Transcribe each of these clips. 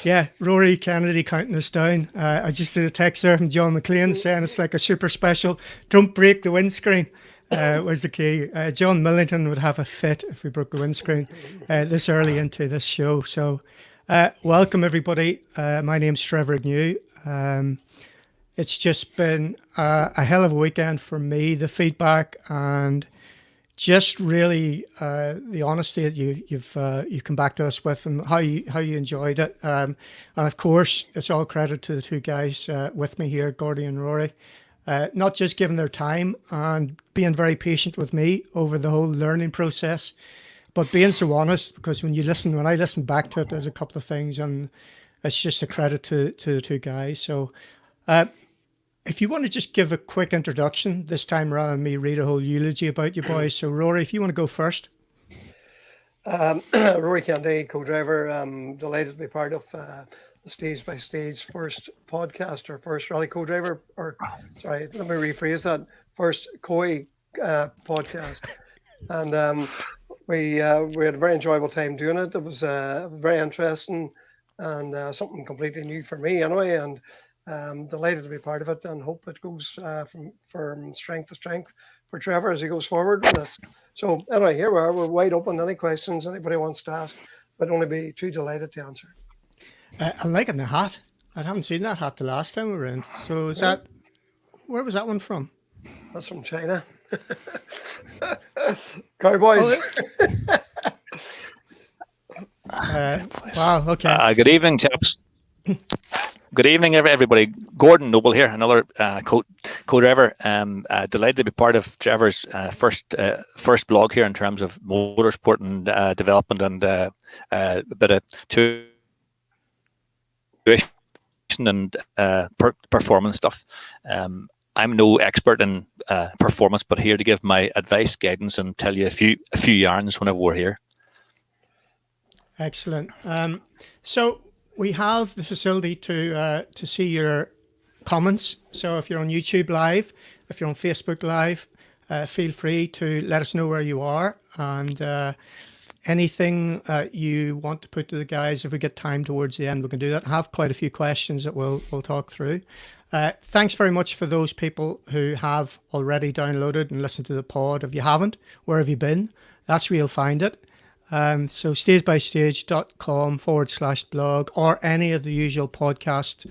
Yeah, Rory Kennedy counting us down. I just did a text there from John McLean saying it's like a super special. Don't break the windscreen. Where's the key? John Millington would have a fit if we broke the windscreen this early into this show. So welcome, everybody. My name's Trevor Agnew. It's just been a hell of a weekend for me. The feedback and just really the honesty that you've come back to us with, and how you enjoyed it. And of course, it's all credit to the two guys with me here, Gordy and Rory. Not just giving their time and being very patient with me over the whole learning process, but being so honest, because when I listen back to it, there's a couple of things, and it's just a credit to the two guys. So if you want to just give a quick introduction this time rather than me read a whole eulogy about you boys. So Rory, if you want to go first. Rory Kennedy, co-driver. I'm delighted to be part of the Stage by Stage first podcast, or first rally co-driver, or sorry, let me rephrase that, first COI podcast. And we had a very enjoyable time doing it. It was very interesting and something completely new for me anyway, and delighted to be part of it, and hope it goes from strength to strength for Trevor as he goes forward with this. So anyway, here we are. We're wide open. Any questions anybody wants to ask, but only be too delighted to answer. I'm liking the hat. I haven't seen that hat the last time we were in. So is that, where was that one from? That's from China. Cowboys. Wow, okay. Good evening, chaps. Good evening, everybody. Gordon Noble here, another co-driver. Delighted to be part of Trevor's first blog here in terms of motorsport and development and a bit of tuition and performance stuff. I'm no expert in performance, but here to give my advice, guidance, and tell you a few yarns whenever we're here. Excellent. So we have the facility to see your comments. So if you're on YouTube Live, if you're on Facebook Live, feel free to let us know where you are, and anything you want to put to the guys. If we get time towards the end, we can do that. I have quite a few questions that we'll talk through. Thanks very much for those people who have already downloaded and listened to the pod. If you haven't, where have you been? That's where you'll find it. So stagebystage.com/blog, or any of the usual podcast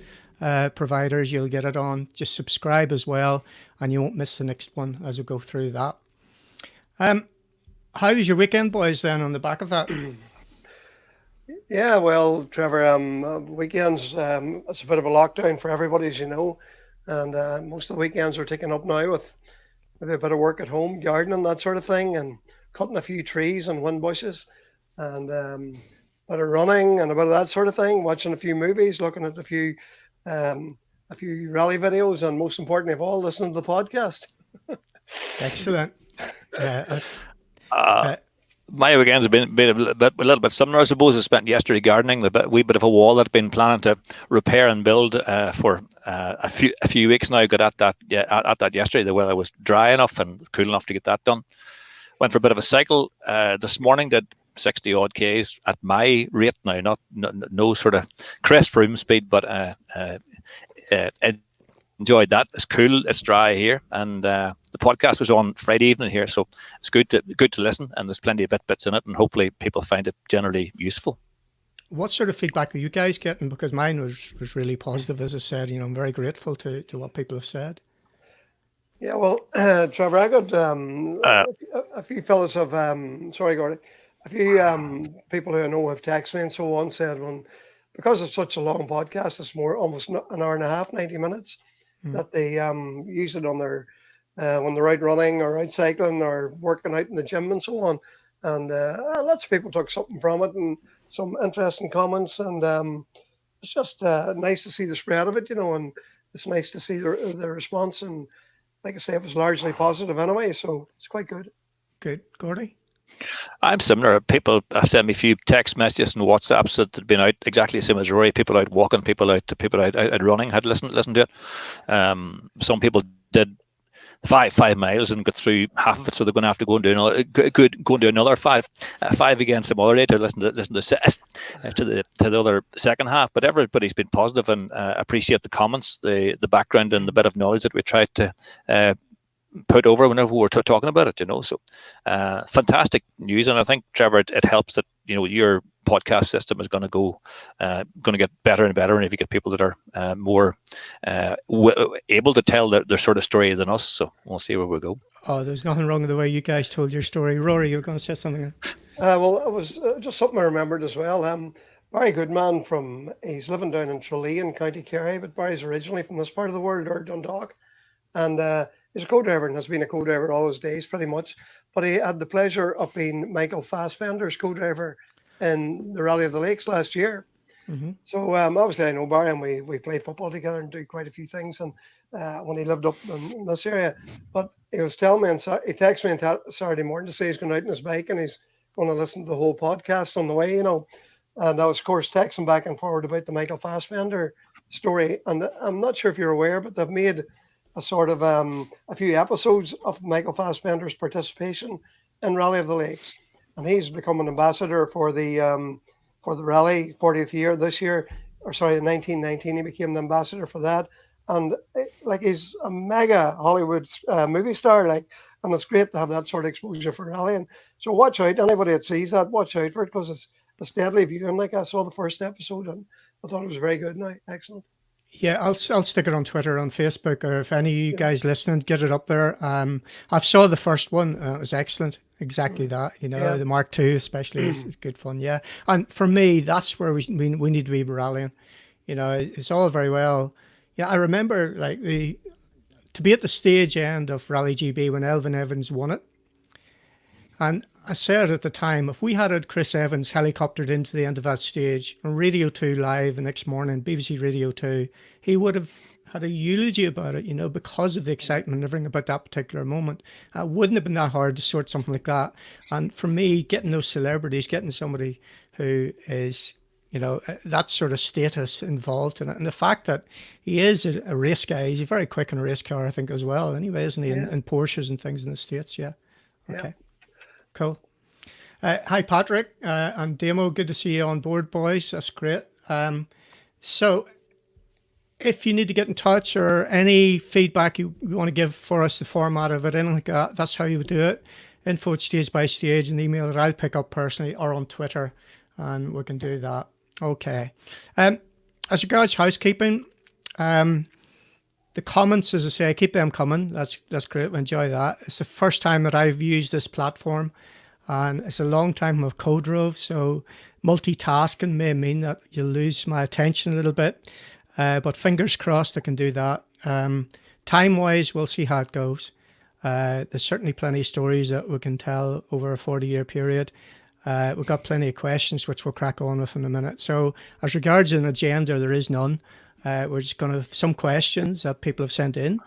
providers, you'll get it on. Just subscribe as well, and you won't miss the next one as we go through that. How was your weekend, boys, then, on the back of that? Yeah, well, Trevor, weekends, it's a bit of a lockdown for everybody, as you know, and most of the weekends are taken up now with maybe a bit of work at home, gardening, that sort of thing, and cutting a few trees and wind bushes, and a bit of running and a bit of that sort of thing, watching a few movies, looking at a few rally videos, and most importantly of all, listening to the podcast. Excellent. My weekend has been a little bit similar, I suppose. I spent yesterday gardening, a wee bit of a wall that I've been planning to repair and build for a few weeks now. Got at that yesterday. The weather was dry enough and cool enough to get that done. Went for a bit of a cycle this morning. Did 60 odd Ks at my rate now, no sort of crest room speed, but enjoyed that. It's cool, it's dry here, and the podcast was on Friday evening here, so it's good to listen, and there's plenty of bits in it, and hopefully people find it generally useful. What sort of feedback are you guys getting? Because mine was really positive, as I said. I'm very grateful to what people have said. Yeah, well, Trevor, I got a few fellas have, sorry, Gordy, a few people who I know have texted me and so on, said, because it's such a long podcast, it's almost an hour and a half, 90 minutes, that they use it on their, when they're out running or out cycling or working out in the gym and so on. And lots of people took something from it, and some interesting comments, and it's just nice to see the spread of it, and it's nice to see the response, and like I say, it was largely positive anyway, so it's quite good. Good. Gordy? I'm similar. People have sent me a few text messages and WhatsApps that had been out exactly the same as Rory. People out walking, people out running had listened to it. Some people did 5 miles and got through half of it, so they're going to have to go and do another five again some other day to listen to the other second half. But everybody's been positive and appreciate the comments, the background, and the bit of knowledge that we tried to put over whenever we were talking about it. So fantastic news, and I think, Trevor, it helps that your podcast system is going to get better and better, and if you get people that are more able to tell their sort of story than us, so we'll see where we go. Oh, there's nothing wrong with the way you guys told your story. Rory, you were going to say something? Well, it was just something I remembered as well. Barry Goodman he's living down in Tralee in County Kerry, but Barry's originally from this part of the world, or Dundalk, and he's a co-driver and has been a co-driver all his days pretty much, but he had the pleasure of being Michael Fassbender's co-driver in the Rally of the Lakes last year. Mm-hmm. So obviously I know Barry, and we play football together and do quite a few things, and when he lived up in this area. But he was telling me, and he texted me on Saturday morning to say he's going out on his bike and he's going to listen to the whole podcast on the way, and I was, of course, texting back and forward about the Michael Fassbender story. And I'm not sure if you're aware, but they've made a sort of a few episodes of Michael Fassbender's participation in Rally of the Lakes, and he's become an ambassador for the rally 40th year this year, or sorry, in 1919 he became the ambassador for that, and he's a mega Hollywood movie star, and it's great to have that sort of exposure for rallying. So watch out, anybody that sees that, watch out for it, because it's deadly viewing. I saw the first episode and I thought it was very good. Now, excellent. Yeah, I'll stick it on Twitter, on Facebook, or if any of you guys listening, get it up there. I've saw the first one. It was excellent. Exactly that. The Mark II especially is good fun. Yeah, and for me, that's where we need to be rallying. It's all very well. Yeah, I remember to be at the stage end of Rally GB when Elvin Evans won it, and I said at the time, if we had Chris Evans helicoptered into the end of that stage on Radio 2 Live the next morning, BBC Radio 2, he would have had a eulogy about it, because of the excitement and everything about that particular moment. It wouldn't have been that hard to sort something like that. And for me, getting those celebrities, getting somebody who is, that sort of status involved in it. And the fact that he is a race guy, he's very quick in a race car, I think, as well, anyway, isn't he? In Porsches and things in the States, yeah. Okay. Yeah. Cool. Hi, Patrick and Damo. Good to see you on board, boys. That's great. So if you need to get in touch or any feedback you want to give for us, the format of it, anything like that, that's how you would do it. Info@stage by stage, and email that I'll pick up personally or on Twitter, and we can do that. Okay. As regards housekeeping, the comments, as I say, keep them coming. That's great. We enjoy that. It's the first time that I've used this platform, and it's a long time of co-drove, so multitasking may mean that you lose my attention a little bit, but fingers crossed I can do that. Time-wise, we'll see how it goes. There's certainly plenty of stories that we can tell over a 40-year period. We've got plenty of questions, which we'll crack on with in a minute. So as regards an agenda, there is none. We're just going to have some questions that people have sent in,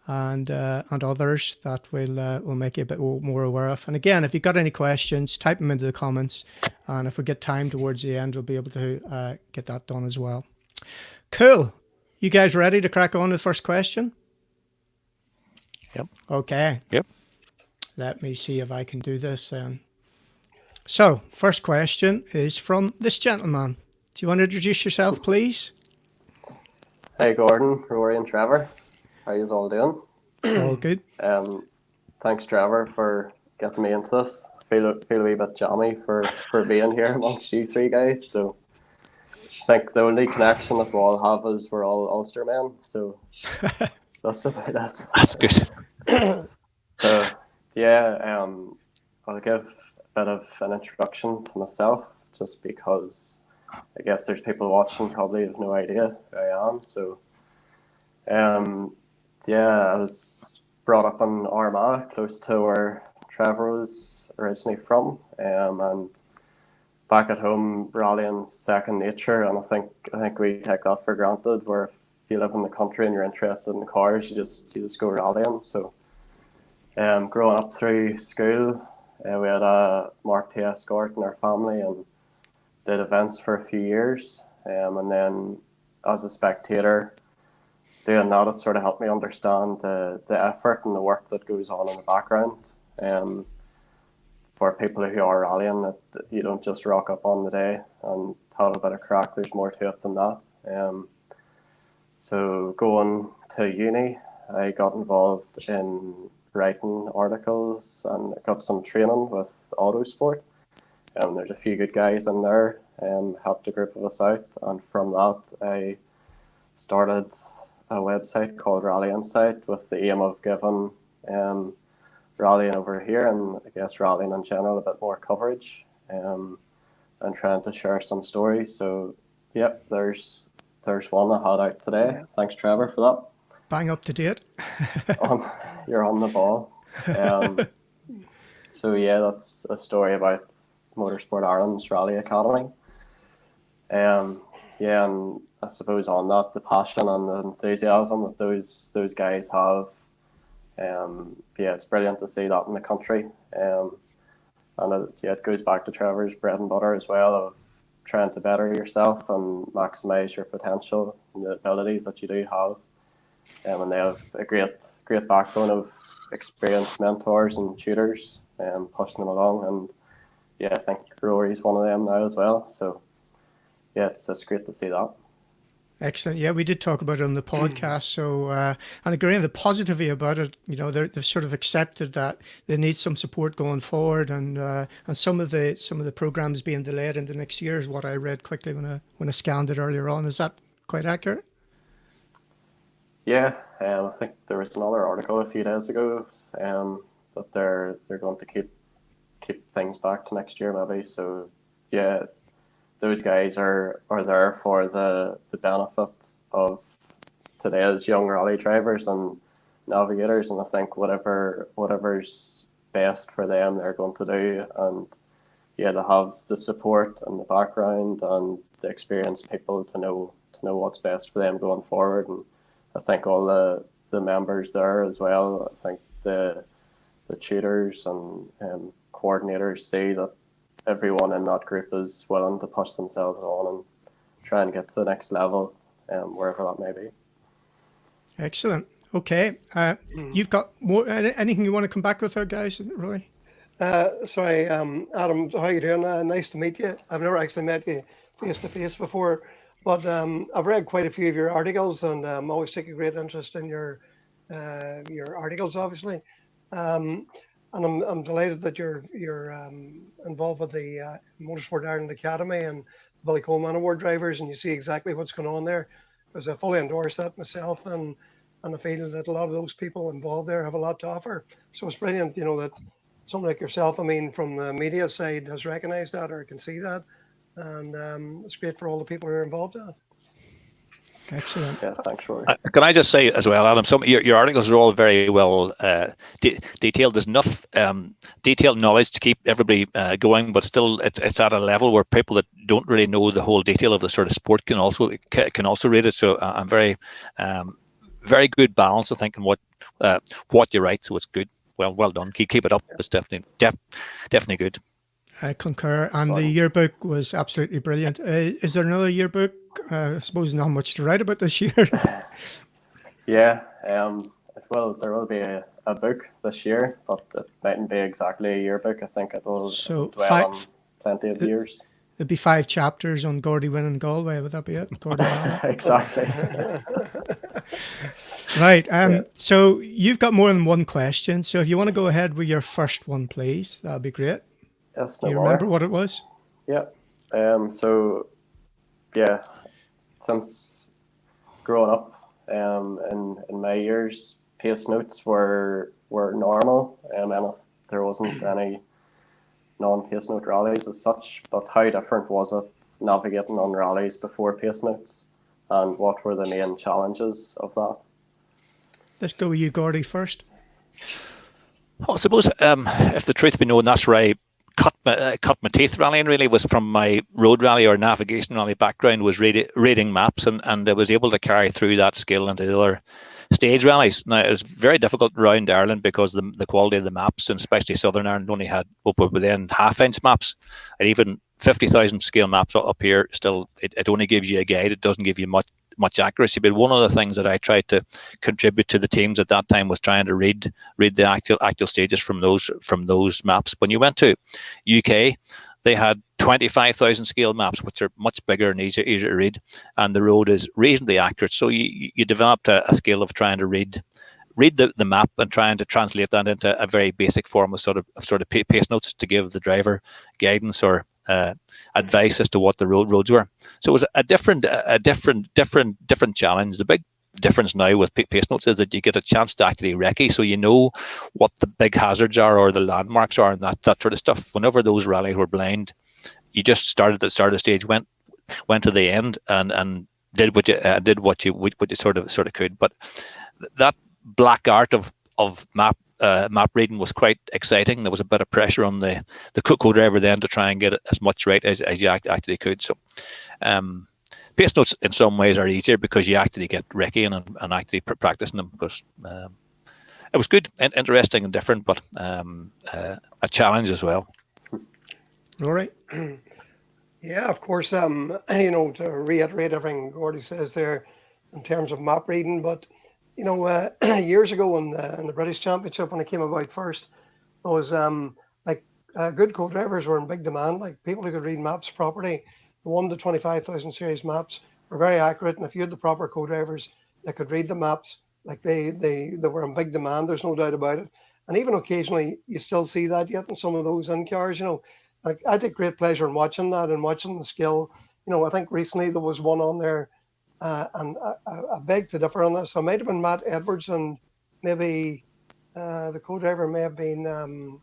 and others that we'll make you a bit more aware of. And again, if you've got any questions, type them into the comments, and if we get time towards the end, we'll be able to get that done as well. Cool. You guys ready to crack on with the first question? Yep. Okay. Yep. Let me see if I can do this then. So, first question is from this gentleman. Do you want to introduce yourself, please? Hey, Gordon, Rory, and Trevor. How you all doing? All good. Thanks, Trevor, for getting me into this. Feel a wee bit jammy for being here amongst you three guys. So, I think the only connection that we all have is we're all Ulster men. So, that's about it. That's good. So, yeah, I'll give a bit of an introduction to myself, just because I guess there's people watching probably have no idea who I am. So, I was brought up in Armagh, close to where Trevor was originally from, and back at home, rallying's second nature, and I think we take that for granted. Where if you live in the country and you're interested in cars, you just go rallying. So, growing up through school, we had a Mark II Escort in our family and did events for a few years, and then as a spectator doing that, it sort of helped me understand the effort and the work that goes on in the background. For people who are rallying, that you don't just rock up on the day and have a bit of crack. There's more to it than that. So going to uni, I got involved in writing articles and got some training with Autosport. There's a few good guys in there, helped a group of us out, and from that I started a website called Rally Insight with the aim of giving rallying over here, and I guess rallying in general, a bit more coverage, and trying to share some stories. So yep, there's one I had out today. Yeah. Thanks, Trevor, for that. Bang up to date. You're on the ball. So yeah, that's a story about Motorsport Ireland's Rally Academy. Yeah, and I suppose on that, the passion and the enthusiasm that those guys have. Yeah, it's brilliant to see that in the country. And it goes back to Trevor's bread and butter as well, of trying to better yourself and maximise your potential and the abilities that you do have. And they have a great backbone of experienced mentors and tutors pushing them along. And yeah, I think Rory's one of them now as well. So yeah, it's just great to see that. Excellent. Yeah, we did talk about it on the podcast. So, and again, the positivity about it, they've sort of accepted that they need some support going forward, and some of the programs being delayed into next year is what I read quickly when I scanned it earlier on. Is that quite accurate? Yeah, I think there was another article a few days ago that they're going to keep things back to next year maybe. So yeah. Those guys are there for the benefit of today's young rally drivers and navigators, and I think whatever's best for them, they're going to do. And yeah, they have the support and the background and the experienced people to know what's best for them going forward. And I think all the members there as well, I think the tutors and coordinators see that everyone in that group is willing to push themselves on and try and get to the next level, wherever that may be. Excellent. Okay. You've got more, anything you want to come back with there, guys, Rory? Sorry, Adam, how you doing? Nice to meet you. I've never actually met you face to face before, but I've read quite a few of your articles, and always take a great interest in your articles, obviously. And I'm delighted that you're involved with the Motorsport Ireland Academy and the Billy Coleman Award drivers, and you see exactly what's going on there. Because I fully endorse that myself, and I feel that a lot of those people involved there have a lot to offer. So it's brilliant, that someone like yourself, from the media side, has recognised that or can see that, and it's great for all the people who are involved in it. Excellent. Yeah, thanks, Rory. Can I just say as well, Adam, some of your articles are all very well detailed. There's enough detailed knowledge to keep everybody going, but still it's at a level where people that don't really know the whole detail of the sort of sport can also read it. So I'm very good balance, I think, in what you write. So it's good. Well done. Keep it up. It's definitely good. I concur. And the yearbook was absolutely brilliant. Is there another yearbook? I suppose not much to write about this year. Yeah. Well, there will be a book this year, but it mightn't be exactly a yearbook. I think it'll dwell on plenty of years. It'd be 5 chapters on Gordy winning Galway. Would that be it? Gordy Exactly. Right. So you've got more than one question. So if you want to go ahead with your first one, please, that'd be great. Yes, no you remember what it was? Yeah. So, yeah, since growing up, in my years, pace notes were normal, and there wasn't any non-pace note rallies as such. But how different was it navigating on rallies before pace notes, and what were the main challenges of that? Let's go with you, Gordy, first. I suppose, if the truth be known, that's where I cut my teeth rallying. Really was from my road rally or navigation rally background, was reading maps, and I was able to carry through that skill into the other stage rallies. Now, it was very difficult around Ireland because the quality of the maps, and especially Southern Ireland, only had within half-inch maps, and even 50,000 scale maps up here. Still, it only gives you a guide. It doesn't give you much accuracy. But one of the things that I tried to contribute to the teams at that time was trying to read the actual stages from those maps. When you went to UK, they had 25,000 scale maps, which are much bigger and easier to read, and the road is reasonably accurate. So you developed a skill of trying to read the map and trying to translate that into a very basic form of sort of pace notes to give the driver guidance or advice as to what the roads were. So it was a different challenge. The big difference now with pace notes is that you get a chance to actually recce, so you know what the big hazards are or the landmarks are and that sort of stuff. Whenever those rallies were blind, you just started at the start of the stage, went to the end, and did what you sort of could. But that black art of map reading was quite exciting. There was a bit of pressure on the co-driver then to try and get it as much right as you actually could. So pace notes in some ways are easier because you actually get recceing and actually practicing them, because it was good and interesting and different, but a challenge as well. Rory? Yeah, of course. To reiterate everything Gordy says there in terms of map reading, but years ago in the British Championship, when it came about first, it was good co-drivers were in big demand, like people who could read maps properly. The 1 to 25,000 series maps were very accurate, and if you had the proper co-drivers that could read the maps, like they were in big demand. There's no doubt about it. And even occasionally, you still see that yet in some of those in cars. Like I take great pleasure in watching that and watching the skill. I think recently there was one on there, and I beg to differ on this. So it might have been Matt Edwards, and maybe the co-driver may have been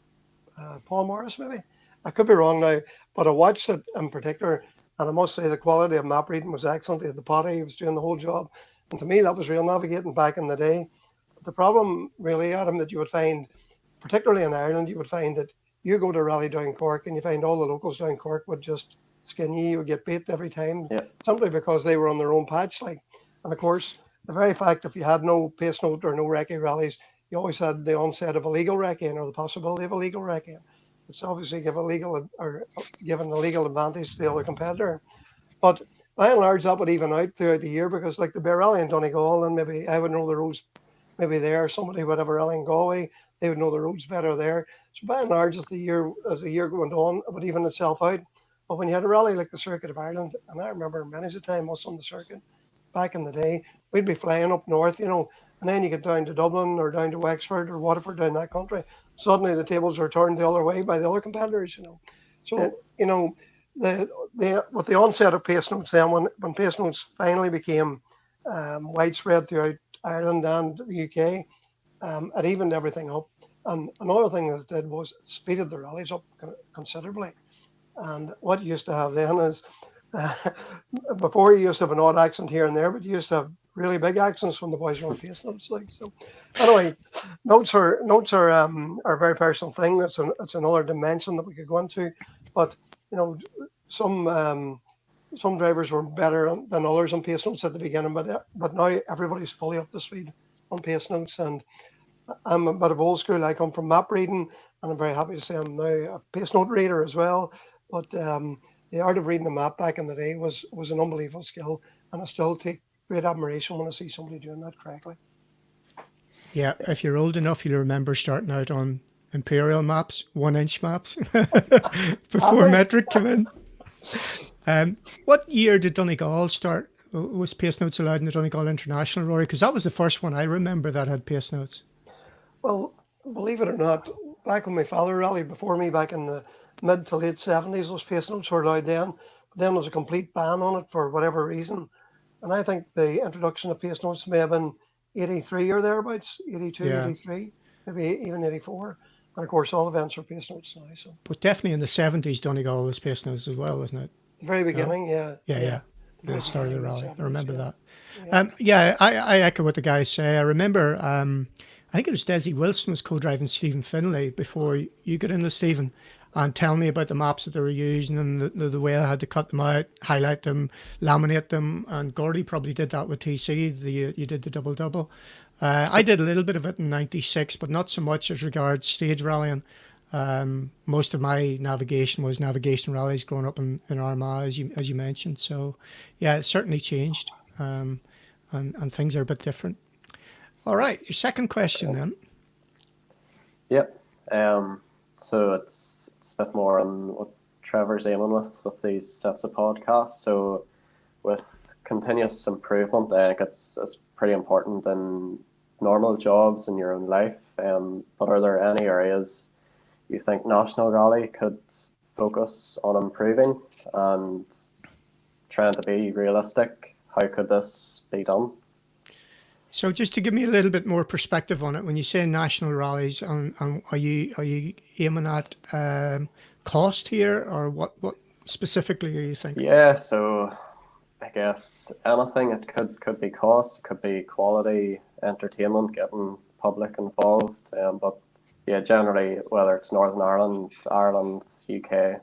Paul Morris, maybe. I could be wrong now, but I watched it in particular, and I must say the quality of map reading was excellent. He had the potty, he was doing the whole job. And to me, that was real navigating back in the day. But the problem really, Adam, that you would find, particularly in Ireland, you would find that you go to a rally down Cork and you find all the locals down Cork would just skin you. You would get beat every time, simply because they were on their own patch. And of course, the very fact if you had no pace note or no recce rallies, you always had the onset of illegal recceing or the possibility of illegal recceing. It's obviously given a legal advantage to the other competitor. But by and large, that would even out throughout the year, because like the Bear Rally in Donegal, and maybe I would know the roads maybe there, somebody would have a rally in Galway, they would know the roads better there. So by and large, as the year went on, it would even itself out. But when you had a rally like the Circuit of Ireland, and I remember many a time us on the circuit back in the day, we'd be flying up north, and then you get down to Dublin or down to Wexford or Waterford, down that country. Suddenly the tables are turned the other way by the other competitors, So, with the onset of pace notes, then when pace notes finally became widespread throughout Ireland and the UK, it evened everything up. And another thing that it did was it speeded the rallies up considerably. And what you used to have then is, before you used to have an odd accent here and there, but you used to have really big accents when the boys were on pace notes. So anyway, notes are a very personal thing. It's another dimension that we could go into. But some drivers were better than others on pace notes at the beginning, but now everybody's fully up to speed on pace notes. And I'm a bit of old school. I come from map reading, and I'm very happy to say I'm now a pace note reader as well. But the art of reading a map back in the day was an unbelievable skill, and I still take great admiration when I see somebody doing that correctly. Yeah, if you're old enough, you'll remember starting out on imperial maps, 1-inch maps, before metric came in. What year did Donegal start? Was pace notes allowed in the Donegal International, Rory? Because that was the first one I remember that had pace notes. Well, believe it or not, back when my father rallied before me, back in the mid to late 70s, those pace notes were allowed then. But then there was a complete ban on it for whatever reason. And I think the introduction of pace notes may have been 83 or thereabouts, 82, 83, maybe even 84. And of course, all events are pace notes now. So. But definitely in the 70s, Donegal was pace notes as well, wasn't it? The very beginning, yeah. The start of the rally. 70s, I remember that. Yeah. I echo what the guys say. I remember, I think it was Desi Wilson was co-driving Stephen Finlay before you got into, Stephen, and tell me about the maps that they were using and the way I had to cut them out, highlight them, laminate them. And Gordy probably did that with TC. You did the double-double. I did a little bit of it in 96, but not so much as regards stage rallying. Most of my navigation was navigation rallies growing up in Armagh, as you mentioned. So, yeah, it certainly changed. and things are a bit different. All right, your second question then. Yep. So it's a bit more on what Trevor's aiming with these sets of podcasts. So with continuous improvement, I think it's pretty important in normal jobs in your own life. But are there any areas you think National Rally could focus on improving, and trying to be realistic, how could this be done? So just to give me a little bit more perspective on it, when you say national rallies, are you aiming at cost here, or what specifically are you thinking? Yeah, so I guess anything. It could be cost, it could be quality entertainment, getting public involved, but yeah, generally whether it's Northern Ireland, UK,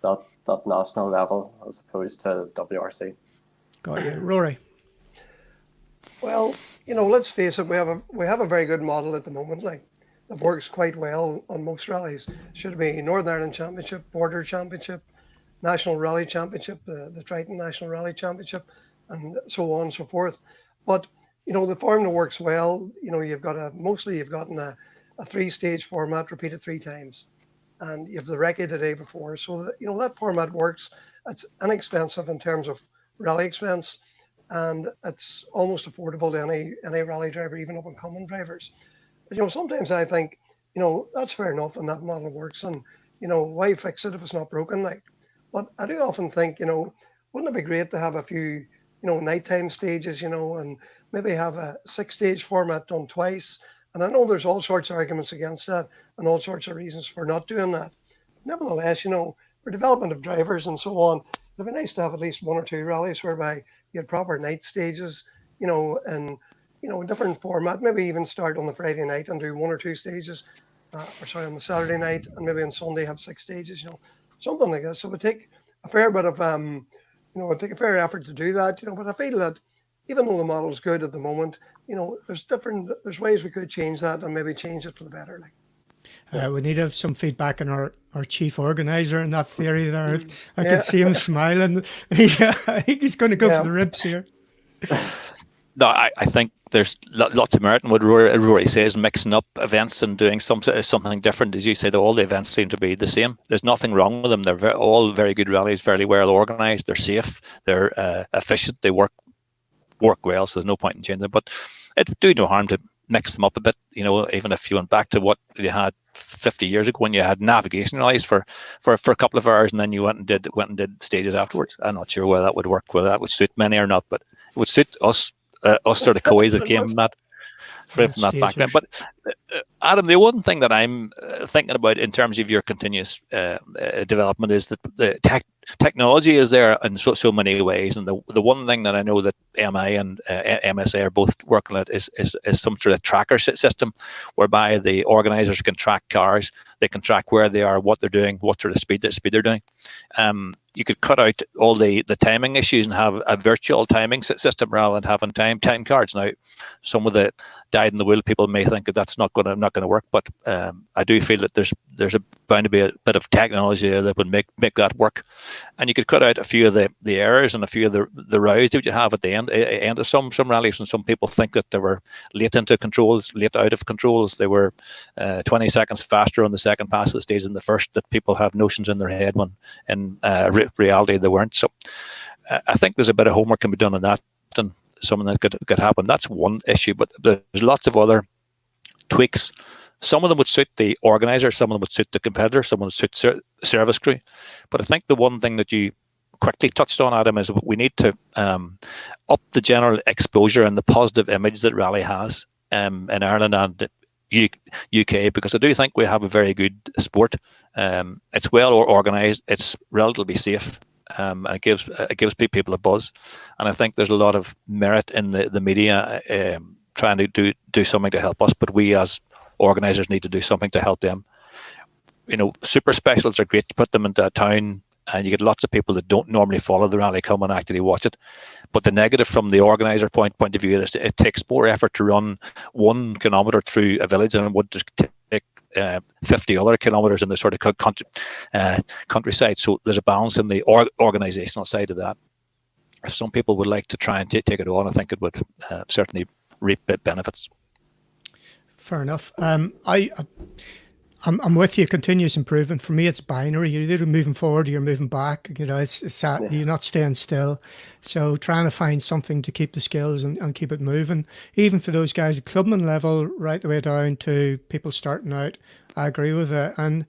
that national level as opposed to WRC. Got you, Rory. Well, let's face it, we have a very good model at the moment, like that works quite well on most rallies. Should be Northern Ireland Championship, Border Championship, National Rally Championship, the Triton National Rally Championship, and so on and so forth. But the formula works well. You've got a 3-stage format repeated 3 times, and you have the recce the day before. So that format works. It's inexpensive in terms of rally expense, and it's almost affordable to any rally driver, even up and coming drivers. But sometimes I think that's fair enough, and that model works, and why fix it if it's not broken? But I do often think wouldn't it be great to have a few nighttime stages, and maybe have a 6-stage format done twice. And I know there's all sorts of arguments against that and all sorts of reasons for not doing that. Nevertheless, for development of drivers and so on, it'd be nice to have at least 1 or 2 rallies whereby you had proper night stages, and a different format. Maybe even start on the Friday night and do 1 or 2 stages, on the Saturday night, and maybe on Sunday have 6 stages, something like this. So it would take a fair bit of, it'd take a fair effort to do that, but I feel that even though the model's good at the moment, there's ways we could change that and maybe change it for the better. We need to have some feedback on our chief organizer in that theory there. I could see him smiling. I think he's going to go for the ribs here. No, I think there's lots of merit in what Rory says, mixing up events and doing something different. As you said, all the events seem to be the same. There's nothing wrong with them. They're all very good rallies, fairly well organised. They're safe. They're efficient. They work well, so there's no point in changing them. But it do no harm to mix them up a bit. Even if you went back to what you had 50 years ago when you had navigation rallies for a couple of hours, and then you went and did stages afterwards. I'm not sure whether that would work, whether that would suit many or not, but it would suit us sort of coys that came from that back then. But Adam, the one thing that I'm thinking about in terms of your continuous development is that the technology is there in so many ways, and the one thing that I know that MI and MSA are both working at is some sort of tracker system whereby the organisers can track cars, they can track where they are, what they're doing, what sort of speed they're doing. You could cut out all the timing issues and have a virtual timing system rather than having time cards. Now, some of the dyed-in-the-wool people may think that that's not going to work, but I do feel that there's bound to be a bit of technology there that would make that work. And you could cut out a few of the errors and a few of the rows that you have at the end of some rallies, and some people think that they were late into controls, late out of controls. They were 20 seconds faster on the second pass of the stage than the first, that people have notions in their head when in reality they weren't. So I think there's a bit of homework can be done on that, and something that could happen. That's one issue, but there's lots of other tweaks. Some of them would suit the organizer, some of them would suit the competitor, some would suit service crew. But I think the one thing that you quickly touched on, Adam, is we need to up the general exposure and the positive image that rally has in Ireland and UK, because I do think we have a very good sport. It's well organised, it's relatively safe, and it gives people a buzz. And I think there's a lot of merit in the media trying to do something to help us, but we as organisers need to do something to help them. Super specials are great to put them into a town, and you get lots of people that don't normally follow the rally come and actually watch it. But the negative from the organizer point of view is it takes more effort to run 1 kilometre through a village than it would take 50 other kilometres in the sort of countryside. So there's a balance in the organisational side of that. if some people would like to try and take it on, I think it would certainly reap benefits. Fair enough. I'm with you. Continuous improvement for me, it's binary. You're either moving forward or you're moving back. You know, it's that you're not staying still. So trying to find something to keep the skills and keep it moving, even for those guys at clubman level, right the way down to people starting out. I agree with it. And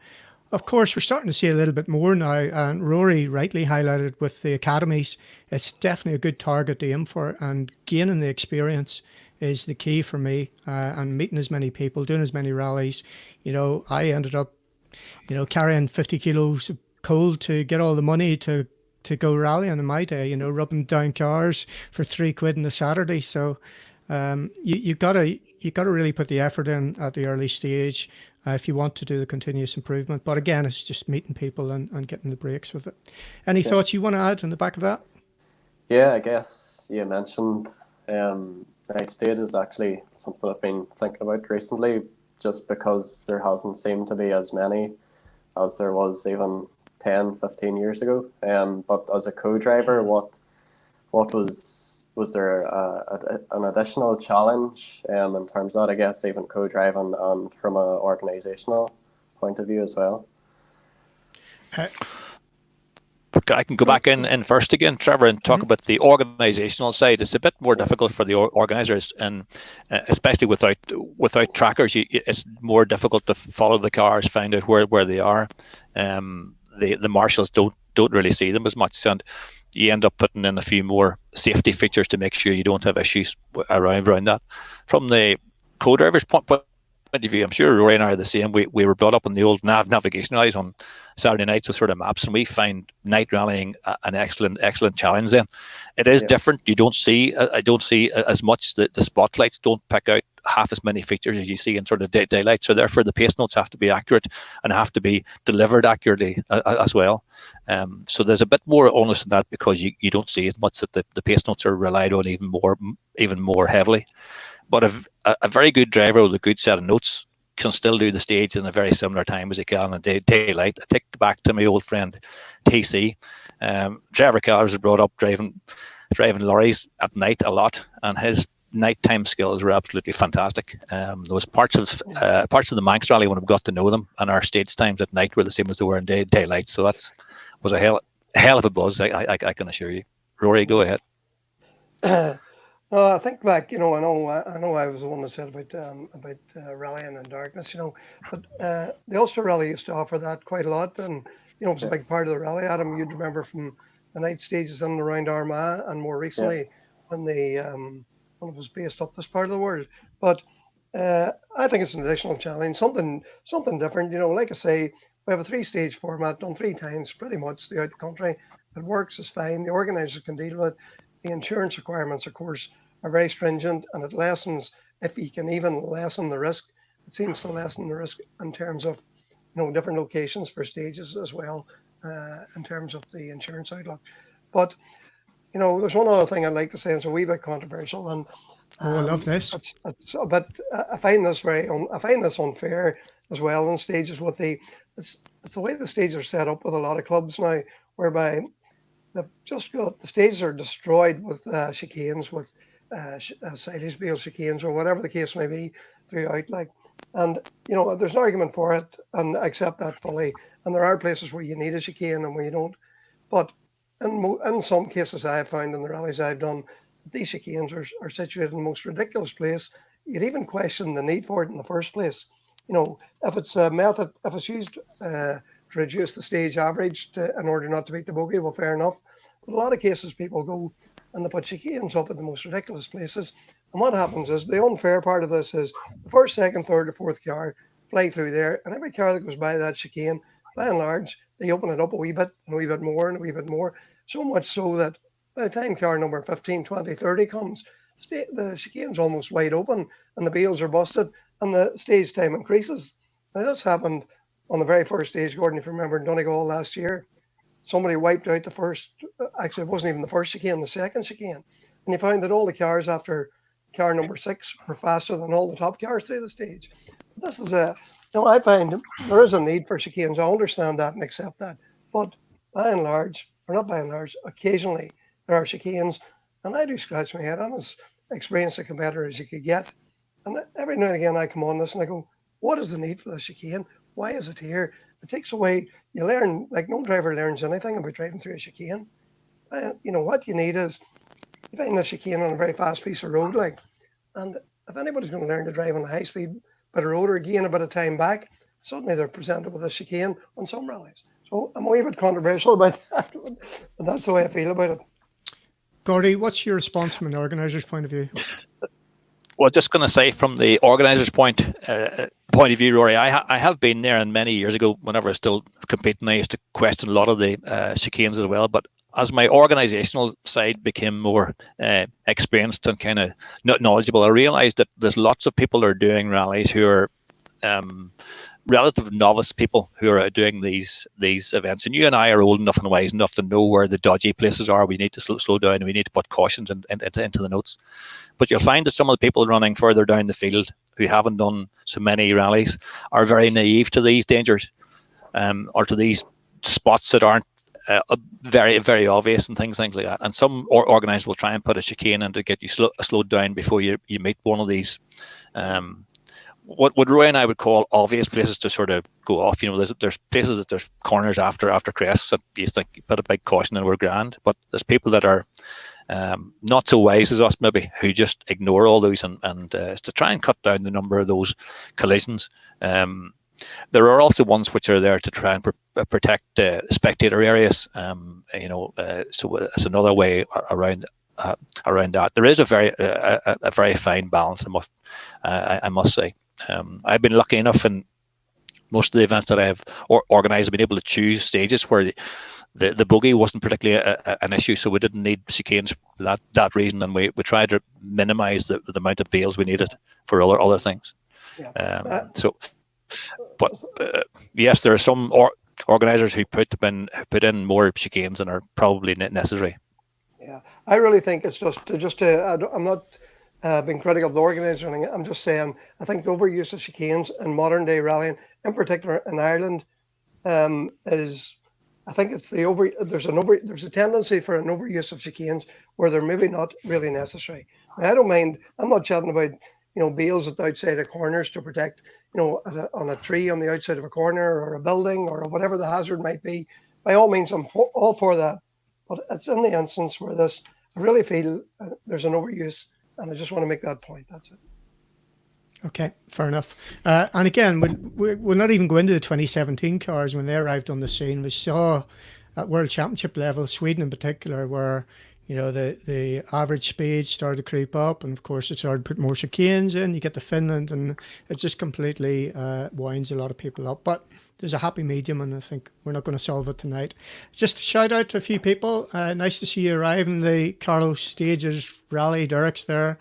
of course, we're starting to see a little bit more now. And Rory rightly highlighted with the academies, it's definitely a good target to aim for, and gaining the experience is the key for me, and meeting as many people, doing as many rallies. You know, I ended up, you know, carrying 50 kilos of coal to get all the money to go rallying in my day, you know, rubbing down cars for £3 on a Saturday. So you gotta really put the effort in at the early stage if you want to do the continuous improvement. But again, it's just meeting people and getting the breaks with it. Any thoughts you want to add on the back of that? Yeah, I guess you mentioned night state is actually something I've been thinking about recently, just because there hasn't seemed to be as many as there was even 10, 15 years ago. But as a co-driver, what was there an additional challenge in terms of that, I guess, even co-driving and from an organisational point of view as well? I can go back in first again, Trevor, and talk about the organisational side. It's a bit more difficult for the organisers, and especially without trackers, it's more difficult to follow the cars, find out where they are. The marshals don't really see them as much, and you end up putting in a few more safety features to make sure you don't have issues around that. From the co-drivers' point of view, I'm sure Rory and I are the same. We were brought up on the old navigation rallies on Saturday nights with sort of maps, and we find night rallying an excellent challenge. Then it is different. You don't see I don't see as much. The spotlights don't pick out half as many features as you see in sort of daylight. So therefore, the pace notes have to be accurate and have to be delivered accurately as well. So there's a bit more onus in that, because you don't see as much that the pace notes are relied on even more heavily. But a very good driver with a good set of notes can still do the stage in a very similar time as he can in daylight. I take back to my old friend TC. Trevor Callers was brought up driving lorries at night a lot, and his nighttime skills were absolutely fantastic. There was parts of the Manx Rally when I've got to know them, and our stage times at night were the same as they were in daylight. So that was a hell of a buzz, I can assure you. Rory, go ahead. No, I think back, you know, I know I was the one that said about rallying in darkness, you know, but the Ulster Rally used to offer that quite a lot, and you know, it was a big part of the rally. Adam, you'd remember from the night stages in and around Armagh, and more recently when it was based up this part of the world. But I think it's an additional challenge, something different. You know, like I say, we have a 3-stage format done 3 times pretty much throughout the country. It works, it's fine. The organisers can deal with it. The insurance requirements, of course, are very stringent, and it lessens, if you can even lessen the risk, it seems to lessen the risk in terms of, you know, different locations for stages as well, in terms of the insurance outlook. But, you know, there's one other thing I'd like to say, and it's a wee bit controversial, and I love this. It's a bit, I find this unfair as well on stages with it's the way the stages are set up with a lot of clubs now, whereby they've just got, the stages are destroyed with chicanes, with silage bale chicanes, or whatever the case may be throughout. Like, and you know, there's an argument for it, and I accept that fully. And there are places where you need a chicane and where you don't. But in some cases, I have found in the rallies I've done, these chicanes are situated in the most ridiculous place. You'd even question the need for it in the first place. You know, if it's a method, if it's used to reduce the stage average in order not to beat the bogey, well, fair enough. But a lot of cases, people go and they put chicanes up at the most ridiculous places. And what happens is, the unfair part of this is the first, second, third, or fourth car fly through there, and every car that goes by that chicane, by and large, they open it up a wee bit, and a wee bit more, and a wee bit more. So much so that by the time car number 15, 20, 30 comes, the chicane's almost wide open, and the bales are busted, and the stage time increases. Now, this happened on the very first stage, Gordon, if you remember, in Donegal last year. Somebody wiped out the first, actually, it wasn't even the first chicane, the second chicane. And you found that all the cars after car number 6 were faster than all the top cars through the stage. But this is I find there is a need for chicanes. I understand that and accept that. But by and large, or not by and large, occasionally, there are chicanes, and I do scratch my head. I'm as experienced a competitor as you could get. And every now and again I come on this and I go, what is the need for this chicane? Why is it here? It takes away, you learn, like no driver learns anything about driving through a chicane. What you need is, you find a chicane on a very fast piece of road, and if anybody's going to learn to drive on a high speed bit of road or gain a bit of time back, suddenly they're presented with a chicane on some rallies. So I'm a wee bit controversial about that, but that's the way I feel about it. Gordy, what's your response from an organiser's point of view? Well, just going to say from the organiser's point of view, Rory, I have been there, and many years ago, whenever I was still competing, I used to question a lot of the chicanes as well. But as my organisational side became more experienced and kind of knowledgeable, I realised that there's lots of people who are doing rallies who are relative novice people who are doing these events, and you and I are old enough and wise enough to know where the dodgy places are. We need to slow down, and we need to put cautions into the notes. But you'll find that some of the people running further down the field who haven't done so many rallies are very naive to these dangers, or to these spots that aren't very, very obvious and things like that. And some organisers will try and put a chicane in to get you slowed down before you meet one of these what Roy and I would call obvious places to sort of go off. There's places that there's corners after crests that you think you put a big caution and we're grand, but there's people that are not so wise as us maybe, who just ignore all those and to try and cut down the number of those collisions. There are also ones which are there to try and protect spectator areas. So it's another way around that. There is a very fine balance, I must say. I've been lucky enough in most of the events that I've organised, I've been able to choose stages where the bogey wasn't particularly an issue, so we didn't need chicanes for that reason, and we tried to minimise the amount of bails we needed for other things. Yeah. Yes, there are some organisers who put in more chicanes than are probably necessary. Yeah, I really think it's I'm not being critical of the organiser. I'm just saying I think the overuse of chicanes in modern day rallying, in particular in Ireland, is, I think it's there's a tendency for an overuse of chicanes where they're maybe not really necessary. Now, I don't mind. I'm not chatting about bails at the outside of corners to protect on a tree on the outside of a corner or a building or whatever the hazard might be. By all means, I'm all for that. But it's in the instance where I really feel there's an overuse, and I just want to make that point. That's it. Okay, fair enough. And again, we'll not even go into the 2017 cars when they arrived on the scene. We saw at World Championship level, Sweden in particular, where the average speed started to creep up, and of course it started to put more chicanes in. You get to Finland, and it just completely winds a lot of people up. But there's a happy medium, and I think we're not going to solve it tonight. Just a shout out to a few people. Nice to see you arrive in the Carlos Stages Rally. Derek's there.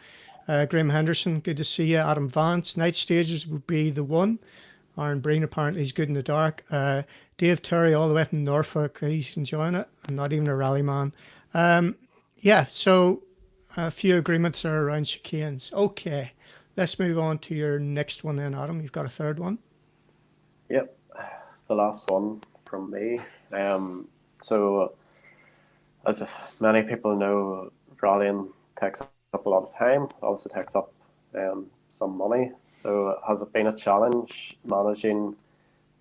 Graham Henderson, good to see you. Adam Vance, Night Stages would be the one. Aaron Breen apparently is good in the dark. Dave Terry all the way from Norfolk, he's enjoying it. I'm not even a rally man. So a few agreements are around chicanes. Okay, let's move on to your next one then, Adam. You've got a third one? Yep, it's the last one from me. So as many people know, rallying takes up a lot of time, also takes up some money. So has it been a challenge managing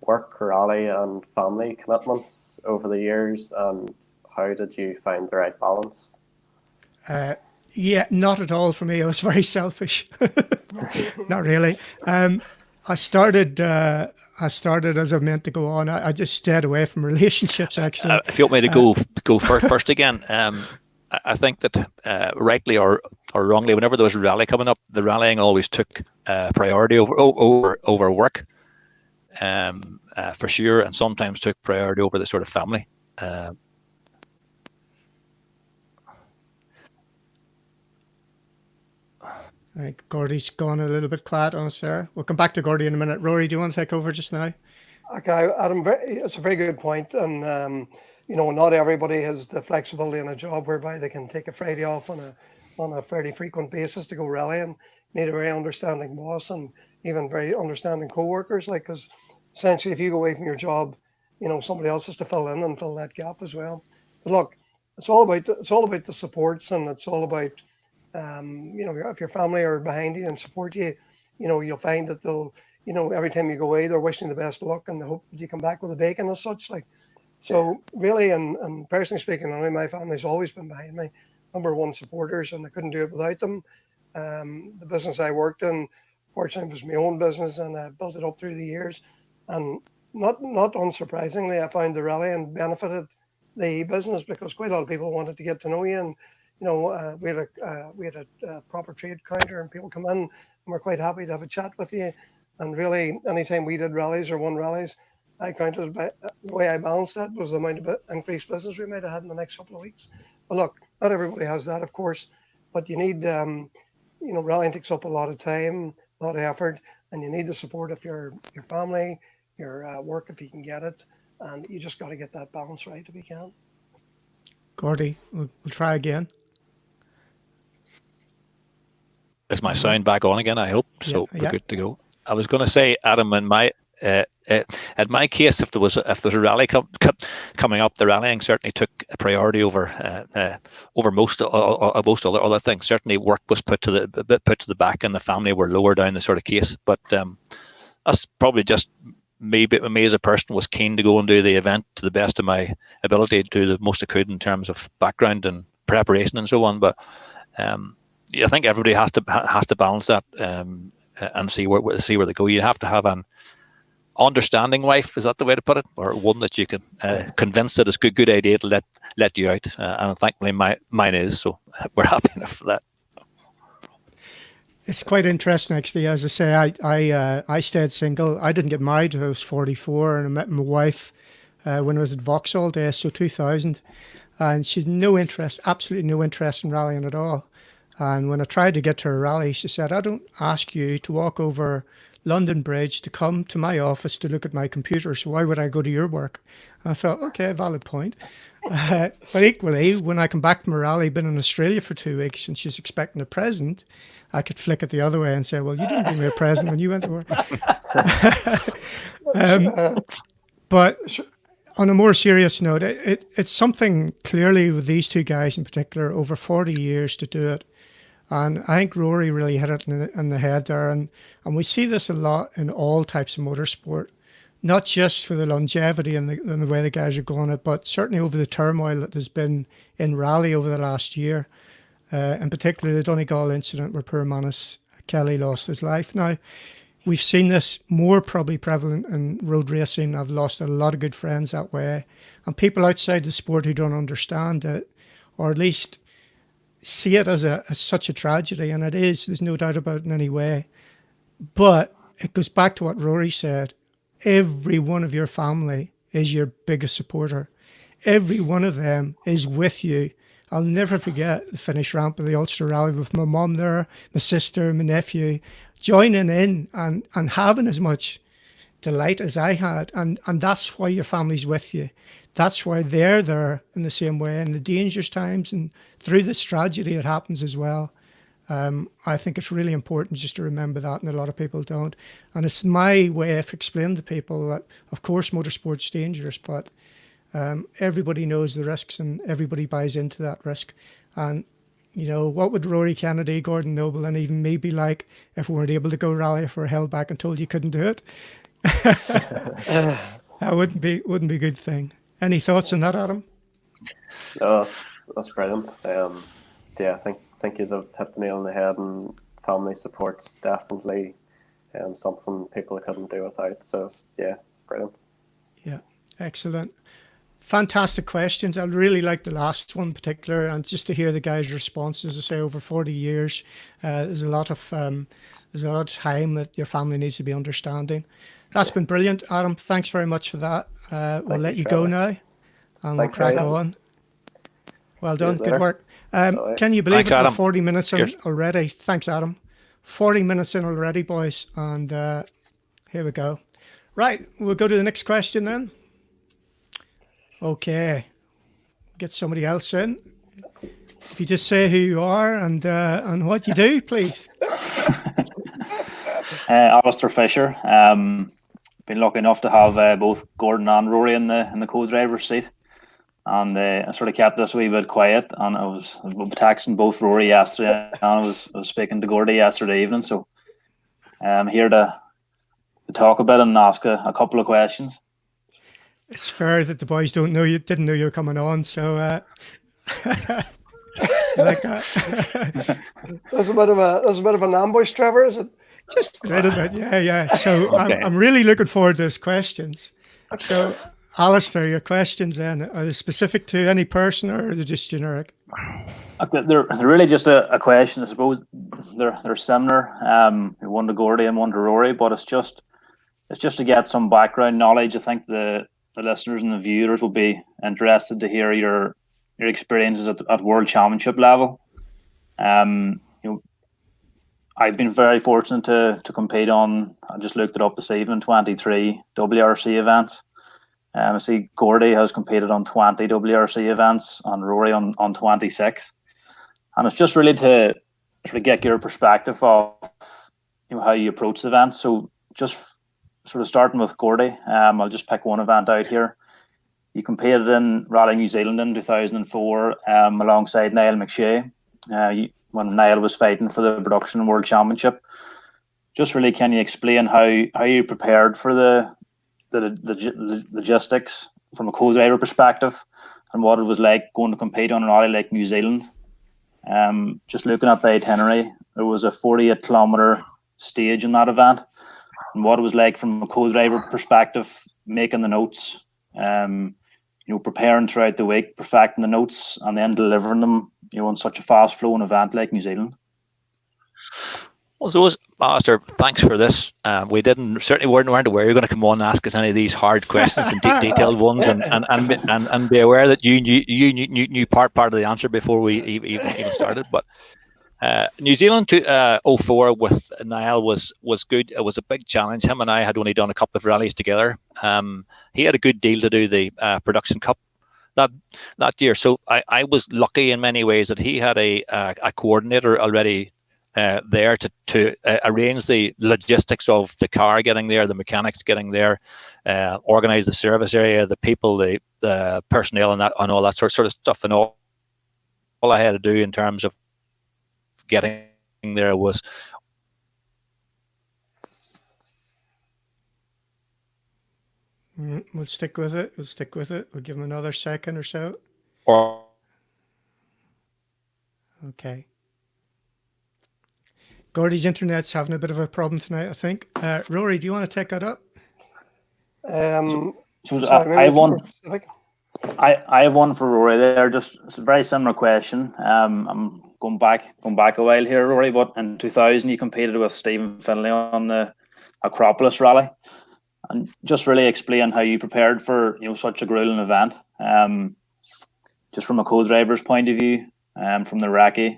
work, rally and family commitments over the years, and how did you find the right balance? Yeah, not at all for me. I was very selfish. Not really. I started as I meant to go on. I just stayed away from relationships, actually. If you want me to go first again, I think that rightly or wrongly, whenever there was a rally coming up, the rallying always took priority over work, for sure, and sometimes took priority over the sort of family. I think Gordy's gone a little bit quiet on us there. We'll come back to Gordy in a minute. Rory, do you want to take over just now? Okay, Adam, it's a very good point. And, not everybody has the flexibility in a job whereby they can take a Friday off on a fairly frequent basis to go rallying. You need a very understanding boss and even very understanding co-workers. Because essentially, if you go away from your job, somebody else has to fill in and fill that gap as well. But look, it's all about the supports, and it's all about if your family are behind you and support you, you'll find that they'll every time you go away they're wishing the best of luck and they hope that you come back with a bacon as such. Like, so really, and personally speaking, my family's always been behind me, number one supporters, and I couldn't do it without them. The business I worked in, fortunately, was my own business, and I built it up through the years. And not unsurprisingly, I found the rallying benefited the business because quite a lot of people wanted to get to know you, and we had a proper trade counter, and people come in and we're quite happy to have a chat with you. And really, anytime we did rallies or won rallies, I counted the way I balanced that was the amount of increased business we might have had in the next couple of weeks. But look, not everybody has that, of course, but you need, rallying takes up a lot of time, a lot of effort, and you need the support of your family, your work if you can get it, and you just got to get that balance right if you can. Gordy, we'll try again. Is my sound back on again? I hope so. Yeah. We're good to go. I was going to say, Adam, in my case, if there was a rally coming up, the rallying certainly took a priority over most other things. Certainly, work was put to the back, and the family were lower down the sort of case. But that's probably just me as a person was keen to go and do the event to the best of my ability, to do the most I could in terms of background and preparation and so on. But I think everybody has to balance that and see where they go. You have to have an understanding wife, is that the way to put it, or one that you can convince that it's a good idea to let you out. And thankfully, mine is, so we're happy enough for that. It's quite interesting, actually. As I say, I stayed single. I didn't get married until I was 44, and I met my wife when I was at Vauxhall Day, so 2000, and she had absolutely no interest in rallying at all. And when I tried to get to a rally, she said, "I don't ask you to walk over London Bridge to come to my office to look at my computer, so why would I go to your work?" And I thought, okay, valid point. But equally, when I come back from a rally, been in Australia for 2 weeks, and she's expecting a present, I could flick it the other way and say, "Well, you didn't give me a present when you went to work." But on a more serious note, it's something clearly with these two guys in particular, over 40 years to do it. And I think Rory really hit it in the head there. And we see this a lot in all types of motorsport, not just for the longevity and the way the guys are going it, but certainly over the turmoil that has been in rally over the last year. In particular, the Donegal incident where poor Manus Kelly lost his life. Now, we've seen this more probably prevalent in road racing. I've lost a lot of good friends that way. And people outside the sport who don't understand it, or at least see it as such a tragedy, and it is, there's no doubt about it in any way. But it goes back to what Rory said. Every one of your family is your biggest supporter. Every one of them is with you. I'll never forget the finish ramp of the Ulster Rally with my mum there, my sister, my nephew, joining in and having as much delight as I had. And that's why your family's with you. That's why they're there in the same way in the dangerous times and through this tragedy it happens as well. I think it's really important just to remember that, and a lot of people don't. And it's my way of explaining to people that, of course, motorsport's dangerous, but everybody knows the risks and everybody buys into that risk. And, what would Rory Kennedy, Gordon Noble, and even me be like if we weren't able to go rally, if we were held back and told you couldn't do it? That wouldn't be a good thing. Any thoughts on that, Adam? No, that's brilliant. I think you've hit the nail on the head, and family support's definitely something people couldn't do without. So yeah, it's brilliant. Yeah, excellent. Fantastic questions. I really like the last one in particular, and just to hear the guys' responses. I say over 40 years, there's a lot of time that your family needs to be understanding. That's been brilliant, Adam. Thanks very much for that. We'll let you go now, and we'll crack on. Well done. Good work. Can you believe it? We're 40 minutes in already. Thanks, Adam. 40 minutes in already, boys. And here we go. Right, we'll go to the next question then. Okay. Get somebody else in. If you just say who you are and what you do, please. Alistair Fisher. Been lucky enough to have both Gordon and Rory in the co-driver's seat. and I sort of kept this a wee bit quiet. And I was texting both Rory yesterday, and I was speaking to Gordy yesterday evening. So I'm here to talk a bit and ask a couple of questions. It's fair that the boys didn't know you were coming on, so like That's a bit of an ambush, Trevor, is it? just a little bit, yeah. So Okay. I'm really looking forward to those questions. So, Alistair, your questions then, are they specific to any person or are they just generic? They're really just a question, I suppose. They're similar. One to Gordy and one to Rory, but it's just to get some background knowledge. I think the listeners and the viewers will be interested to hear your experiences at World Championship level. I've been very fortunate to compete on, I just looked it up this evening, 23 WRC events. I see Gordy has competed on 20 WRC events and Rory on 26. And it's just really to sort of get your perspective of how you approach the event. So just sort of starting with Gordy, I'll just pick one event out here. You competed in Rally New Zealand in 2004 alongside Niall McShea when Niall was fighting for the Production World Championship. Just really, can you explain how you prepared for the logistics from a co-driver perspective and what it was like going to compete on a rally like New Zealand? Just looking at the itinerary, there was a 48-kilometre stage in that event, and what it was like from a co-driver perspective, making the notes, preparing throughout the week, perfecting the notes, and then delivering them, on such a fast-flowing event like New Zealand. Well, so Alistair, thanks for this. We certainly weren't aware you're going to come on and ask us any of these hard questions and detailed ones, and be aware that you knew part of the answer before we even started. But New Zealand 04 with Niall was good. It was a big challenge. Him and I had only done a couple of rallies together. He had a good deal to do the Production Cup that year, so I was lucky in many ways that he had a coordinator already there to arrange the logistics of the car getting there, the mechanics getting there, organize the service area, the people, the personnel, and all that sort of stuff. And all I had to do in terms of getting there was We'll stick with it. We'll give him another second or so. Okay. Gordy's internet's having a bit of a problem tonight, I think. Rory, do you want to take that up? I have one for Rory there. It's a very similar question. I'm going back a while here, Rory. But in 2000, you competed with Stephen Finlay on the Acropolis rally, and just really explain how you prepared for such a grueling event. Just from a co-driver's point of view, from the recce,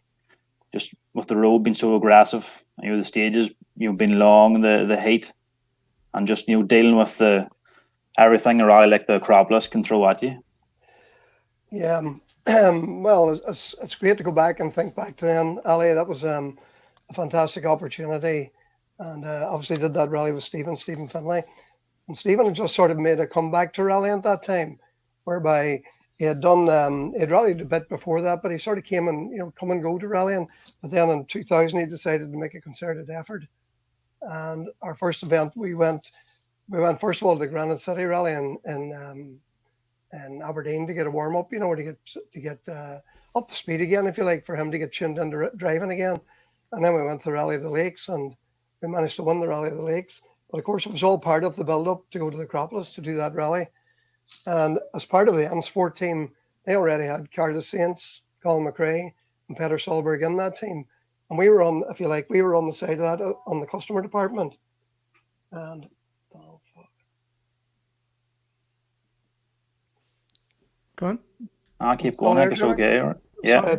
just with the road being so aggressive, the stages being long, the heat, and just dealing with everything a rally like the Acropolis can throw at you. Yeah, well, it's great to go back and think back to then, Ali. That was a fantastic opportunity, and obviously did that rally with Stephen Finlay, and Stephen had just sort of made a comeback to rally at that time, whereby he had done he'd rallied a bit before that, but he sort of came and come and go to rallying. But then in 2000, he decided to make a concerted effort, and our first event we went first of all to the Granite City Rally in Aberdeen to get a warm up, to get up to speed again, if you like, for him to get tuned into driving again. And then we went to the Rally of the Lakes, and we managed to win the Rally of the Lakes. But of course, it was all part of the build-up to go to the Acropolis to do that rally. And as part of the M Sport team, they already had Carlos Saints, Colin McRae, and Peter Solberg in that team. And we were on, if you like, we were on the side of that, on the customer department. And go on. I'll keep going. I guess okay. Yeah.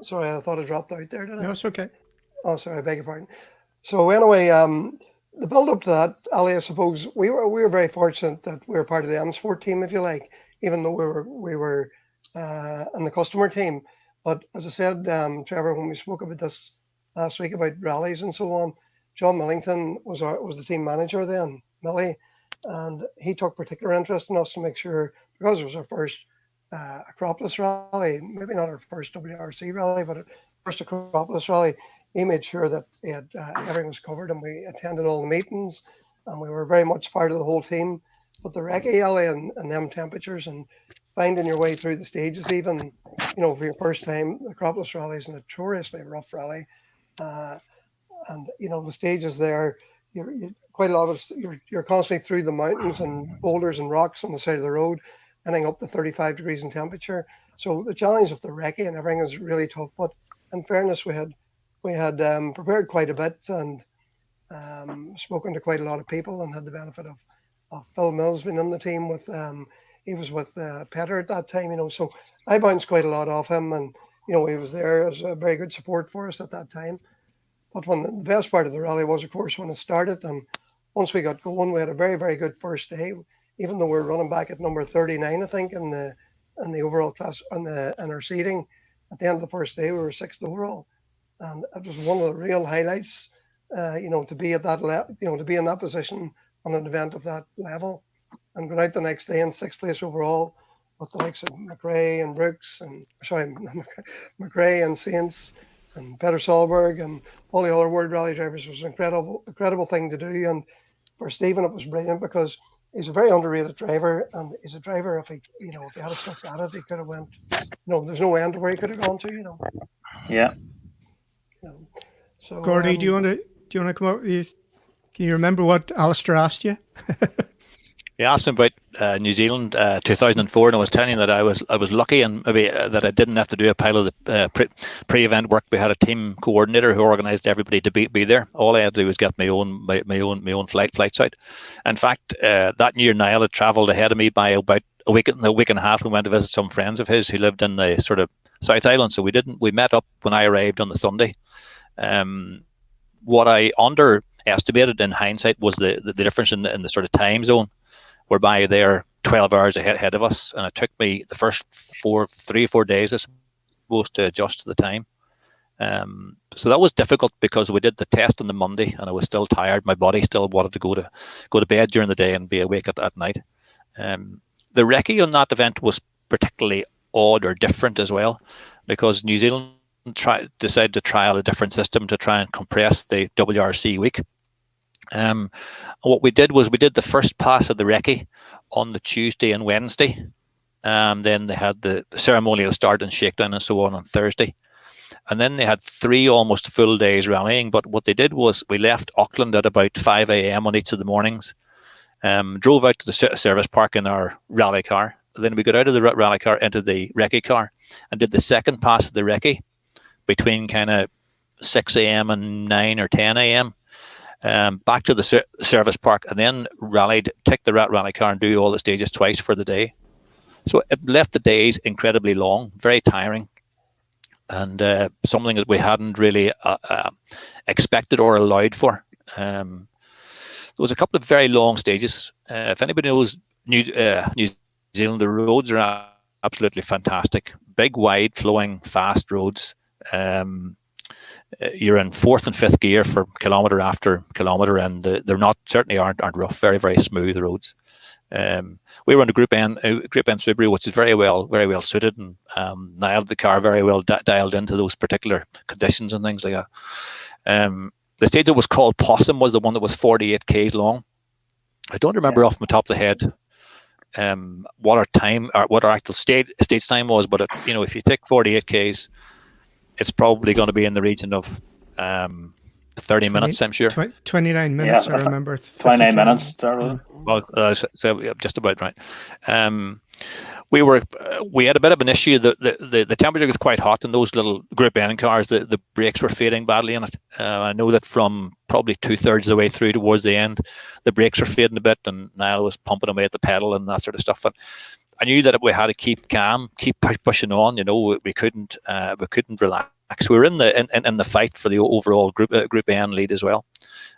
Sorry, I thought I dropped out there, didn't I? No, it's okay. Oh, sorry, I beg your pardon. So anyway, the build up to that, Ali, I suppose we were very fortunate that we were part of the M Sport team, if you like, even though we were in the customer team. But as I said, Trevor, when we spoke about this last week about rallies and so on, John Millington was the team manager then, Millie, and he took particular interest in us to make sure, because it was our first Acropolis rally, maybe not our first WRC rally, but our first Acropolis rally. He made sure that everything was covered, and we attended all the meetings, and we were very much part of the whole team. But the recce alley and them temperatures and finding your way through the stages, even, you know, for your first time, the Acropolis rally is a notoriously rough rally. And, you know, the stages there, you're quite a lot of, you're constantly through the mountains and boulders and rocks on the side of the road, ending up to 35 degrees in temperature. So the challenge of the recce and everything is really tough. But in fairness, we had prepared quite a bit and spoken to quite a lot of people, and had the benefit of Phil Mills being in the team with, he was with Petter at that time, you know, so I bounced quite a lot off him, and, you know, he was there as a very good support for us at that time. But when the best part of the rally was, of course, when it started, and once we got going, we had a very, very good first day, even though we're running back at number 39, I think, in the overall class, in our seating. At the end of the first day, we were 6th overall, and it was one of the real highlights, you know, to be at that level, you know, to be in that position on an event of that level, and going out the next day in 6th place overall with the likes of McRae and Brooks, and McRae and Saints and Peter Solberg and all the other World Rally drivers. Was an incredible thing to do. And for Stephen, it was brilliant because he's a very underrated driver, and he's a driver, if he had stuck at it, he could have went, you know, there's no end to where he could have gone to, you know. Yeah. You know, so Gordy, do you want to come out with these? Can you remember what Alistair asked you? He asked him about New Zealand 2004, and I was telling him that I was lucky, and maybe that I didn't have to do a pile of the pre-event work. We had a team coordinator who organised everybody to be there. All I had to do was get my own flights out. In fact, that year Niall had travelled ahead of me by about a week and a half, and went to visit some friends of his who lived in the sort of South Island. So we met up when I arrived on the Sunday. What I underestimated in hindsight was the difference in the sort of time zone, whereby they're 12 hours ahead of us, and it took me the first 3 or 4 days, I suppose, to adjust to the time. So that was difficult because we did the test on the Monday, and I was still tired. My body still wanted to go to bed during the day and be awake at night. The recce on that event was particularly odd or different as well, because New Zealand decided to trial a different system to try and compress the WRC week. What we did was we did the first pass of the recce on the Tuesday and Wednesday. Then they had the ceremonial start and shakedown and so on Thursday. And then they had 3 almost full days rallying. But what they did was we left Auckland at about 5 a.m. on each of the mornings, drove out to the service park in our rally car. Then we got out of the rally car into the recce car and did the second pass of the recce between kind of 6 a.m. and 9 or 10 a.m. Back to the service park, and then take the rally car and do all the stages twice for the day. So it left the days incredibly long, very tiring, and something that we hadn't really expected or allowed for. There was a couple of very long stages. If anybody knows New Zealand, the roads are absolutely fantastic. Big, wide, flowing, fast roads. You're in 4th and 5th gear for kilometre after kilometre, and they're certainly aren't rough. Very, very smooth roads. We were on the Group N Subaru, which is very well suited, and nailed the car very well dialed into those particular conditions and things like that. The stage that was called Possum was the one that was 48 k's long. I don't remember off the top of the head what our actual stage time was, but if you take 48 k's, it's probably going to be in the region of 30 minutes, I'm sure. 29 minutes, I remember. 29 minutes. Well, so just about right. We had a bit of an issue. The temperature was quite hot in those little Group N cars. The brakes were fading badly in it. I know that from probably 2/3 of the way through towards the end, the brakes were fading a bit, and Niall was pumping away at the pedal and that sort of stuff. And I knew that we had to keep calm, keep pushing on. We couldn't relax. We were in the fight for the overall Group N lead as well.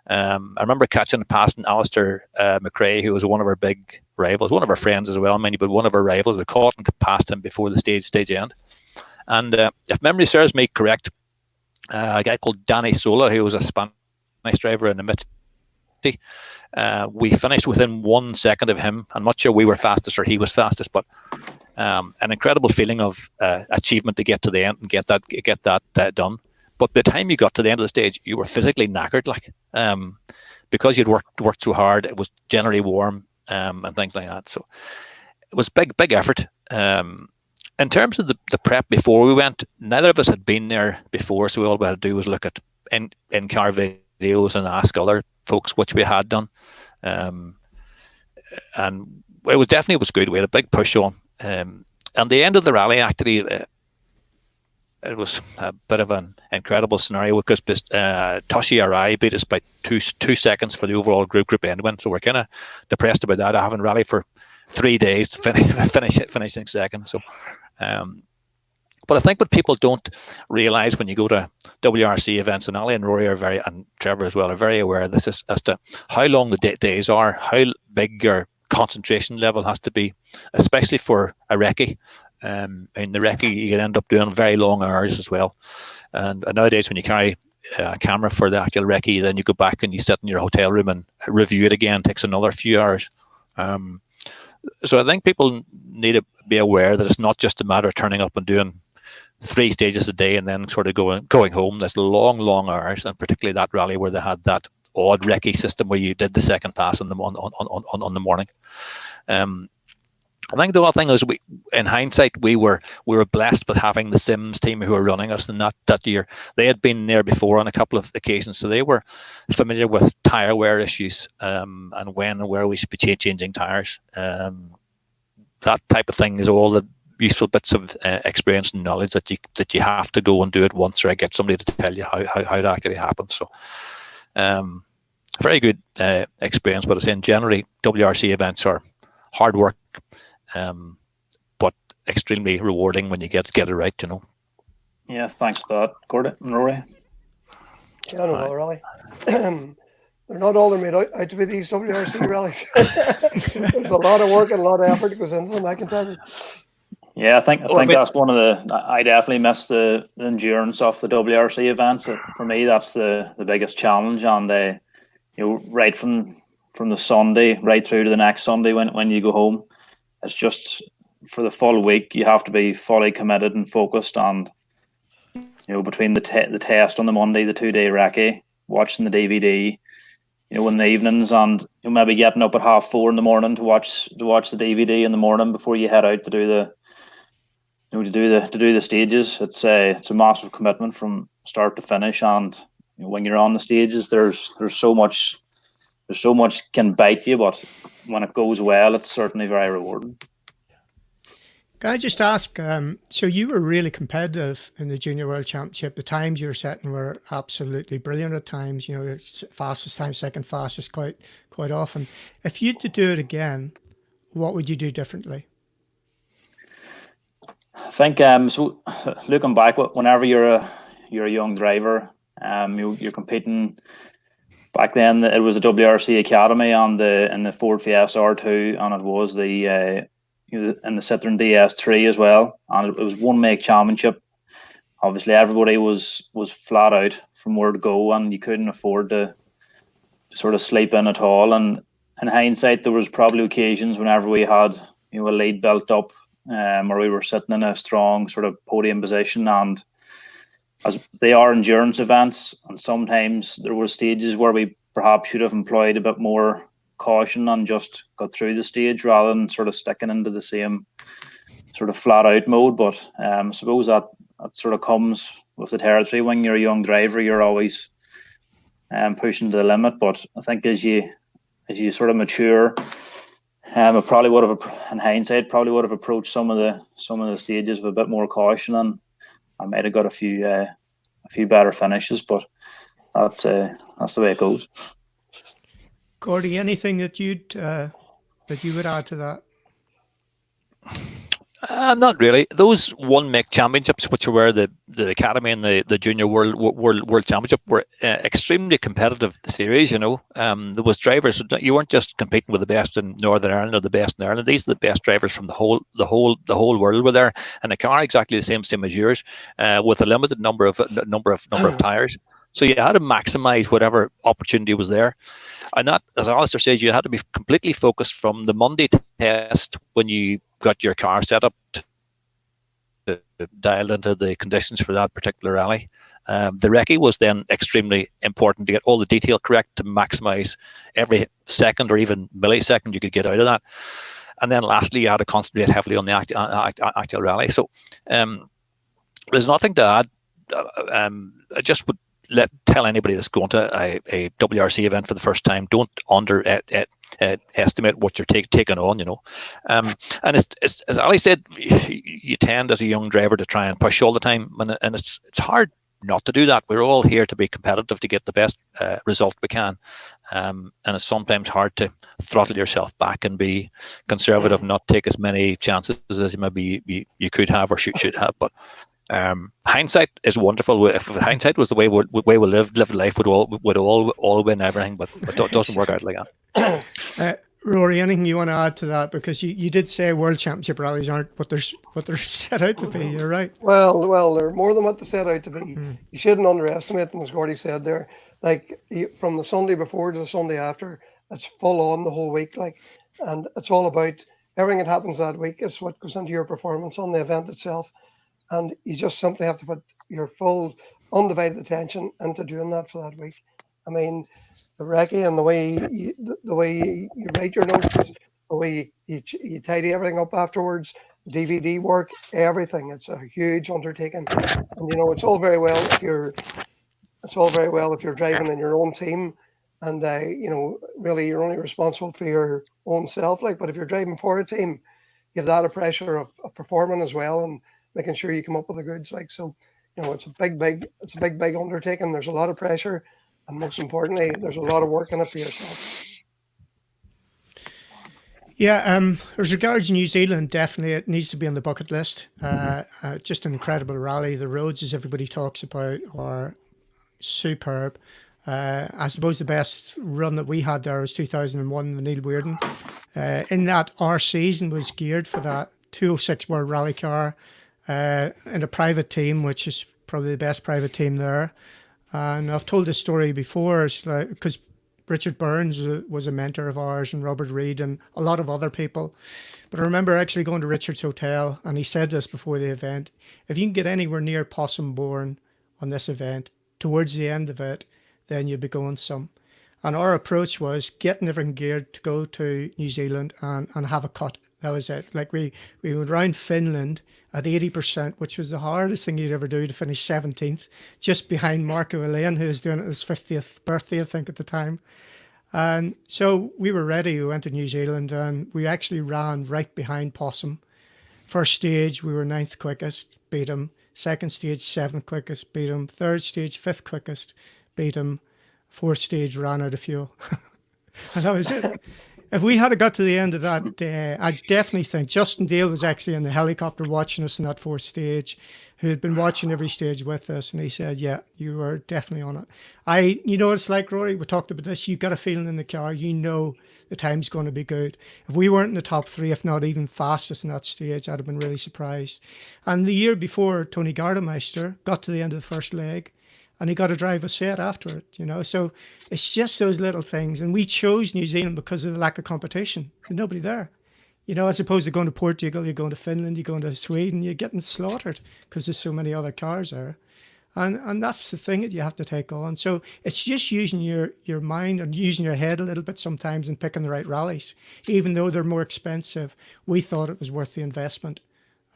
I remember catching and passing Alistair McRae, who was one of our big rivals, one of our friends as well, but one of our rivals. We caught and passed him before the stage end. And if memory serves me correct, a guy called Danny Sola, who was a Spanish driver in the mid. We finished within 1 second of him. I'm not sure we were fastest or he was fastest, but An incredible feeling of achievement to get to the end and get that done. But by the time you got to the end of the stage, you were physically knackered, like, because you'd worked so hard. It was generally warm, and things like that. So it was big effort. In terms of the prep before we went, neither of us had been there before, so all we had to do was look at in-car videos and ask other folks, which we had done. And it was definitely good. We had a big push on. And the end of the rally, actually, it was a bit of an incredible scenario because Toshi Arai beat us by two seconds for the overall group end win. So we're kind of depressed about that. I haven't rallied for 3 days to finishing second. So, but I think what people don't realise when you go to WRC events, and Ali and Rory and Trevor as well are very aware of this, is as to how long the days are, how big your concentration level has to be, especially for a recce. In the recce, you can end up doing very long hours as well. And nowadays, when you carry a camera for the actual recce, then you go back and you sit in your hotel room and review it again. It takes another few hours. So I think people need to be aware that it's not just a matter of turning up and doing 3 stages a day and then sort of going home. There's long hours, and particularly that rally where they had that odd recce system where you did the second pass on the morning. I think the other thing is, in hindsight, we were blessed with having the Sims team who were running us, and that year they had been there before on a couple of occasions, so they were familiar with tyre wear issues, and when and where we should be changing tyres. That type of thing is all the useful bits of experience and knowledge that you have to go and do it once, or get somebody to tell you how that actually happens. So, very good experience. But I'm saying generally, WRC events are hard work. But extremely rewarding when you get it right, you know. Yeah, thanks for that, Gordy and Rory. Yeah, I don't know, Rally. They're not all made out to be these WRC rallies. There's a lot of work and a lot of effort that goes into them, I can tell you. Yeah, I think that's one of the. I definitely miss the endurance of the WRC events. For me, that's the biggest challenge, and right from the Sunday right through to the next Sunday when you go home. It's just for the full week, you have to be fully committed and focused. And between the test on the Monday, the 2-day recce, watching the DVD, in the evenings, and maybe getting up at 4:30 in the morning to watch the DVD in the morning before you head out to do the stages. It's a massive commitment from start to finish. And when you're on the stages, there's so much can bite you, but when it goes well, it's certainly very rewarding. Can I just ask, so you were really competitive in the Junior World Championship. The times you were setting were absolutely brilliant at times. Fastest time, second fastest quite often. If you had to do it again, what would you do differently? I think so. Looking back, whenever you're a young driver, you're competing. Back then, it was a WRC Academy and in the Ford Fiesta R2, and it was the in the Citroen DS3 as well. And it was one make championship. Obviously, everybody was flat out from where to go, and you couldn't afford to sort of sleep in at all. And in hindsight, there was probably occasions whenever we had a lead built up, or we were sitting in a strong sort of podium position, and as they are endurance events, and sometimes there were stages where we perhaps should have employed a bit more caution and just got through the stage rather than sort of sticking into the same sort of flat out mode. But I suppose that sort of comes with the territory. When you're a young driver, you're always pushing to the limit. But I think as you sort of mature, I probably would have, in hindsight, approached some of the stages with a bit more caution, and I might have got a few better finishes, but that's the way it goes. Gordy, anything that you would add to that? Not really. Those one make championships, which were the Academy and the Junior World Championship, were extremely competitive series. There was drivers. You weren't just competing with the best in Northern Ireland or the best in Ireland. These are the best drivers from the whole world were there, and a car exactly the same as yours, with a limited number of tires. So you had to maximise whatever opportunity was there. And that, as Alistair says, you had to be completely focused from the Monday test when you got your car set up to dialed into the conditions for that particular rally. The recce was then extremely important to get all the detail correct to maximise every second or even millisecond you could get out of that. And then lastly, you had to concentrate heavily on the actual rally. So there's nothing to add. I just would tell anybody that's going to a WRC event for the first time, don't underestimate what you're taking on, and it's as Ali said, you tend as a young driver to try and push all the time, and it's hard not to do that. We're all here to be competitive, to get the best result we can, and it's sometimes hard to throttle yourself back and be conservative, not take as many chances as maybe you could have or should have. But hindsight is wonderful. If hindsight was the way we live life, would all win everything, but it doesn't work out like that. Rory, anything you want to add to that? Because you did say World Championship rallies aren't what they're set out to be. You're right. Well, they're more than what they set out to be. You shouldn't underestimate them, as Gordy said there. Like from the Sunday before to the Sunday after, it's full on the whole week. And it's all about everything that happens that week is what goes into your performance on the event itself. And you just simply have to put your full, undivided attention into doing that for that week. I mean, the recce and the way you write your notes, the way you tidy everything up afterwards, the DVD work, everything. It's a huge undertaking, and it's all very well if you're driving in your own team, and really you're only responsible for your own self. But if you're driving for a team, you have that pressure of performing as well and making sure you come up with the goods. So, it's a big undertaking. There's a lot of pressure. And most importantly, there's a lot of work in it for yourself. Yeah, as regards New Zealand, definitely it needs to be on the bucket list. Just an incredible rally. The roads, as everybody talks about, are superb. I suppose the best run that we had there was 2001, the Neil Weirden. In that, our season was geared for that 206 World Rally car in a private team, which is probably the best private team there. And I've told this story before, because Richard Burns was a mentor of ours, and Robert Reid and a lot of other people. But I remember actually going to Richard's hotel, and he said this before the event: if you can get anywhere near Possumbourne on this event, towards the end of it, then you'll be going some. And our approach was getting everything geared to go to New Zealand and have a cut. That was it. We went around Finland at 80%, which was the hardest thing you'd ever do, to finish 17th, just behind Marco Elaine, who was doing it his 50th birthday, I think, at the time. And so we were ready. We went to New Zealand, and we actually ran right behind Possum. First stage, we were 9th quickest, beat him. Second stage, 7th quickest, beat him. Third stage, 5th quickest, beat him. Fourth stage, ran out of fuel. And that was it. If we had got to the end of that day, I definitely think Justin Dale was actually in the helicopter watching us in that fourth stage, who had been watching every stage with us, and he said, yeah, you were definitely on it. It's like, Rory, we talked about this, you got a feeling in the car, the time's going to be good. If we weren't in the top 3, if not even fastest in that stage, I'd have been really surprised. And the year before, Tony Gardemeister got to the end of the first leg, and he got to drive a set after it, So it's just those little things. And we chose New Zealand because of the lack of competition. There's nobody there. As opposed to going to Portugal, you're going to Finland, you're going to Sweden, you're getting slaughtered because there's so many other cars there. And that's the thing that you have to take on. So it's just using your mind and using your head a little bit sometimes and picking the right rallies. Even though they're more expensive, we thought it was worth the investment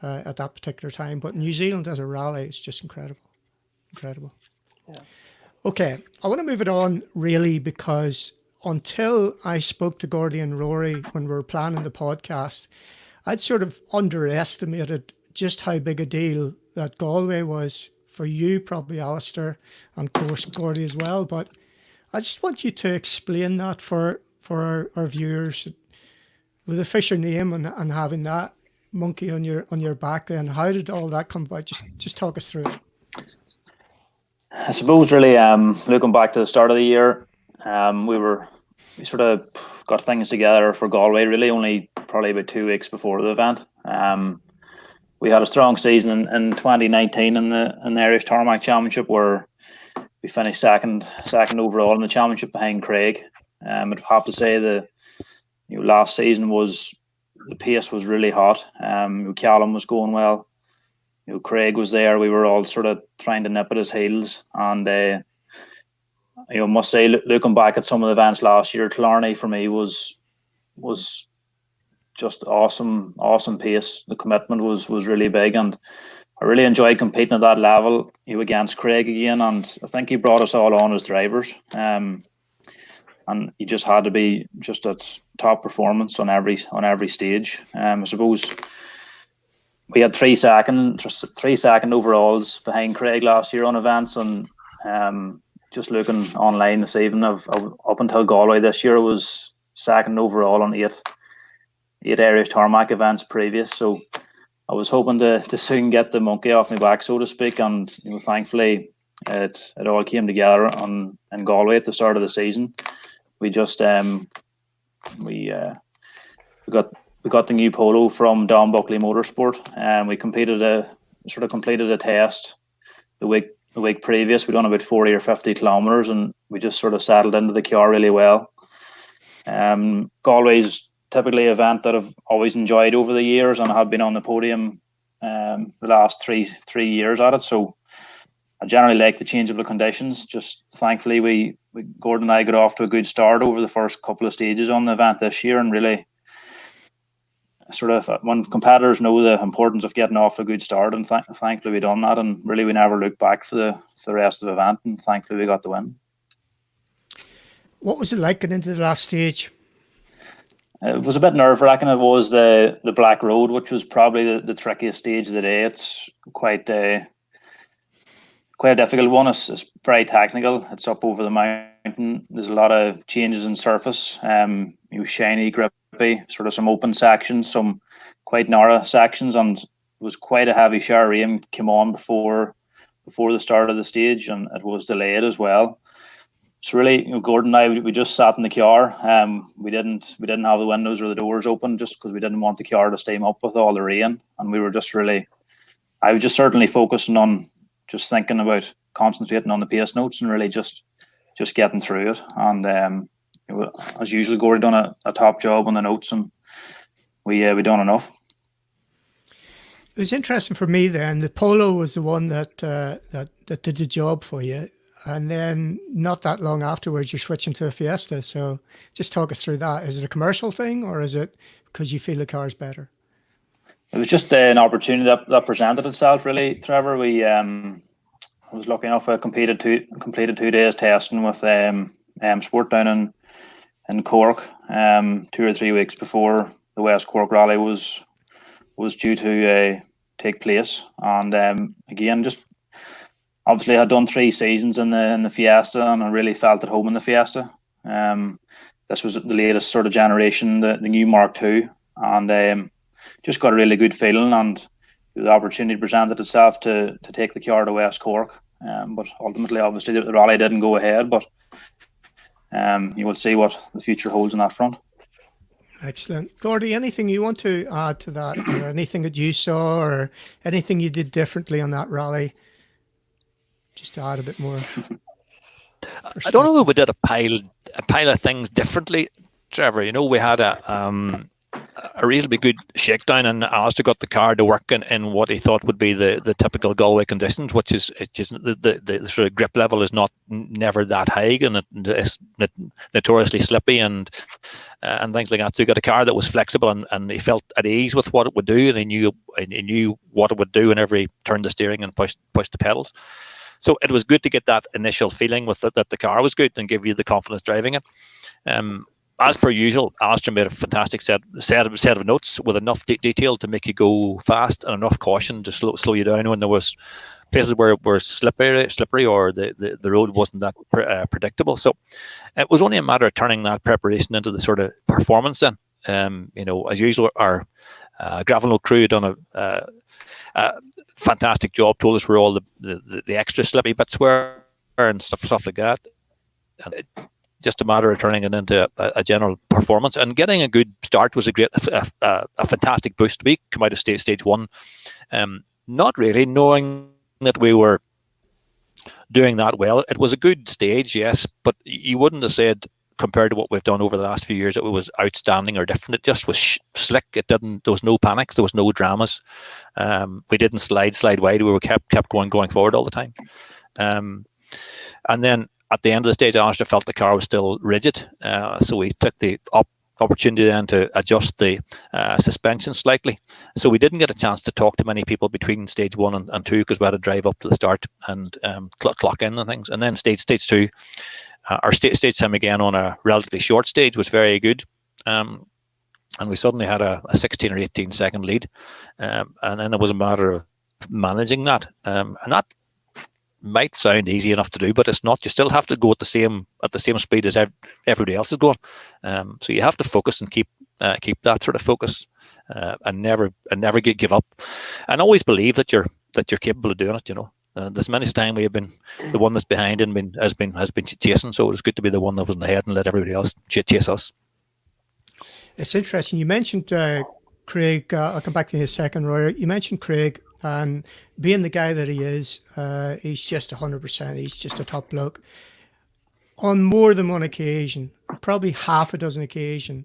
at that particular time. But New Zealand as a rally is just incredible. Incredible. Yeah. Okay, I want to move it on really, because until I spoke to Gordy and Rory when we were planning the podcast, I'd sort of underestimated just how big a deal that Galway was for you, probably Alistair, and of course Gordy as well. But I just want you to explain that for our viewers, with the Fisher name and having that monkey on your back. Then how did all that come about? Just talk us through it. I suppose really looking back to the start of the year, we sort of got things together for Galway really only probably about 2 weeks before the event. We had a strong season in 2019 in the Irish Tarmac Championship, where we finished second overall in the championship behind Craig. I'd have to say last season the pace was really hot. Callum was going well. Craig was there. We were all sort of trying to nip at his heels, and must say, looking back at some of the events last year, Killarney for me was just awesome pace. The commitment was really big, and I really enjoyed competing at that level against Craig again. And I think he brought us all on as drivers, and he just had to be just at top performance on every stage. I suppose we had 3 second overalls behind Craig last year on events, and just looking online this evening, of up until Galway this year, was second overall on eight Irish tarmac events previous. So I was hoping to soon get the monkey off my back, so to speak, and thankfully it all came together in Galway at the start of the season. We just we got the new polo from Don Buckley Motorsport, and we completed a test the week previous. We done about 40 or 50 kilometers, and we just sort of settled into the car really well. Galway's typically an event that I've always enjoyed over the years, and I have been on the podium the last three years at it. So I generally like the changeable conditions. Just thankfully, Gordon and I got off to a good start over the first couple of stages on the event this year, and really sort of, when competitors know the importance of getting off to a good start, and thankfully we done that, and really we never looked back for the rest of the event, and thankfully we got the win. What was it like getting into the last stage? It was a bit nerve-wracking. It was the Black Road, which was probably the trickiest stage of the day. It's quite a difficult one. It's very technical. It's up over the mountain. There's a lot of changes in surface. Shiny, grippy, sort of some open sections, some quite narrow sections, and it was quite a heavy shower of rain came on before the start of the stage, and it was delayed as well. So really, Gordon and I, we just sat in the car. We didn't have the windows or the doors open, just because we didn't want the car to steam up with all the rain. And we were just I was just certainly focusing on just thinking about concentrating on the pace notes and really just getting through it. And as usual, Gordy done a top job on the notes, and we done enough. It was interesting for me then. The polo was the one that did the job for you. And then not that long afterwards, you're switching to a Fiesta. So just talk us through that. Is it a commercial thing, or is it because you feel the car's better? It was just an opportunity that presented itself, really, Trevor. I was lucky enough. I completed 2 days testing with Sport down in Cork 2 or 3 weeks before the West Cork Rally was due to take place. And again, just obviously, I'd done 3 seasons in the Fiesta, and I really felt at home in the Fiesta. This was the latest sort of generation, the new Mark II, and just got a really good feeling. And the opportunity presented itself to take the car to West Cork. But ultimately, obviously, the rally didn't go ahead. But you will see what the future holds on that front. Excellent. Gordy, anything you want to add to that, or anything that you saw, or anything you did differently on that rally? Just to add a bit more. I don't know if we did a pile of things differently, Trevor. We had a reasonably good shakedown, and Alistair got the car to work in what he thought would be the typical Galway conditions, which is the sort of grip level is never that high, and it's notoriously slippy and things like that. So he got a car that was flexible, and he felt at ease with what it would do, and he knew what it would do whenever he turned the steering and pushed the pedals. So it was good to get that initial feeling with that the car was good and give you the confidence driving it. As per usual, Alistair made a fantastic set of notes with enough detail to make you go fast and enough caution to slow you down when there was places where it was slippery or the road wasn't that predictable. So it was only a matter of turning that preparation into the sort of performance then. As usual, our Gravel crew had done a fantastic job, told us where all the extra slippy bits were and stuff like that. And just a matter of turning it into a general performance, and getting a good start was a fantastic boost. We come out of stage 1, not really knowing that we were doing that well. It was a good stage, yes, but you wouldn't have said, compared to what we've done over the last few years, it was outstanding or different. It just was slick. There was no panics. There was no dramas. We didn't slide wide. We were kept going forward all the time. And then at the end of the stage, Alistair felt the car was still rigid. So we took the opportunity then to adjust the suspension slightly. So we didn't get a chance to talk to many people between stage 1 and 2 because we had to drive up to the start and clock in and things. And then stage 2, our stage time again on a relatively short stage was very good. And we suddenly had a 16 or 18 second lead. And then it was a matter of managing that. And that might sound easy enough to do, but it's not. You still have to go at the same speed as everybody else is going. So you have to focus and keep that sort of focus, and never give up, and always believe that you're capable of doing it. There's many times we have been the one that's behind and has been chasing. So it's good to be the one that was in the head and let everybody else chase us. It's interesting. You mentioned Craig. I'll come back to you in a second, Rory. You mentioned Craig. And being the guy that he is, he's just 100%. He's just a top bloke. On more than one occasion, probably half a dozen occasions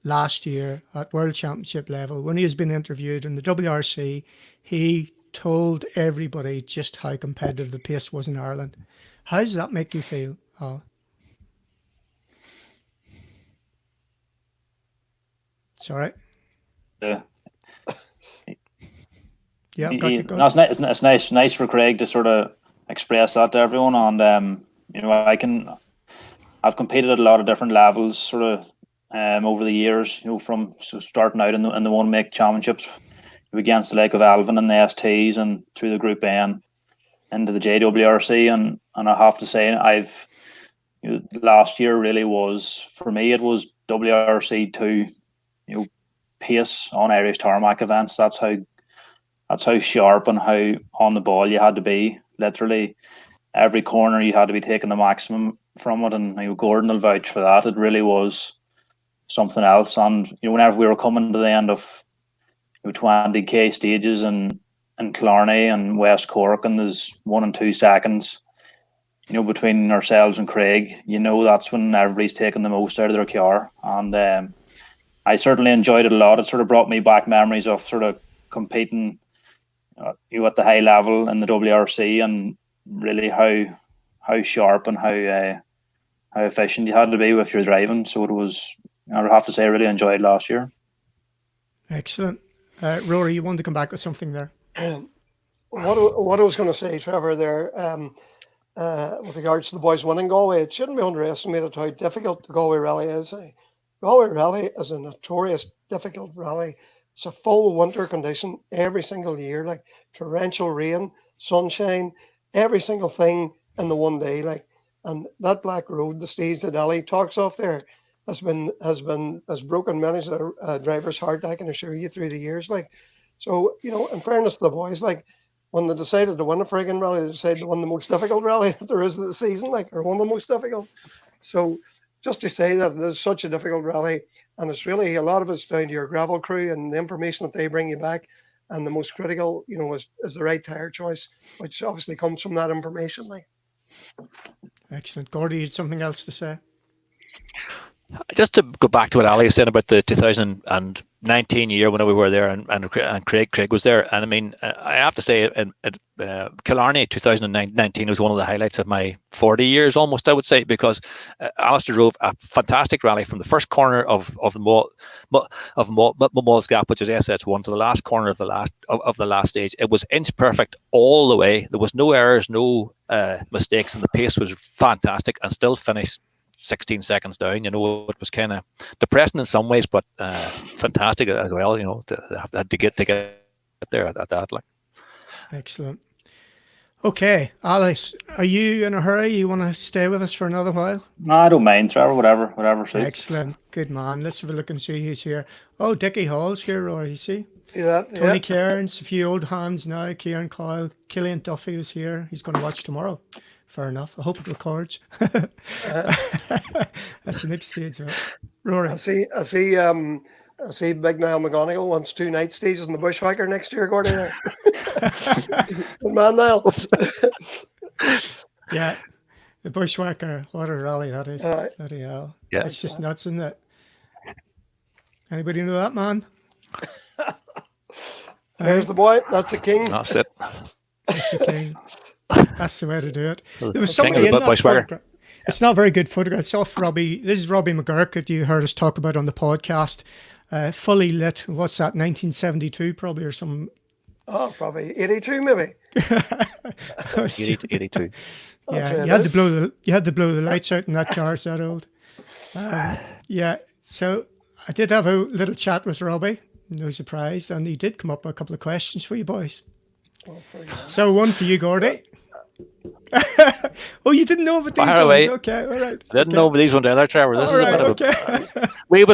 last year at World Championship level, when he has been interviewed in the WRC, he told everybody just how competitive the pace was in Ireland. How does that make you feel, Al? It's all right. Yeah. Yeah, it's nice for Craig to sort of express that to everyone. And I've competed at a lot of different levels, sort of over the years. From starting out in the one make championships against the Lake of Alvin and the STs, and through the Group N into the JWRC. And I have to say, last year really was, for me, it was WRC 2, pace on Irish tarmac events. That's how sharp and how on the ball you had to be. Literally, every corner you had to be taking the maximum from it. And Gordon will vouch for that. It really was something else. And whenever we were coming to the end of 20k stages in Killarney and West Cork, and there's 1 and 2 seconds, between ourselves and Craig, that's when everybody's taking the most out of their car. And I certainly enjoyed it a lot. It sort of brought me back memories of sort of competing at the high level in the WRC, and really how sharp and how efficient you had to be with your driving. So it was, I would have to say, I really enjoyed last year. Excellent. Rory, you wanted to come back with something there. What I was going to say, Trevor, there, with regards to the boys winning Galway, it shouldn't be underestimated how difficult the Galway Rally is. Galway Rally is a notorious difficult rally. It's a full winter condition every single year, like torrential rain, sunshine, every single thing in the one day. And that black road, the stage that Ali talks off there, has broken many driver's heart, I can assure you, through the years. So, in fairness to the boys, when they decided to win a friggin' rally, they decided to win the most difficult rally that there is of the season, or one of the most difficult. So just to say that it is such a difficult rally, and it's really, a lot of it's down to your gravel crew and the information that they bring you back. And the most critical, is the right tire choice, which obviously comes from that information. Excellent. Gordy, you had something else to say? Just to go back to what Ali said about the 2019 year when we were there, and Craig was there. And I mean, I have to say, Killarney 2019 was one of the highlights of my 40 years almost, I would say, because Alistair drove a fantastic rally from the first corner of Mull's Gap, which is SS1, to the last corner of the last stage. It was inch perfect all the way. There was no errors, no mistakes, and the pace was fantastic, and still finished 16 seconds down. It was kind of depressing in some ways, but fantastic as well. To get there at that. Excellent. Okay, Alice, are you in a hurry? You want to stay with us for another while? No, I don't mind, Trevor. Whatever suits. Excellent, good man. Let's have a look and see who's here. Oh, Dickie Hall's here, Rory. You see? Yeah. Tony Cairns, a few old hands now. Kieran Coyle, Killian Duffy is here. He's going to watch tomorrow. Fair enough. I hope it records. That's the next stage, right? Rory. I see Big Niall McGonigal wants 2 night stages in the Bushwhacker next year, Gordy. Good man, Niall. Yeah, the Bushwhacker, what a rally that is. Aye. Bloody hell. Yeah. That's just nuts, isn't it? Anybody know that, man? There's the boy. That's the king. That's it. That's the king. That's the way to do it. There was King of somebody the in that Bushwhacker. photograph. It's not a very good photograph. It's off Robbie. This is Robbie McGurk that you heard us talk about on the podcast. Fully lit. What's that? 1972 probably or some. Oh, probably 82 maybe. 82. Yeah, you had to blow the lights out in that car. It's that old. Yeah, so I did have a little chat with Robbie. No surprise, and he did come up with a couple of questions for you boys. Oh, very good. So one for you, Gordy. Oh, you didn't know about these Fire ones? away. Okay, all right. Didn't know about these ones either, Trevor. This All is right, a bit okay. of a wee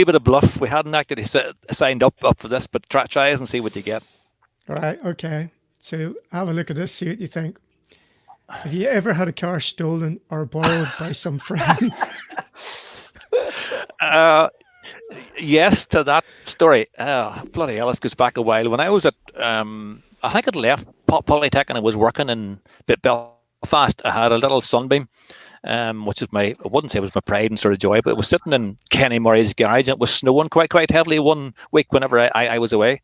bit of bluff. We hadn't actually signed up for this, but try us and see what you get. All right, okay. So have a look at this, see what you think. Have you ever had a car stolen or borrowed by some friends? Yes, to that story. Bloody hell, this goes back a while. When I was at, I think I'd left Polytech and I was working in Belfast. I had a little Sunbeam, which is I wouldn't say it was my pride and sort of joy, but it was sitting in Kenny Murray's garage and it was snowing quite heavily one week whenever I was away.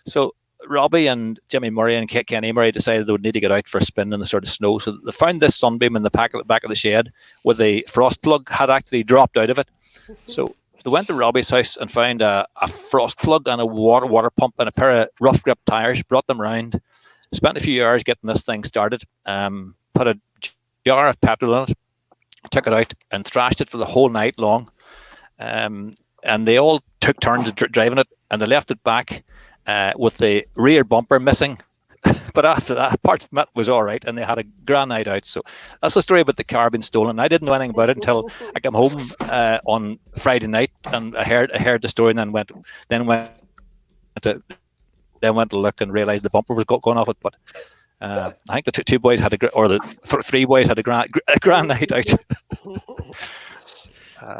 So Robbie and Jimmy Murray and Kenny Murray decided they would need to get out for a spin in the sort of snow. So they found this Sunbeam in the back of the shed where the frost plug had actually dropped out of it. So they went to Robbie's house and found a frost plug and a water pump and a pair of rough grip tires, brought them round, spent a few hours getting this thing started, put a jar of petrol in it, took it out and thrashed it for the whole night long. And they all took turns driving it and they left it back with the rear bumper missing. But after that, apart from that, was all right, and they had a grand night out. So that's the story about the car being stolen. I didn't know anything about it until I came home on Friday night, and I heard the story, and then went to look and realised the bumper was going off it. But I think the two boys had three boys had a grand night out.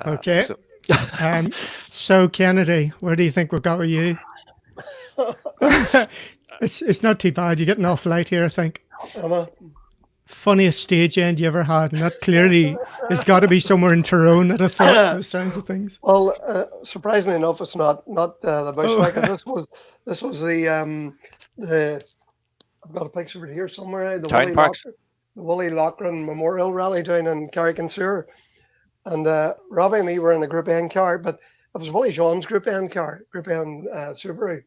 Okay. So Kennedy, where do you think we'll go with you? It's not too bad. You're getting off light here, I think. Funniest stage end you ever had, and that clearly has got to be somewhere in Tyrone. I'd have thought, the sounds of things. Well, surprisingly enough, it's not the Bushwhacker. This was the I've got a picture of it here somewhere. The Willie Loughran Memorial Rally down in Carrick-on-Suir. And Robbie and me were in a Group N car, but it was Willie John's Group N car, Group N Subaru.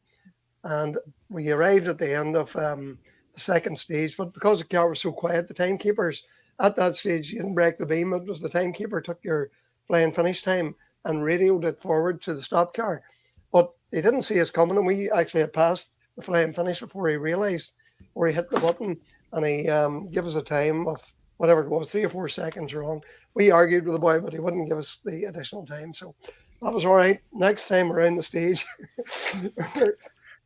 And we arrived at the end of the second stage, but because the car was so quiet, the timekeepers at that stage, you didn't break the beam. It was the timekeeper took your flying finish time and radioed it forward to the stop car. But he didn't see us coming, and we actually had passed the flying finish before he realised, where he hit the button, and he gave us a time of whatever it was, 3 or 4 seconds wrong. We argued with the boy, but he wouldn't give us the additional time. So that was all right. Next time around the stage,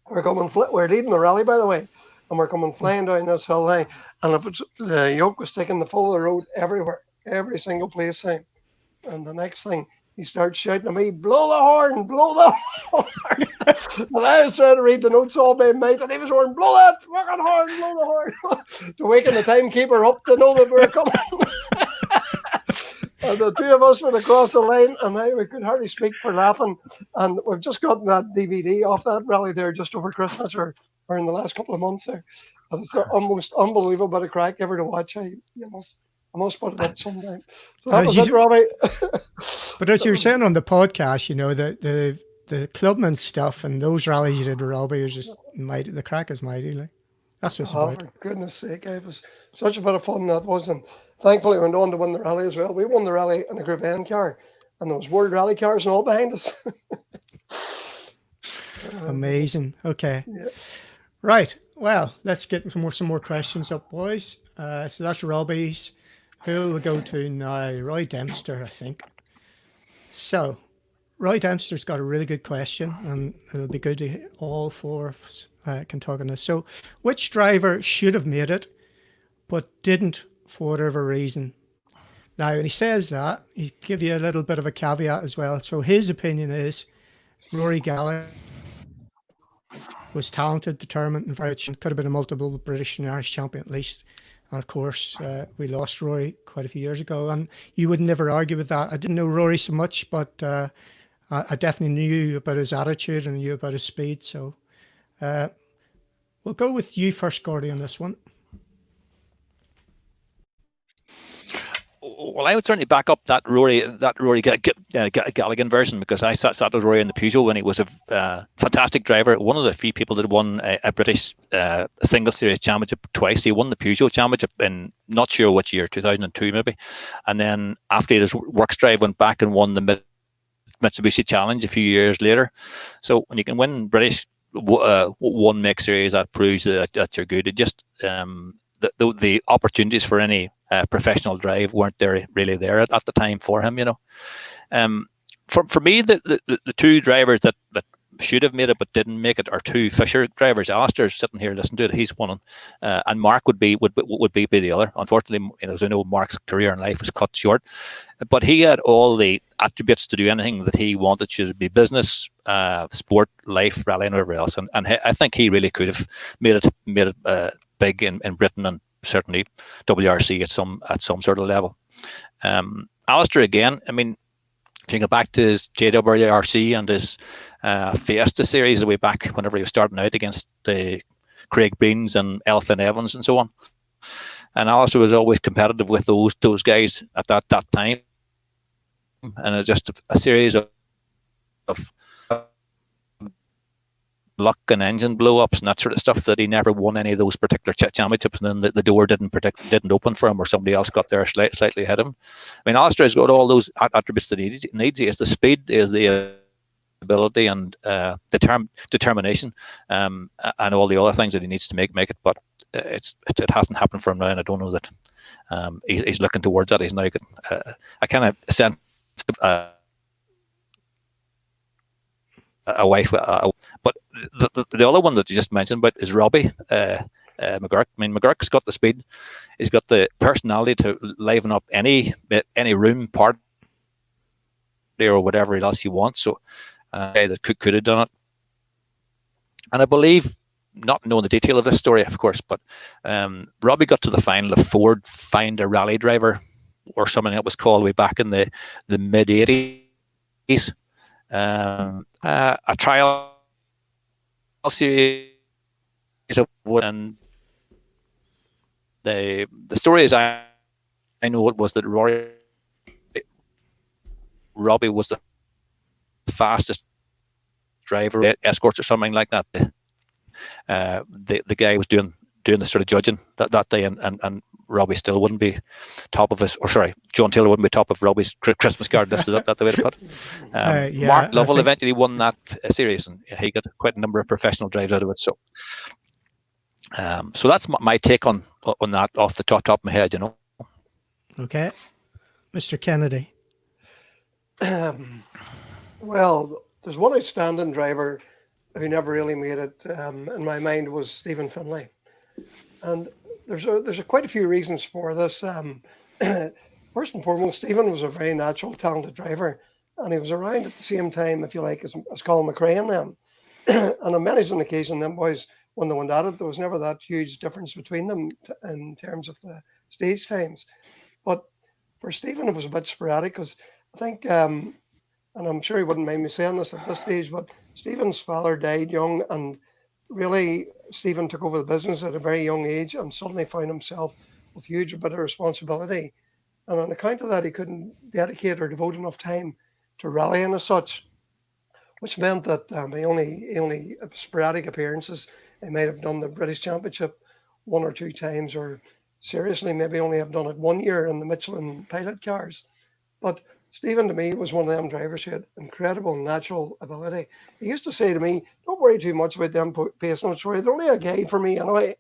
we're leading the rally, by the way, and we're coming flying down this hill line, and the yoke was sticking the full of the road everywhere, every single place. And the next thing, he starts shouting at me, blow the horn, blow the horn. And I was trying to read the notes all by night, and he was roaring, blow that fucking horn, blow the horn. To waken the timekeeper up to know that we were coming. And the two of us went across the line, and we could hardly speak for laughing. And we've just gotten that DVD off that rally there just over Christmas or in the last couple of months there. And it's almost unbelievable bit of crack ever to watch. I must put it up sometime. So that was it, Robbie. But as you were saying on the podcast, you know, the clubman stuff and those rallies you did with Robbie was just mighty. The crack is mighty. Like. That's just about. For goodness sake, it was such a bit of fun that was. And thankfully, we went on to win the rally as well. We won the rally in a Group N car, and there was World Rally cars and all behind us. Amazing. Okay. Yeah. Right. Well, let's get some more questions up, boys. So that's Robbie's. Who will we go to now? Roy Dempster, I think. So, Roy Dempster's got a really good question, and it'll be good to all four of us can talk on this. So, which driver should have made it, but didn't for whatever reason? Now, when he says that, he give you a little bit of a caveat as well. So, his opinion is Rory Gallagher was talented, determined, and very could have been a multiple British and Irish champion at least. And of course, we lost Rory quite a few years ago, and you would never argue with that. I didn't know Rory so much, but I definitely knew about his attitude and knew about his speed. So we'll go with you first, Gordy, on this one. Well, I would certainly back up that Rory Galligan version, because I sat with Rory in the Peugeot when he was a fantastic driver. One of the few people that won a British single series championship twice. He won the Peugeot championship in not sure which year, 2002 maybe, and then after his works drive went back and won the Mitsubishi Challenge a few years later. So when you can win British one make series, that proves that you're good. It just the opportunities for any professional drive weren't really there at the time for him, you know. For me, the two drivers that should have made it but didn't make it are two Fisher drivers. Alistair's sitting here listening to it; he's one, and Mark would be the other. Unfortunately, you know, as I know, Mark's career in life was cut short, but he had all the attributes to do anything that he wanted. Should it be business, sport, life, rally, and whatever else. And I think he really could have made it big in Britain, and certainly WRC at some sort of level. Alistair, again, I mean, if you go back to his JWRC and his Fiesta series way back whenever he was starting out against the Craig Beans and Elfyn Evans and so on, and Alistair was always competitive with those guys at that time, and it's just a series of luck and engine blow-ups and that sort of stuff that he never won any of those particular championships, and then the door didn't open for him, or somebody else got there slightly ahead of him. I mean, Alistair has got all those attributes that he needs. He has the speed, is the ability, and determination, and all the other things that he needs to make it. But it hasn't happened for him now, and I don't know that he's looking towards that. He's now got I kind of sense a wife. But the other one that you just mentioned about is Robbie McGurk. I mean, McGurk's got the speed. He's got the personality to liven up any room, party, or whatever else you want. So that could have done it. And I believe, not knowing the detail of this story, of course, but Robbie got to the final of Ford Find a Rally Driver, or something that was called way back in the mid 80s. A trial series of, and the story is I know it was that Robbie was the fastest driver, escorts or something like that. The guy was doing the sort of judging that day, and Robbie still wouldn't be top of his, or sorry, John Taylor wouldn't be top of Robbie's Christmas card list. Is that the way to put it? Mark Lovell eventually won that series, and he got quite a number of professional drives out of it. So that's my take on that off the top of my head, you know. Okay, Mr. Kennedy. Well, there's one outstanding driver who never really made it in my mind was Stephen Finlay, and there's quite a few reasons for this. First and foremost, Stephen was a very natural, talented driver, and he was around at the same time, if you like, as Colin McRae and them. And on many an occasion, them boys, when they went at it, there was never that huge difference between them in terms of the stage times. But for Stephen, it was a bit sporadic, because I think, and I'm sure he wouldn't mind me saying this at this stage, but Stephen's father died young, and really Stephen took over the business at a very young age and suddenly found himself with huge bit of responsibility. And on account of that, he couldn't dedicate or devote enough time to rallying as such, which meant that he only sporadic appearances. He might have done the British Championship one or two times, or seriously maybe only have done it 1 year in the Michelin pilot cars. But Stephen, to me, was one of them drivers who had incredible natural ability. He used to say to me, "Don't worry too much about them pace notes, Rory. They're only a guide for me anyway."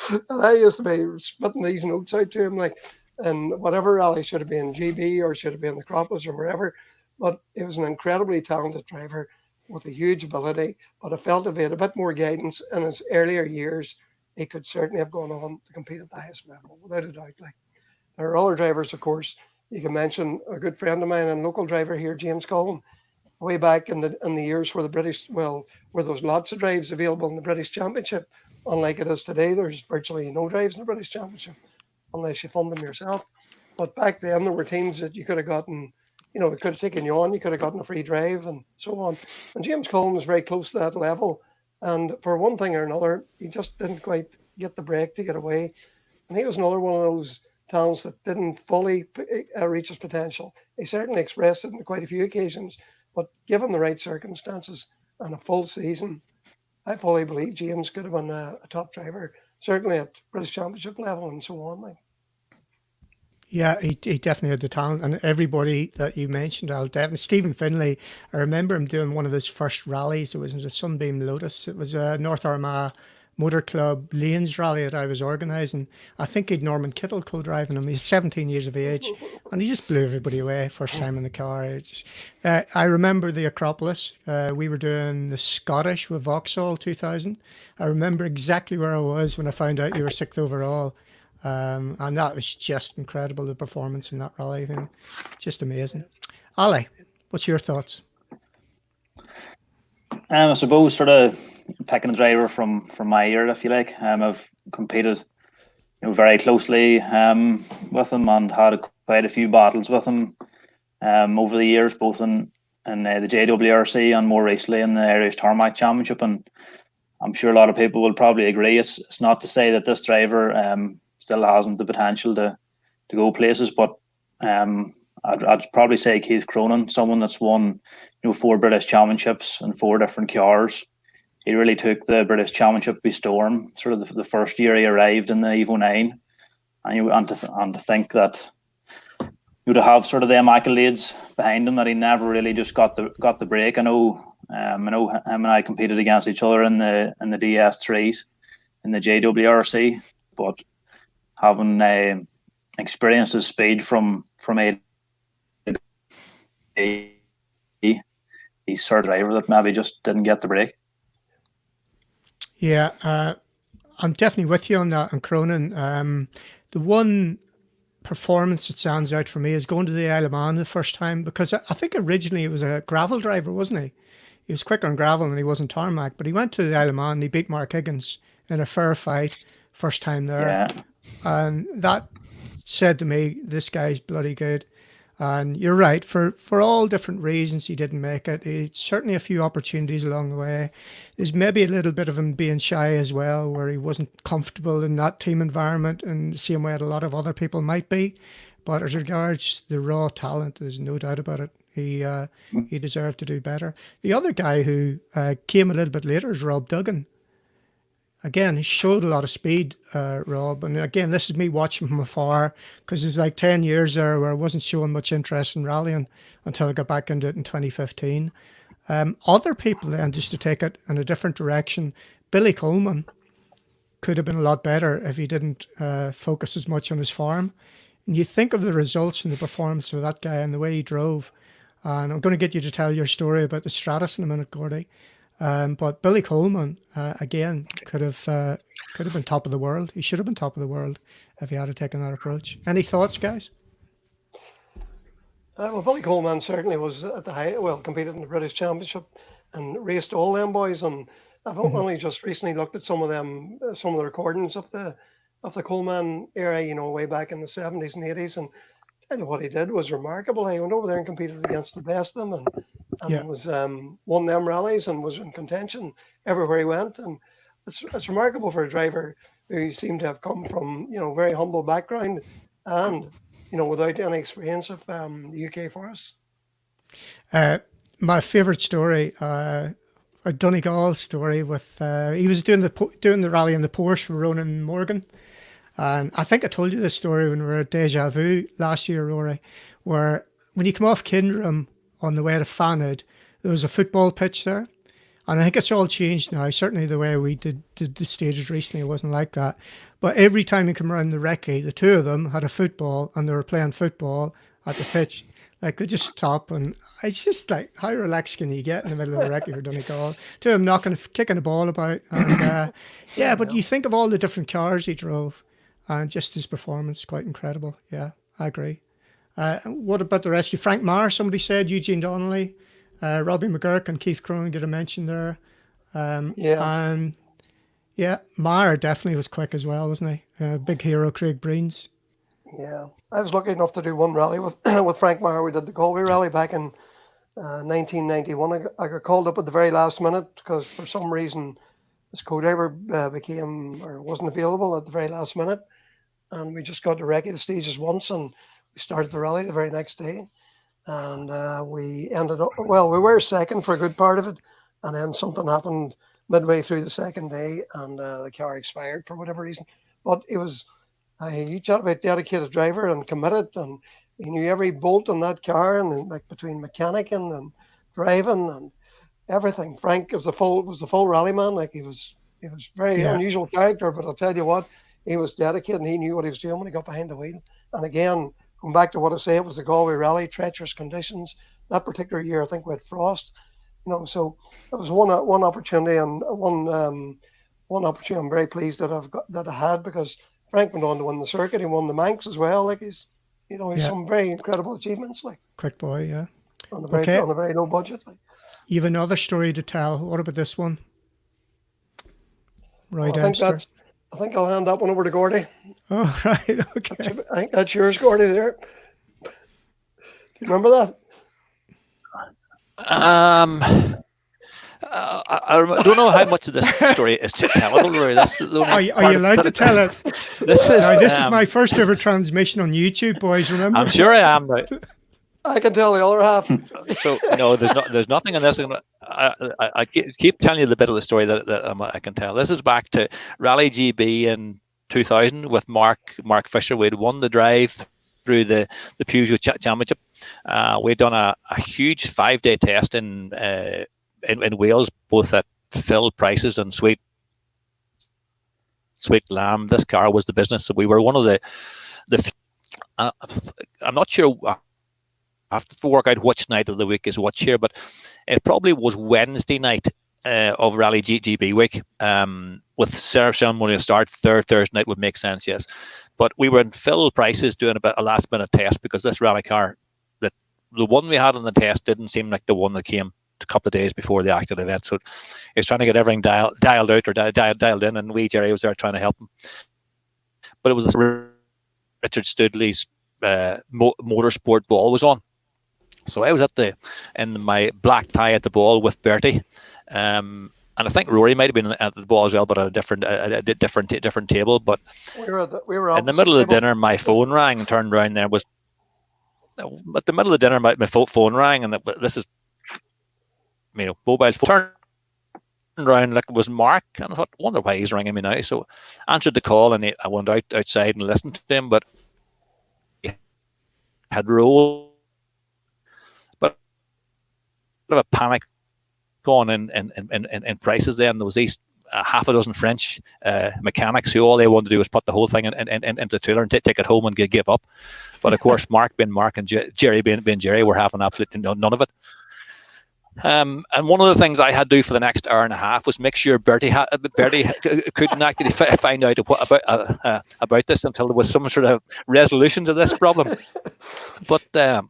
And I used to be spitting these notes out to him, like, and whatever rally should have been GB or should have been Acropolis or wherever. But he was an incredibly talented driver with a huge ability. But I felt if he had a bit more guidance in his earlier years, he could certainly have gone on to compete at the highest level, without a doubt. Like, there are other drivers, of course. You can mention a good friend of mine and local driver here, James Cullen, way back in the years where the British, where there was lots of drives available in the British Championship. unlike it is today, there's virtually no drives in the British Championship unless you fund them yourself. But back then, there were teams that you could have gotten, it could have taken you on, you could have gotten a free drive and so on. And James Coleman was very close to that level. And for one thing or another, he just didn't quite get the break to get away. And he was another one of those talents that didn't fully reach his potential. He certainly expressed it on quite a few occasions, but given the right circumstances and a full season, I fully believe James could have been a top driver, certainly at British Championship level and so on. Like. Yeah, he definitely had the talent, and everybody that you mentioned, Stephen Finlay, I remember him doing one of his first rallies. It was the Sunbeam Lotus. It was a North Armagh Motor Club Lanes rally that I was organising. I think he'd Norman Kittle co-driving him. He's 17 years of age, and he just blew everybody away first time in the car. I remember the Acropolis. We were doing the Scottish with Vauxhall 2000. I remember exactly where I was when I found out you were 6th overall. And that was just incredible, the performance in that rally thing. Just amazing. Ali, what's your thoughts? I suppose sort of picking a driver from my era, if you like. I've competed very closely with him and had quite a few battles with him over the years, both in the JWRC and more recently in the Irish Tarmac Championship. And I'm sure a lot of people will probably agree. It's not to say that this driver still hasn't the potential to go places, but I'd probably say Keith Cronin, someone that's won 4 British Championships and 4 different cars. He really took the British Championship by storm. Sort of the first year he arrived in the Evo 9, and to think that you would have sort of the accolades behind him, that he never really just got the break. I know him and I competed against each other in the DS3s in the JWRC, but having experienced his speed from A to B, he's sort of a driver that maybe just didn't get the break. Yeah, I'm definitely with you on that. And Cronin, the one performance that stands out for me is going to the Isle of Man the first time, because I think originally it was a gravel driver, wasn't he? He was quicker on gravel and he wasn't tarmac, but he went to the Isle of Man and he beat Mark Higgins in a fair fight first time there. Yeah. And that said to me, this guy's bloody good. And you're right, for all different reasons he didn't make it. He certainly a few opportunities along the way. There's maybe a little bit of him being shy as well, where he wasn't comfortable in that team environment in the same way that a lot of other people might be. But as regards the raw talent, there's no doubt about it. He deserved to do better. The other guy who came a little bit later is Rob Duggan. Again, he showed a lot of speed, Rob. And again, this is me watching from afar, because there's like 10 years there where I wasn't showing much interest in rallying until I got back into it in 2015. Other people then, just to take it in a different direction, Billy Coleman could have been a lot better if he didn't focus as much on his farm. And you think of the results and the performance of that guy and the way he drove. And I'm going to get you to tell your story about the Stratus in a minute, Gordy. But Billy Coleman, again, could have been top of the world. He should have been top of the world if he had taken that approach. Any thoughts, guys? Well, Billy Coleman certainly was at the competed in the British Championship and raced all them boys. And I've only just recently looked at some of the recordings of the Coleman era, way back in the 70s and 80s, and what he did was remarkable. He went over there and competed against the best of them, and was won them rallies and was in contention everywhere he went. And it's remarkable for a driver who seemed to have come from very humble background and without any experience of the UK forest. My favourite story, a Donegal story with he was doing the rally in the Porsche for Ronan Morgan. And I think I told you this story when we were at Deja Vu last year, Rory, where when you come off Kindrum on the way to Fanad, there was a football pitch there. And I think it's all changed now. Certainly the way we did the stages recently, it wasn't like that. But every time you come around the recce, the two of them had a football and they were playing football at the pitch. Like, they just stop, and it's just like, how relaxed can you get in the middle of the recce for Donegal? Two of them kicking the ball about. And but you think of all the different cars he drove. And just his performance, quite incredible. Yeah, I agree. What about the rescue? Frank Marr, somebody said, Eugene Donnelly, Robbie McGurk and Keith Cronin get a mention there. And Yeah, Meyer definitely was quick as well, wasn't he? Big hero, Craig Breens. Yeah, I was lucky enough to do one rally with with Frank Meyer. We did the Galway rally back in 1991. I got called up at the very last minute because for some reason his co-driver became or wasn't available at the very last minute, and we just got to recce the stages once, and we started the rally the very next day, and we ended up we were second for a good part of it, and then something happened midway through the second day, and the car expired for whatever reason. But it was you chat about dedicated driver and committed, and he knew every bolt on that car, and like between mechanicking and driving and everything. Frank was the full rally man. Like he was very unusual character, but I'll tell you what, he was dedicated and he knew what he was doing when he got behind the wheel. And again, going back to what I say, it was the Galway rally, treacherous conditions. That particular year, I think we had frost. So it was one opportunity and one opportunity I'm very pleased that I had, because Frank went on to win the circuit. He won the Manx as well. Like he's some very incredible achievements. Like quick boy, yeah. On a very low budget. Like. You have another story to tell. What about this one? Right, I think I'll hand that one over to Gordy. Oh, right, okay. I think that's yours, Gordy. There. Do you remember that? I don't know how much of this story is tellable, Rory. Are you allowed to tell it? This is my first ever transmission on YouTube, boys. Remember? I'm sure I am now. I can tell the other half. So no, there's nothing in this. I keep telling you the bit of the story that I can tell. This is back to Rally GB in 2000 with Mark Fisher. We'd won the drive through the Peugeot Championship. We'd done a huge 5-day test in Wales, both at Phil Price's and Sweet Lamb. This car was the business. So we were one of the I'm not sure. I have to work out which night of the week is which here, but it probably was Wednesday night of Rally GB week, with ceremonial start. Thursday night would make sense, yes. But we were in Phil Price's doing a last minute test, because this rally car, the one we had on the test didn't seem like the one that came a couple of days before the actual event. So he was trying to get everything dialed out or dialed in, and Jerry was there trying to help him. But it was Richard Studley's motorsport ball was on. So I was in my black tie at the ball with Bertie, and I think Rory might have been at the ball as well, but at a different table. But we were in the middle of the dinner, my phone rang, and turned around there was at the middle of the dinner, my phone rang, and this is mobile phone. Turned around, like it was Mark, and I thought, wonder why he's ringing me now. So I answered the call, and I went outside and listened to him, but he had rolled. Of a panic going in prices. Then there was these half a dozen French mechanics who all they wanted to do was put the whole thing into the trailer and take it home and give up. But of course, Mark being Mark and Jerry being Jerry were having absolutely none of it. And one of the things I had to do for the next hour and a half was make sure Bertie couldn't actually find out about this until there was some sort of resolution to this problem. But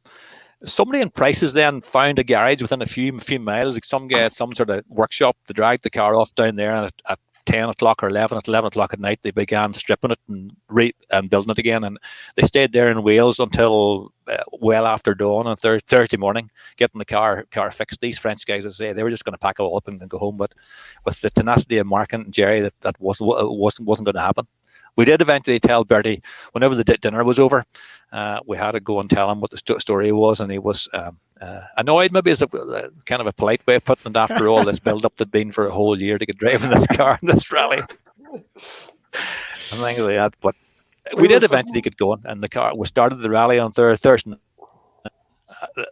somebody in Prices then found a garage within a few miles. Like some guy at some sort of workshop to drag the car off down there, and at 10 o'clock or 11 o'clock at night, they began stripping it and building it again. And they stayed there in Wales until well after dawn on Thursday morning, getting the car fixed. These French guys, as I say, they were just going to pack it all up and go home. But with the tenacity of Mark and Jerry, that wasn't going to happen. We did eventually tell Bertie whenever the dinner was over. We had to go and tell him what the story was, and he was annoyed. Maybe is a kind of a polite way of putting it, after all this build-up that'd been for a whole year to get driving this car in this rally. And things like that. But we did eventually get going, and we started the rally on Thursday.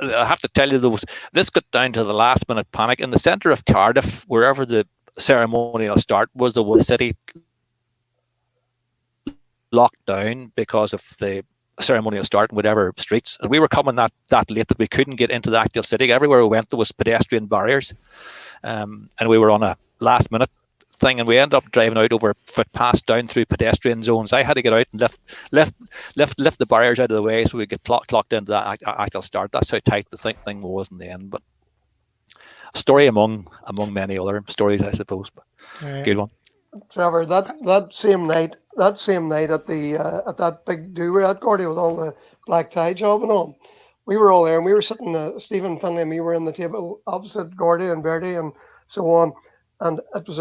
I have to tell you, this got down to the last-minute panic in the centre of Cardiff, wherever the ceremonial start was. The city locked down because of the ceremonial start in whatever streets, and we were coming that late that we couldn't get into the actual city. Everywhere we went there was pedestrian barriers, and we were on a last minute thing, and we ended up driving out over footpaths down through pedestrian zones. I had to get out and lift the barriers out of the way so we could clocked into the actual start. That's how tight the thing was in the end. But a story among many other stories, I suppose. But good one. Trevor, that same night at the at that big do we were at Gordy with all the black tie job and all, we were all there and we were sitting. Stephen Finlay and me were in the table opposite Gordy and Bertie and so on, and it was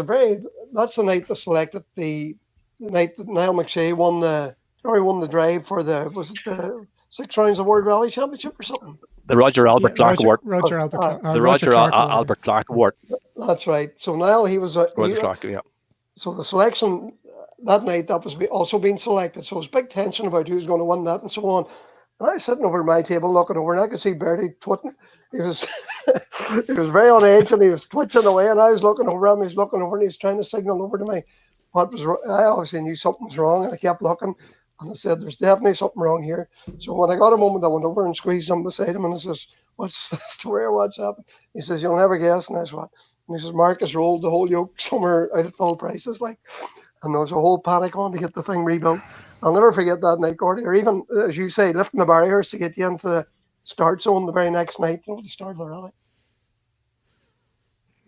that's the night they selected the night that Niall McShea won the drive for was it the 6 rounds of World Rally Championship or something? The Roger Albert Clark Award. Roger Albert Clark. The Roger Albert Clark Award. That's right. So Niall, he was Roger Clark, yeah. So the selection that night, that was also being selected. So it was big tension about who's going to win that and so on. And I was sitting over my table looking over, and I could see Bertie twitting. He was he was very on edge, and he was twitching away. And I was looking over him. He's looking over, and he's trying to signal over to me what was wrong. I obviously knew something was wrong, and I kept looking. And I said, "There's definitely something wrong here." So when I got a moment, I went over and squeezed him beside him, and I says, "What's the story? What's happened?" He says, "You'll never guess." And I said, "What?" And he says, "Marcus rolled the whole yoke somewhere out at full prices, like." And there was a whole panic on to get the thing rebuilt. I'll never forget that night, Gordy, or even, as you say, lifting the barriers to get you into the start zone the very next night, the start of the rally.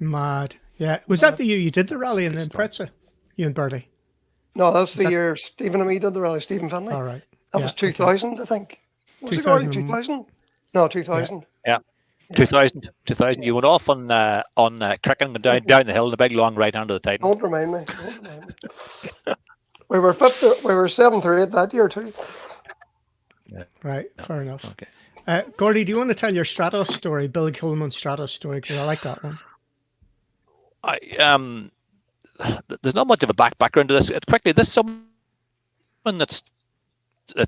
Mad. Yeah. Was that the year you did the rally in Pretza, you and Bertie? No, that's the year Stephen and me did the rally, Stephen Finlay. All right. That was 2000, okay. I think. Was it Gordy 2000? No, 2000. Yeah. 2000. You went off on Cricken and down the hill in the big long right hand of the Titan. Don't remind me. We were 5th. We were 7th or 8th that year too. Yeah. Right. Fair enough. Okay. Gordy, do you want to tell your Stratos story, Billy Coleman Stratos story? Because I like that one. There's not much of a background to this. It's quickly. This someone that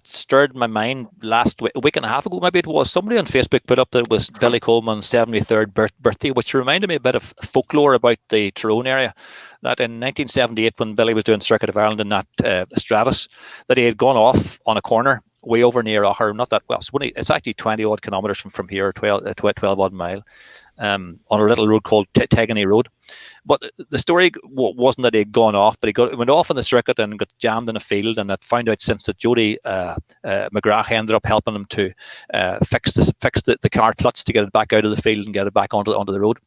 stirred my mind a week and a half ago, maybe it was. Somebody on Facebook put up that it was Billy Coleman's 73rd birthday, which reminded me a bit of folklore about the Tyrone area. That in 1978, when Billy was doing Circuit of Ireland in that Stratus, that he had gone off on a corner way over near Aher, not that well. So it's actually 20 odd kilometres from here, 12 odd mile, on a little road called Tegany Road. But the story wasn't that he had gone off, but he went off on the circuit and got jammed in a field, and had found out since that Jody McGrath ended up helping him to fix the car clutch to get it back out of the field and get it back onto the road.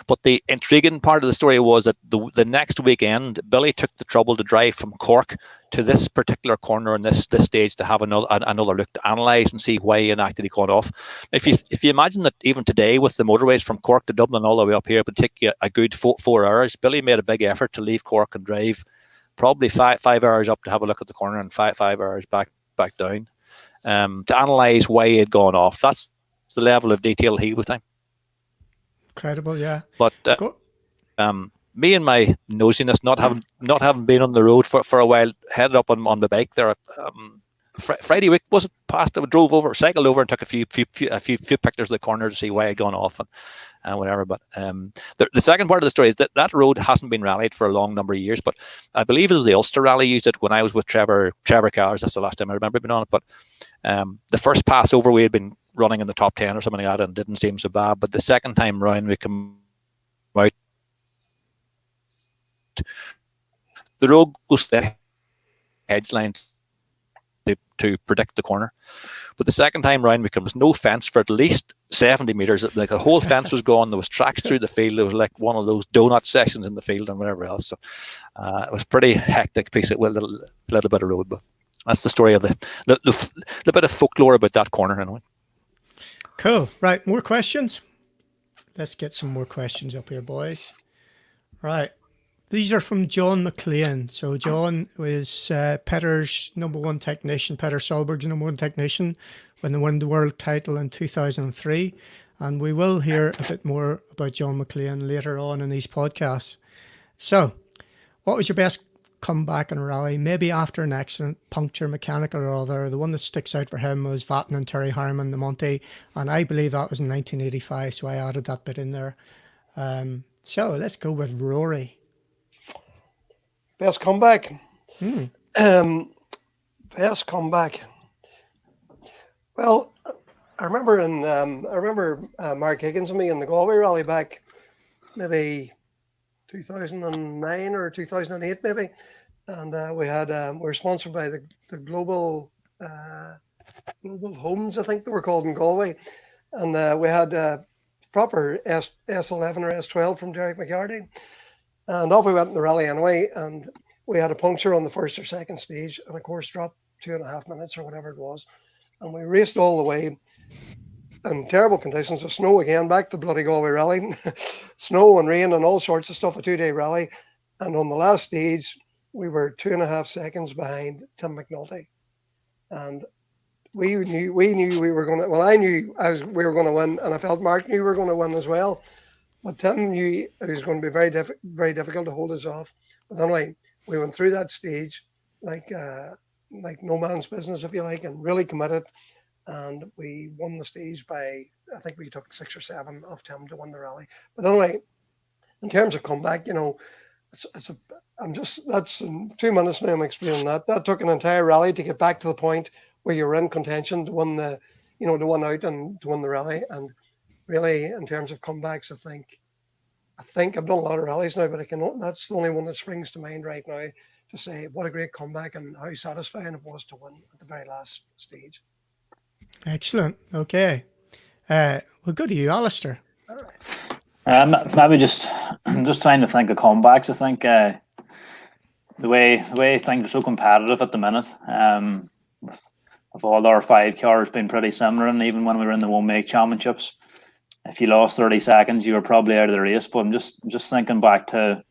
But the intriguing part of the story was that the next weekend, Billy took the trouble to drive from Cork to this particular corner on this stage to have another look, to analyse and see why he had actually gone off. If you imagine that even today with the motorways from Cork to Dublin all the way up here, it would take you a good 4 hours. Billy made a big effort to leave Cork and drive probably five hours up to have a look at the corner and five hours back down, to analyse why he had gone off. That's the level of detail he was in. Incredible, yeah. But me and my nosiness, not having been on the road for a while, headed up on the bike there. Friday week was it past? I drove over, cycled over, and took a few pictures of the corner to see why I'd gone off and whatever. But the second part of the story is that road hasn't been rallied for a long number of years. But I believe it was the Ulster Rally used it when I was with Trevor Cowers. That's the last time I remember being on it. But the first Passover we had been running in the top 10 or something like that, and didn't seem so bad. But the second time round we come out, the road goes to the hedge line to predict the corner. But the second time round, there was no fence for at least 70 metres. Like the whole fence was gone. There was tracks through the field. There was like one of those donut sections in the field and whatever else. So it was pretty hectic piece of little bit of road. But that's the story of the bit of folklore about that corner anyway. Cool. Right. More questions? Let's get some more questions up here, boys. Right. These are from John McLean. So John was Peter's #1 technician, Peter Solberg's #1 technician when they won the world title in 2003. And we will hear a bit more about John McLean later on in these podcasts. So what was your best comeback in a rally? Maybe after an accident, puncture, mechanical or other. The one that sticks out for him was Vatten and Terry Harriman, the Monty. And I believe that was in 1985. So I added that bit in there. So let's go with Rory. Best comeback. Best comeback. Well, I remember Mark Higgins and me in the Galway rally back maybe 2009 or 2008 maybe, and we were sponsored by the Global Homes, I think they were called, in Galway, and we had proper S11 or S12 from Derek McCarty. And off we went in the rally anyway, and we had a puncture on the first or second stage, and of course dropped 2.5 minutes or whatever it was. And we raced all the way in terrible conditions of snow again, back to bloody Galway rally. Snow and rain and all sorts of stuff, a 2-day rally. And on the last stage, we were 2.5 seconds behind Tim McNulty. And we knew we were going to, well, I knew we were going to win, and I felt Mark knew we were going to win as well. But Tim knew it was going to be very difficult to hold us off. But anyway, we went through that stage like no man's business, if you like, and really committed. And we won the stage by, I think we took 6 or 7 off Tim to win the rally. But anyway, in terms of comeback, you know, that's in 2 minutes now I'm explaining that. That took an entire rally to get back to the point where you were in contention to win to win out and to win the rally. And really, in terms of comebacks, I think I've done a lot of rallies now, but that's the only one that springs to mind right now to say what a great comeback and how satisfying it was to win at the very last stage. Excellent. Okay. We'll go to you, Alistair. All right. Maybe just trying to think of comebacks. I think the way things are so competitive at the minute, with all our 5 cars being pretty similar, and even when we were in the one make championships, if you lost 30 seconds, you were probably out of the race. But I'm just thinking back to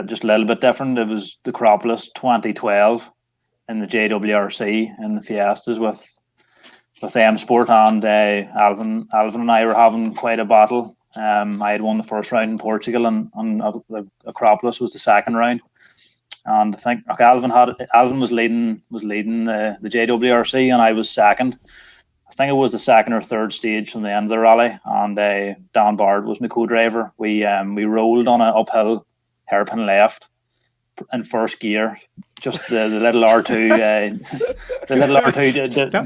just a little bit different. It was the Acropolis 2012 in the JWRC in the Fiestas with M Sport, and Alvin and I were having quite a battle. I had won the first round in Portugal, and the Acropolis was the second round. And I think Alvin was leading the JWRC, and I was second. I think it was the second or third stage from the end of the rally, and Dan Bard was my co-driver. We rolled on an uphill hairpin left in first gear, just the little R2,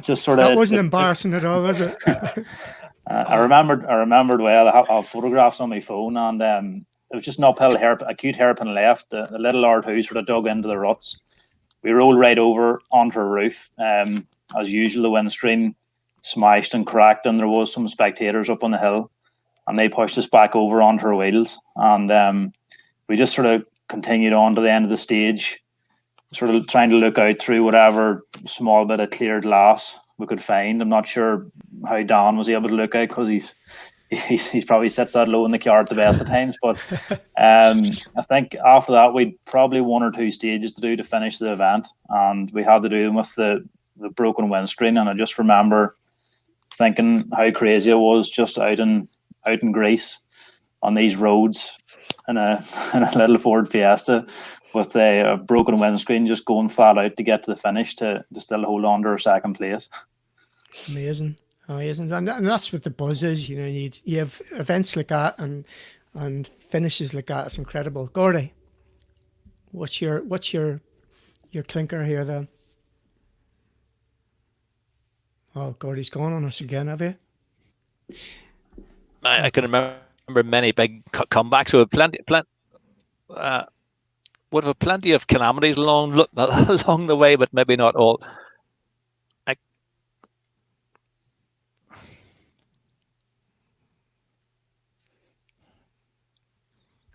just sort of. That wasn't embarrassing at all, was it? I remembered well. I have photographs on my phone, and it was just an uphill acute hairpin left. The little R2 sort of dug into the ruts. We rolled right over onto a roof. As usual, the windscreen smashed and cracked, and there was some spectators up on the hill, and they pushed us back over onto our wheels, and we just sort of continued on to the end of the stage, sort of trying to look out through whatever small bit of clear glass we could find. I'm not sure how Dan was able to look out, because he's probably sits that low in the car at the best of times. But I think after that we'd probably 1 or 2 stages to do to finish the event, and we had to do them with the broken windscreen. And I just remember thinking how crazy it was just out in Greece on these roads in a little Ford Fiesta with a broken windscreen, just going flat out to get to the finish to still hold on to our second place. Amazing. And that's what the buzz is. You know, you have events like that and finishes like that. It's incredible. Gordy, what's your clinker here then? Oh, Gordy's gone on us again, have you? I can remember many big comebacks. So would have plenty of calamities along the way, but maybe not all.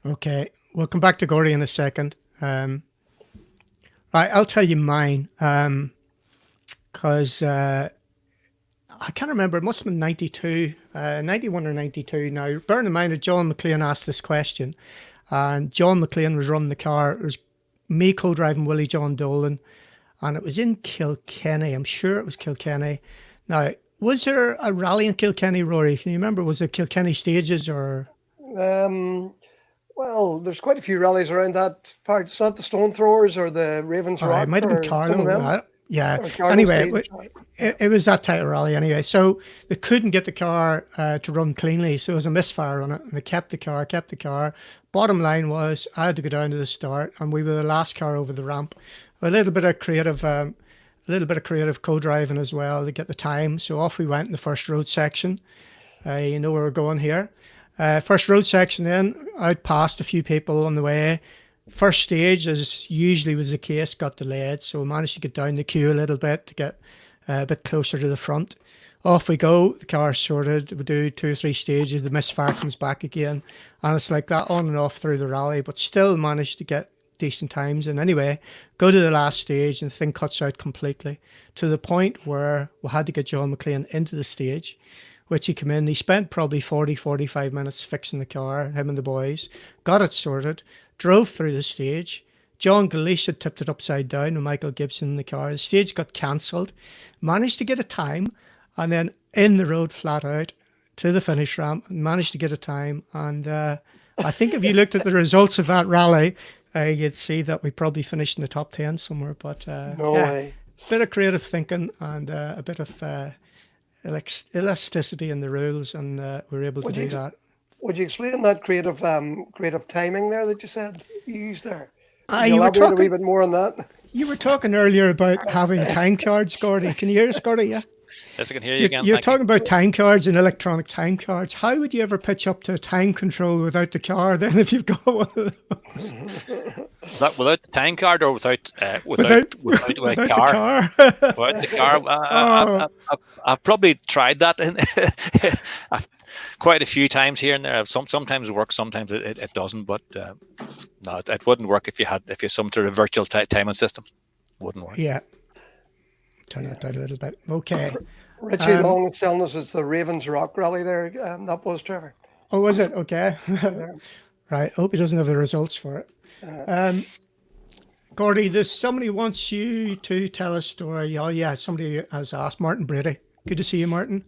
Okay, we'll come back to Gordy in a second. Right, I'll tell you mine, because I can't remember. It must have been 92, 91 or 92. Now, bearing in mind that John McLean asked this question, and John McLean was running the car. It was me co-driving Willie John Dolan, and it was in Kilkenny. I'm sure it was Kilkenny. Now, was there a rally in Kilkenny, Rory? Can you remember? Was it Kilkenny Stages or? Well, there's quite a few rallies around that part. It's not the Stone Throwers or the Ravens Rock. It might have been Carlo. Yeah. Anyway, it was that type of rally anyway. So they couldn't get the car to run cleanly. So there was a misfire on it, and they kept the car. Bottom line was I had to go down to the start, and we were the last car over the ramp. A little bit of creative co-driving as well to get the time. So off we went in the first road section. You know where we're going here. First road section, then I'd passed a few people on the way. First stage, as usually was the case, got delayed, so we managed to get down the queue a little bit to get a bit closer to the front. Off we go, the car's sorted, we do 2 or 3 stages, the misfire comes back again, and it's like that on and off through the rally, but still managed to get decent times. And anyway, go to the last stage and the thing cuts out completely, to the point where we had to get John McLean into the stage, which he came in, he spent probably 45 minutes fixing the car, him and the boys, got it sorted, drove through the stage. John Galeesh had tipped it upside down with Michael Gibson in the car. The stage got cancelled, managed to get a time, and then in the road flat out to the finish ramp, managed to get a time. And I think if you looked at the results of that rally, you'd see that we probably finished in the top 10 somewhere. But No way. a bit of creative thinking and a bit of elasticity in the rules, and we were able to do that. Would you explain that creative timing there that you said you used there? Can You you were elaborate a wee talking. bit more on that? You were talking earlier about having time cards, Gordy. Can you hear us, Gordy? Yeah. Yes, I can hear you again. You're Thank talking about time cards and electronic time cards. How would you ever pitch up to time control without the car then, if you've got one of those? Without the time card or without car? The car. Without the car. I've probably tried that quite a few times here and there. Sometimes it works, sometimes it doesn't. But no, it wouldn't work if you had some sort of virtual timing system. Wouldn't work. Yeah. Turn that down a little bit. Okay. Richie Long is telling us it's the Ravens Rock Rally there. That was Trevor. Oh, was it? Okay. Right. I hope he doesn't have the results for it. Gordy, there's somebody wants you to tell a story. Oh, yeah. Somebody has asked. Martin Brady. Good to see you, Martin.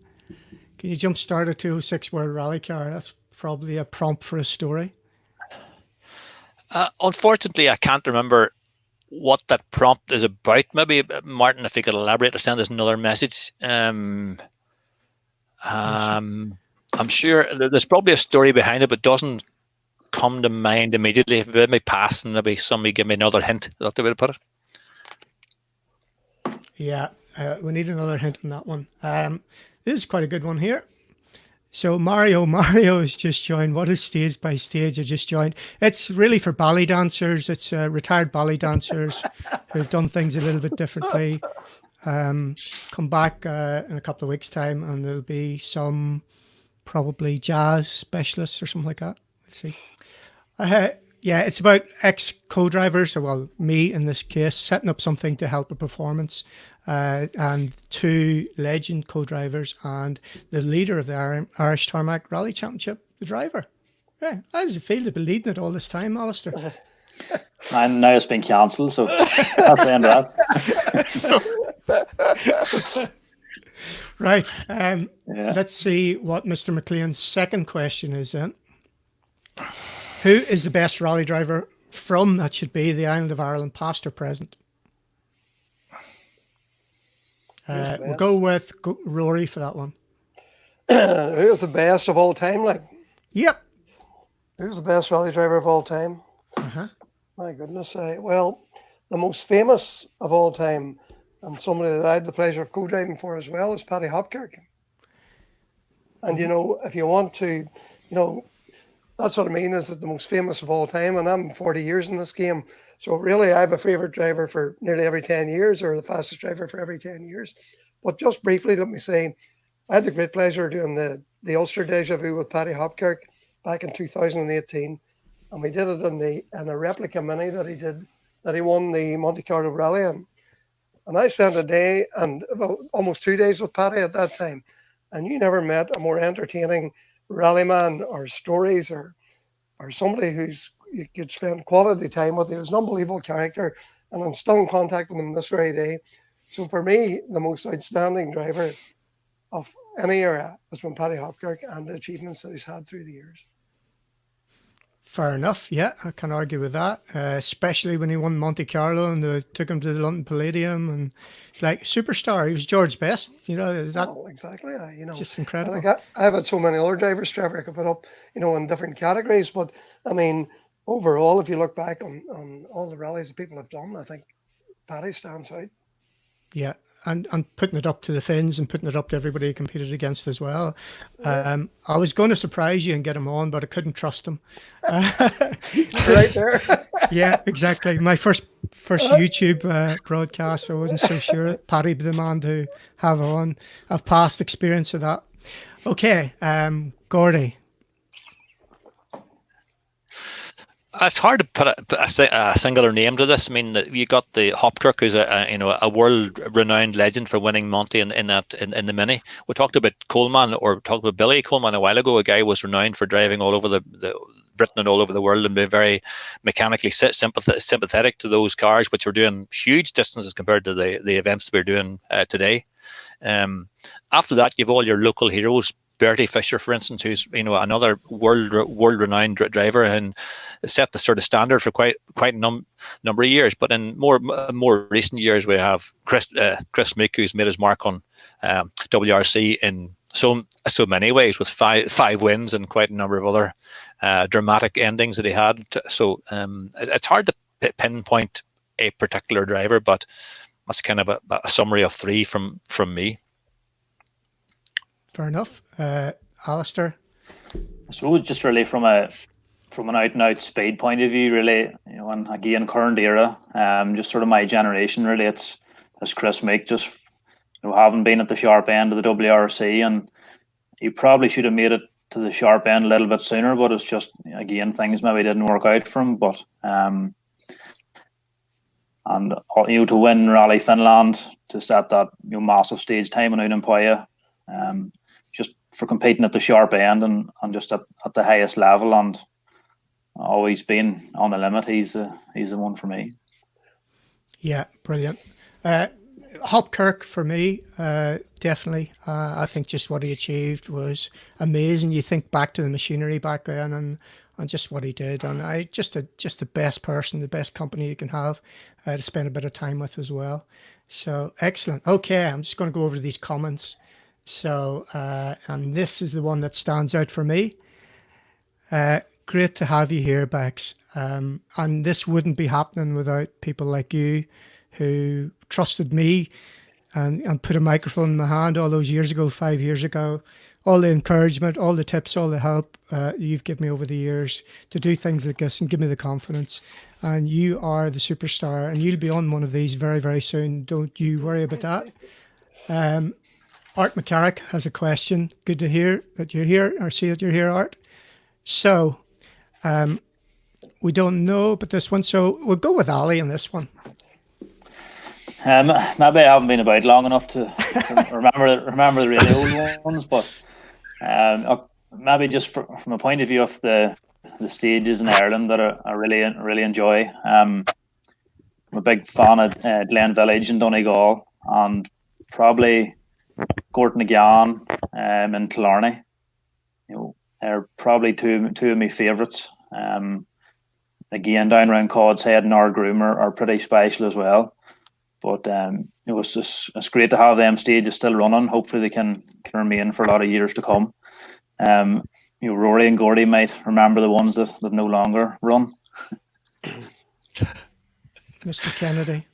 Can you jump start a 206 World Rally car? That's probably a prompt for a story. Unfortunately, I can't remember what that prompt is about. Maybe Martin, if you could elaborate or send us another message. I'm sure there's probably a story behind it, but doesn't come to mind immediately. If it may pass and maybe somebody give me another hint, that's the way to put it. Yeah, we need another hint on that one. This is quite a good one here. So Mario has just joined. What is Stage by Stage? I just joined. It's really for ballet dancers. It's retired ballet dancers who've done things a little bit differently. Come back in a couple of weeks' time, and there'll be some probably jazz specialists or something like that. Let's see. Yeah, it's about ex-co-drivers, so well, me in this case, setting up something to help a performance, and 2 legend co-drivers and the leader of the Irish Tarmac Rally Championship, the driver. Yeah, how does it feel to be leading it all this time, Alistair? And now it's been cancelled, so that's the end of that. Right. Let's see what Mr. McLean's second question is then. Who is the best rally driver from, that should be, the island of Ireland, past or present? We'll go with Rory for that one. Who's the best of all time? Yep. Who's the best rally driver of all time? My goodness. Well, the most famous of all time, and somebody that I had the pleasure of co-driving for as well, is Paddy Hopkirk. And, if you want to, that's what I mean, is that the most famous of all time, and I'm 40 years in this game. So really, I have a favourite driver for nearly every 10 years, or the fastest driver for every 10 years. But just briefly, let me say, I had the great pleasure of doing the Ulster Deja Vu with Paddy Hopkirk back in 2018. And we did it in a replica Mini that he won the Monte Carlo Rally in. And I spent a day and almost 2 days with Paddy at that time. And you never met a more entertaining rallyman or stories or somebody you could spend quality time with. He was an unbelievable character, and I'm still in contact with him this very day. So for me, the most outstanding driver of any era has been Paddy Hopkirk, and the achievements that he's had through the years. Fair enough. Yeah, I can't argue with that. Especially when he won Monte Carlo and they took him to the London Palladium, and like superstar. He was George's best. Exactly. Just incredible. I've had so many other drivers, Trevor, I could put up, in different categories. But I mean, overall, if you look back on all the rallies that people have done, I think Paddy stands out. Yeah. And putting it up to the Finns and putting it up to everybody he competed against as well. I was going to surprise you and get him on, but I couldn't trust him. Right there. Yeah, exactly. My first YouTube broadcast, I wasn't so sure. Paddy be the man to have on. I've past experience of that. Okay, Gordy. It's hard to put a singular name to this. I mean, you got the Hopkirk, who's a world-renowned legend for winning Monty in the Mini. We talked about Coleman, or talked about Billy Coleman a while ago. A guy was renowned for driving all over the Britain and all over the world, and being very mechanically sympathetic to those cars, which were doing huge distances compared to the events we're doing today. After that, you've all your local heroes. Bertie Fisher, for instance, who's another world-renowned driver, and set the sort of standard for quite a number of years. But in more recent years, we have Chris Meek, who's made his mark on WRC in so many ways, with five wins and quite a number of other dramatic endings that he had. So it's hard to pinpoint a particular driver, but that's kind of a summary of three from me. Fair enough. Alistair? I suppose just really from an out and out speed point of view, really, and again, current era, just sort of my generation, really, it's Chris Meek, just having been at the sharp end of the WRC, and he probably should have made it to the sharp end a little bit sooner, but it's just, again, things maybe didn't work out for him. But and to win Rally Finland, to set that massive stage time in Unampoya, just for competing at the sharp end and just at the highest level, and always been on the limit. He's the one for me. Yeah, brilliant. Hopkirk for me, definitely. I think just what he achieved was amazing. You think back to the machinery back then and just what he did, and just the best person, the best company you can have to spend a bit of time with as well. So excellent. Okay, I'm just going to go over these comments. So, and this is the one that stands out for me. Great to have you here, Bex. And this wouldn't be happening without people like you who trusted me and put a microphone in my hand all those years ago, 5 years ago. All the encouragement, all the tips, all the help you've given me over the years to do things like this and give me the confidence. And you are the superstar, and you'll be on one of these very, very soon. Don't you worry about that. Art McCarrick has a question. Good to hear that you're here, or see that you're here, Art. So, we don't know about this one, so we'll go with Ali on this one. Maybe I haven't been about long enough to remember the really old ones, but maybe just from a point of view of the stages in Ireland that I really enjoy. I'm a big fan of Glen Village in Donegal, and probably Gorton again in Killarney. Are probably two of my favourites. Again, down around Cod's Head and our Groomer are pretty special as well. But it's great to have them stages still running. Hopefully they can remain for a lot of years to come. Rory and Gordy might remember the ones that no longer run. Mr. Kennedy.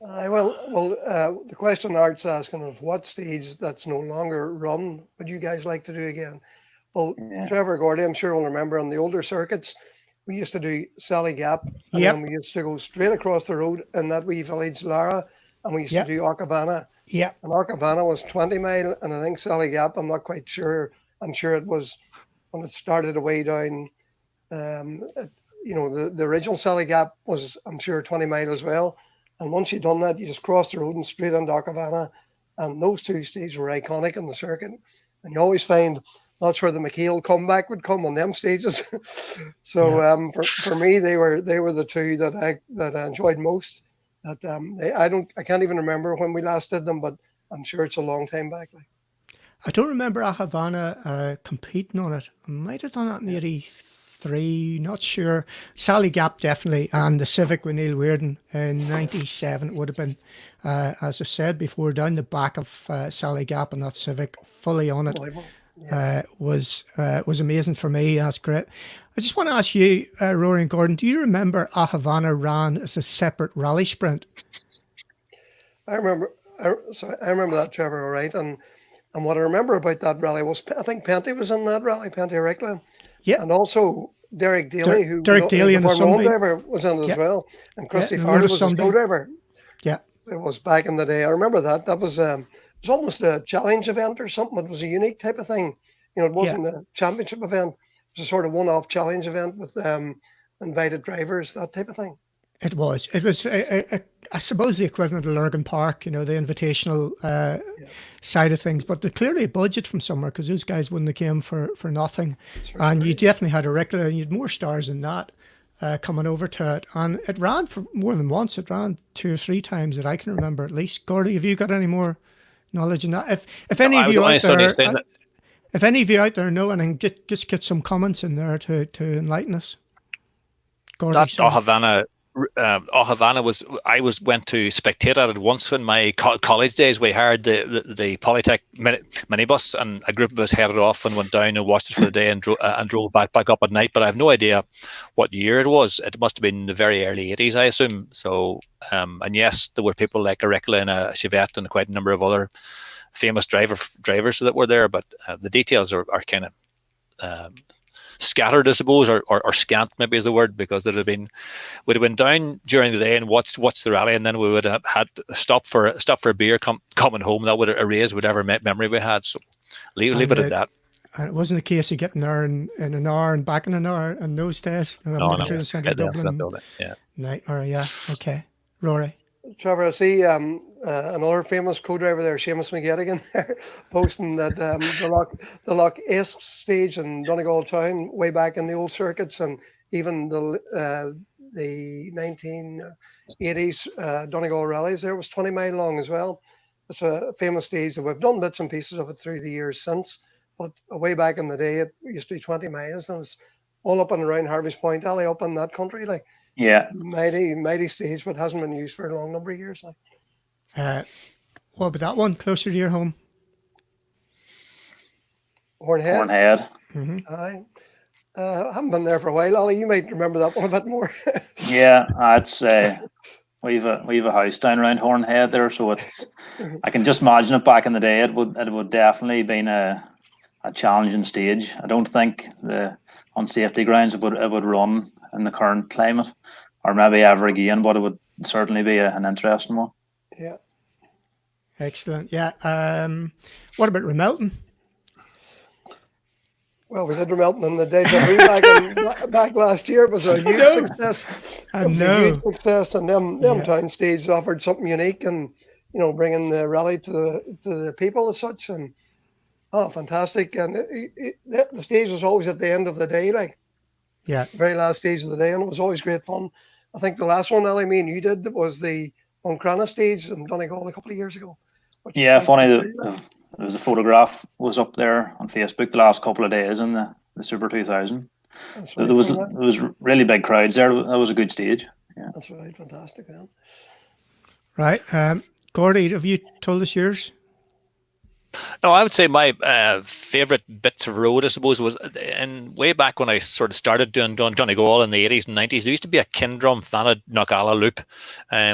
The question Art's asking of what stage that's no longer run would you guys like to do again? Well, yeah. Trevor, Gordy, I'm sure will remember on the older circuits, we used to do Sally Gap, and then we used to go straight across the road in that wee village, Lara, and we used to do Arcavana. Yeah. And Arcavana was 20 mile, and I think Sally Gap, I'm not quite sure. I'm sure it was when it started away down, the original Sally Gap was, I'm sure, 20 mile as well. And once you'd done that, you just crossed the road and straight into Arcavana. And those two stages were iconic in the circuit. And you always find that's where the McHale comeback would come on them stages. So for me, they were the two that I enjoyed most. That I can't even remember when we last did them, but I'm sure it's a long time back. I don't remember Havana competing on it. I might have done that in 83, not sure. Sally Gap definitely, and the Civic with Neil Weirden in 97 would have been, as I said before, down the back of Sally Gap and that Civic, fully on it. Was amazing for me. That's great. I just want to ask you, Rory and Gordon, do you remember Havana ran as a separate rally sprint? I remember that, Trevor, all right. And what I remember about that rally was, I think Penty was in that rally, Penty Rickland. Yeah. And also Derek Daly, who Derek Daly the and the Formula One Sunday driver, was in it as well, and Christy the Farley was his Sunday. co-driver. Yeah, It was back in the day. I remember that. That was it was almost a challenge event or something. It was a unique type of thing. It wasn't a championship event. It was a sort of one-off challenge event with invited drivers, that type of thing. It was. It was, I suppose, the equivalent of Lurgan Park, the invitational side of things. But clearly a budget from somewhere, because those guys wouldn't have came for nothing. And you definitely had a regular, and you had more stars than that coming over to it. And it ran for more than once. It ran 2 or 3 times that I can remember at least. Gordy, have you got any more knowledge in that? If any of you out there... If any of you out there know, and just get some comments in there to enlighten us. Gordy, that Havana went to spectate at it once in my college days. We hired the Polytech minibus, and a group of us headed off and went down and watched it for the day and drove back up at night. But I have no idea what year it was. It must have been the very early 80s, I assume. So, and yes, there were people like Agricola and a Chevette and quite a number of other famous drivers that were there, but the details are kind of scattered, I suppose, or scant maybe is the word, because we'd have been down during the day and watched the rally, and then we would have had stop for a beer coming home. That would erase whatever memory we had. So leave it at that. And it wasn't a case of getting there in an hour and back in an hour in those days. No. Through the centre of Dublin. Yeah. Night, or okay, Rory. Trevor, I see another famous co-driver there, Seamus McGettigan, there, posting that the Loch Esk stage in Donegal Town way back in the old circuits, and even the 1980s Donegal Rallies there was 20 mile long as well. It's a famous stage that we've done bits and pieces of it through the years since, but way back in the day it used to be 20 miles, and it's all up and around Harvey's Point Alley, up in that country, like. Yeah, mighty stage, but hasn't been used for a long number of years. What about that one closer to your home? Hornhead. Mm-hmm. I haven't been there for a while, Ollie. You might remember that one a bit more. Yeah, I'd say we've a house down around Hornhead there, so I can just imagine it back in the day. It would definitely been a challenging stage. I don't think on safety grounds it would run in the current climate, or maybe ever again, but it would certainly be an interesting one. Yeah. Excellent. Yeah. What about Remelton? Well, we did Remelton in the day back last year. It was a huge success. It was a huge success, and them town stages offered something unique, and bringing the rally to the people as such, and fantastic. And the stage was always at the end of the day, like. Yeah. Very last stage of the day, and it was always great fun. I think the last one, Ellie, me and you did, was the Uncrana stage in Donegal a couple of years ago. Yeah, funny that there was a photograph was up there on Facebook the last couple of days in the Super 2000. There was really big crowds there. That was a good stage. Yeah. That's right, fantastic, man. Right, Gordy, have you told us yours? No, I would say my favourite bits of road, I suppose, was way back when I sort of started doing Donegal in the 80s and 90s. There used to be a Kindrum Fanad Knockalla loop,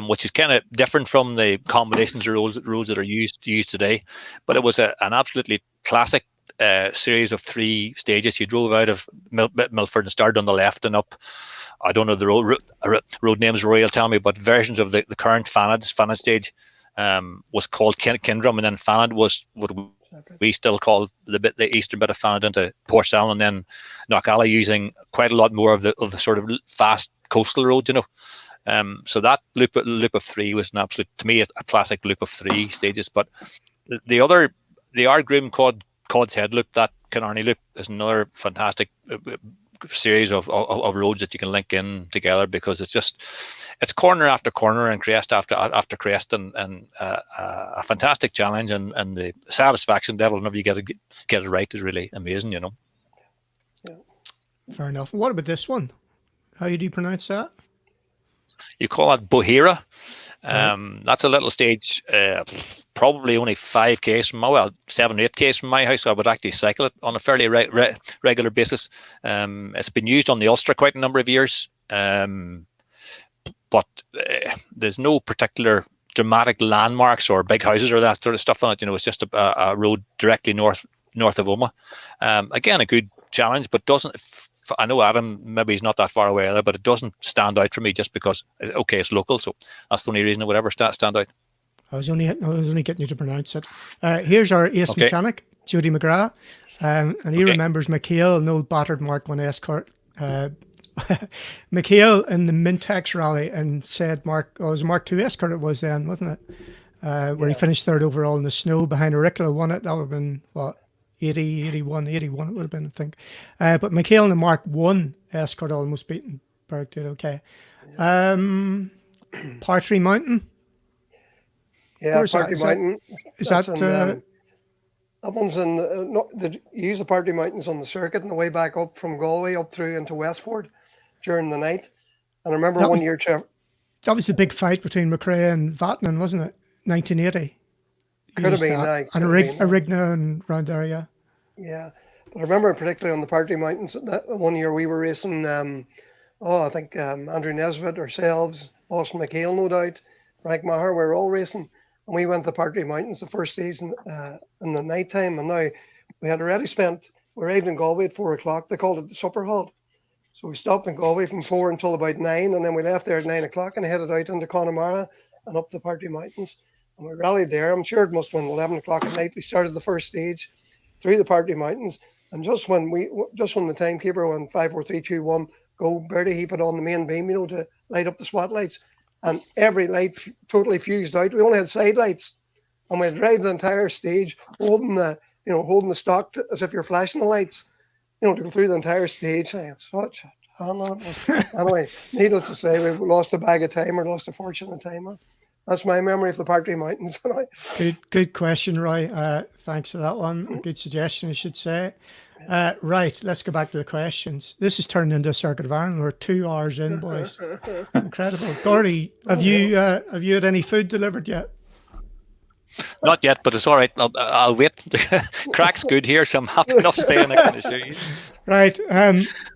which is kind of different from the combinations of roads that are used today. But it was an absolutely classic series of 3 stages. You drove out of Milford and started on the left and up. I don't know the road names, Rory will tell me, but versions of the current Fanad stage was called Kindrum, and then Fanad was what we still call the eastern bit of Fanad into Portsalon, and then Knockalla using quite a lot more of the sort of fast coastal road, so that loop of 3 was an absolute, to me, a classic loop of 3 stages. But the Ardgroom Cod's Head loop, that Killarney loop, is another fantastic series of roads that you can link in together, because it's corner after corner and crest after crest, and a fantastic challenge, and the satisfaction level whenever you get it right is really amazing, Yeah. Fair enough. What about this one? How do you pronounce that? You call that Bohira. That's a little stage, probably only 5 km 7 or 8 km from my house. So I would actually cycle it on a fairly regular basis. It's been used on the Ulster quite a number of years, but there's no particular dramatic landmarks or big houses or that sort of stuff on it. It's just a road directly north of Omagh. Again, a good challenge, but doesn't I know Adam, maybe he's not that far away there, but it doesn't stand out for me just because, okay, it's local. So that's the only reason it would ever stand out. I was only getting you to pronounce it. Here's our ace mechanic, Jody McGrath. And he remembers McHale, an old battered Mark 1 Escort. McHale in the Mintex rally and said it was Mark 2 Escort it was then, wasn't it? Where he finished third overall in the snow behind Auricula, won it. That would have been, 81 it would have been, I think. But McHale in the Mark 1 Escort almost beaten Berg did okay. Partry Mountain. Yeah, Partry Mountain. Is that... that one's in, you use the Partry Mountains on the circuit on the way back up from Galway up through into Westport during the night. And I remember one year, Trevor. That was the big fight between McRae and Vatanen, wasn't it? 1980. Could have been. And Arigna and round there, yeah. Yeah. But I remember particularly on the Partry Mountains, that one year we were racing, I think Andrew Nesbitt, ourselves, Austin McHale, no doubt, Frank Maher, we were all racing. And we went to the Partry Mountains the first season in the night time. And now we had already we arrived in Galway at 4 o'clock. They called it the supper halt. So we stopped in Galway from 4 until about 9. And then we left there at 9 o'clock and headed out into Connemara and up the Partry Mountains. And we rallied there. I'm sure it must have been 11 o'clock at night. We started the first stage through the Partry Mountains. And just when the timekeeper went 5, 4, 3, 2, 1, go, Bertie, he put on the main beam, to light up the spotlights. And every light totally fused out. We only had side lights, and we drive the entire stage holding the stock as if you're flashing the lights, to go through the entire stage. I have such a anyway, needless to say, we lost a bag of time or lost a fortune of time. That's my memory of the Partry Mountains. Good question, Roy. Thanks for that one. A good suggestion, I should say. Right, let's go back to the questions. This has turned into a Circuit of Ireland. We're 2 hours in, boys. Incredible. Gordy, have you had any food delivered yet? Not yet, but it's all right. I'll wait. Crack's good here, so I'm happy enough staying. I can assure you. Right.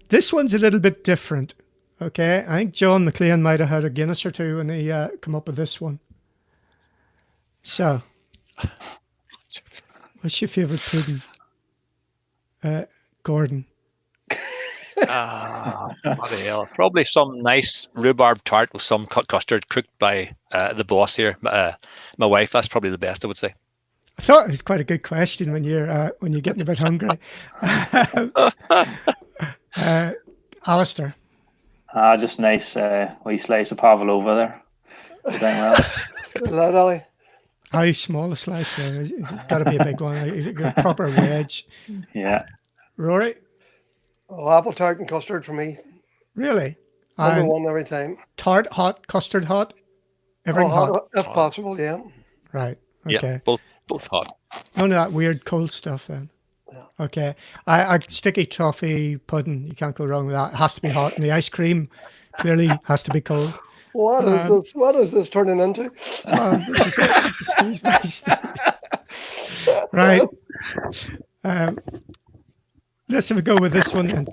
This one's a little bit different. Okay, I think John McLean might have had a Guinness or two when he come up with this one. So, what's your favourite pudding? Gordon. Bloody hell. Probably some nice rhubarb tart with some custard cooked by the boss here, my wife. That's probably the best, I would say. I thought it was quite a good question when you're getting a bit hungry. Alistair. Just nice wee slice of pavlova there. Lad Ali. How small a slice there? It's got to be a big one. A proper wedge. Yeah. Rory? Oh, apple tart and custard for me. Really? Number one every time. Tart hot, custard hot? Everything hot? If possible, yeah. Right. Okay. Yeah, both hot. None of that weird cold stuff then. Yeah. Okay. I sticky toffee pudding. You can't go wrong with that. It has to be hot. And the ice cream clearly has to be cold. What is this turning into? This is right. Let's have a go with this one then.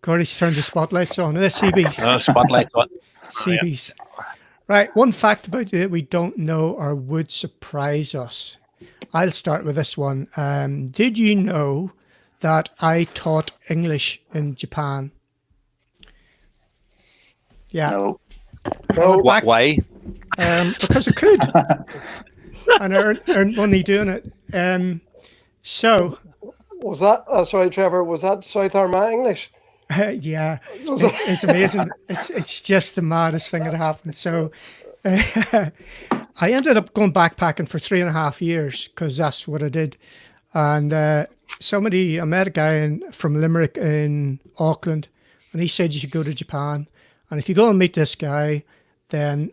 Gordy's turned the spotlights on. CBs. Spotlights on. CBs. Right. One fact about you that we don't know or would surprise us. I'll start with this one. Did you know that I taught English in Japan? Yeah. No. Why? Because I could. And I earned money doing it. So... Was that, sorry, Trevor, was that South Armagh English? Yeah, it's amazing. It's just the maddest thing that happened. So I ended up going backpacking for 3.5 years because that's what I did. And I met a guy from Limerick in Auckland, and he said you should go to Japan. And if you go and meet this guy, then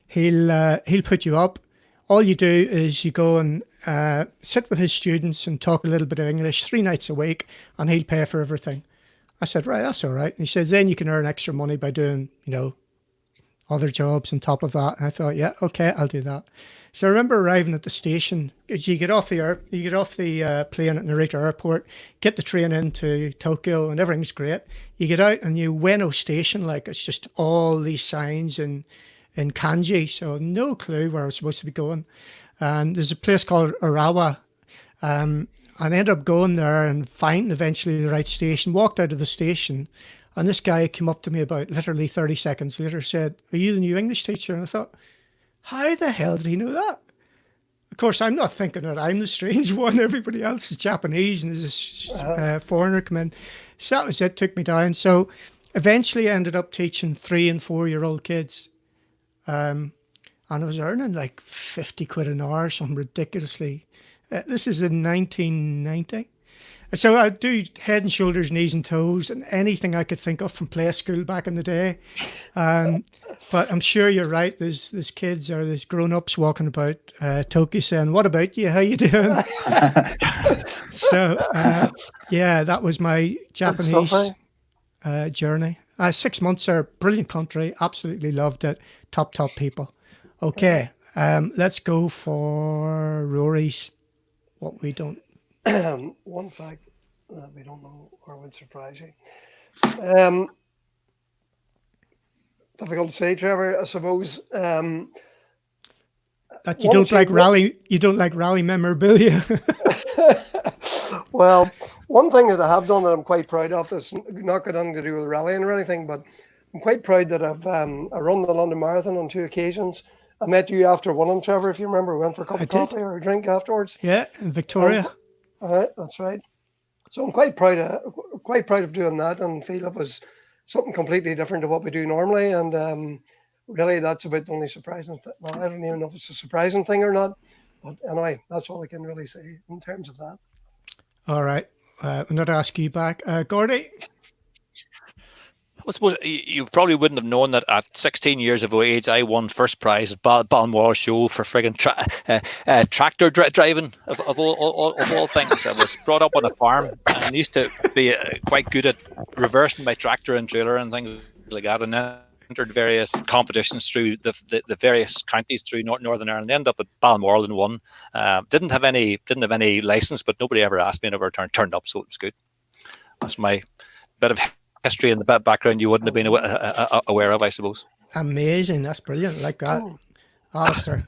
he'll put you up. All you do is you go and sit with his students and talk a little bit of English 3 nights a week, and he'll pay for everything. I said, right, that's all right. And he says, then you can earn extra money by doing, other jobs on top of that. And I thought, yeah, okay, I'll do that. So I remember arriving at the station. As you get off the plane at Narita Airport, get the train into Tokyo, and everything's great. You get out and Ueno Station, it's just all these signs in kanji, so no clue where I was supposed to be going. And there's a place called Urawa, and I ended up going there and finding eventually the right station, walked out of the station, and this guy came up to me about literally 30 seconds later, said, "Are you the new English teacher?" And I thought, how the hell did he know that? Of course, I'm not thinking that I'm the strange one. Everybody else is Japanese, and there's this foreigner come in. So that was it, took me down. So eventually I ended up teaching 3 and 4 year old kids. And I was earning like 50 quid an hour, something ridiculously. This is in 1990. So I do head and shoulders, knees and toes, and anything I could think of from play school back in the day. But I'm sure you're right. There's kids or there's grown-ups walking about Tokyo saying, "What about you? How you doing?" So yeah, that was my Japanese journey. 6 months there, brilliant country, absolutely loved it. Top people. Okay, let's go for Rory's. What we don't. One fact that we don't know or would surprise you. Difficult to say, Trevor. I suppose. That you don't like rally. You don't like rally memorabilia. Well, one thing that I have done that I'm quite proud of is not got anything to do with rallying or anything, but I'm quite proud that I've I run the London Marathon on 2 occasions. I met you after one of them, Trevor, if you remember. We went for a cup of coffee or a drink afterwards. Yeah, in Victoria. All right, that's right. So I'm quite proud of doing that, and feel it was something completely different to what we do normally. And really, that's about the only surprising thing. Well, I don't even know if it's a surprising thing or not. But anyway, that's all I can really say in terms of that. All right. I'm not asking you back. Gordy? I suppose you probably wouldn't have known that at 16 years of age, I won first prize at Balmoral Show for frigging tractor driving of all things. I was brought up on a farm and used to be quite good at reversing my tractor and trailer and things like that, and then entered various competitions through the various counties through Northern Ireland. Ended up at Balmoral and won. Didn't have any license, but nobody ever asked me and never turned up, so it was good. That's my bit of history in the background you wouldn't have been aware of, I suppose. Amazing. That's brilliant. Like that. Alistair?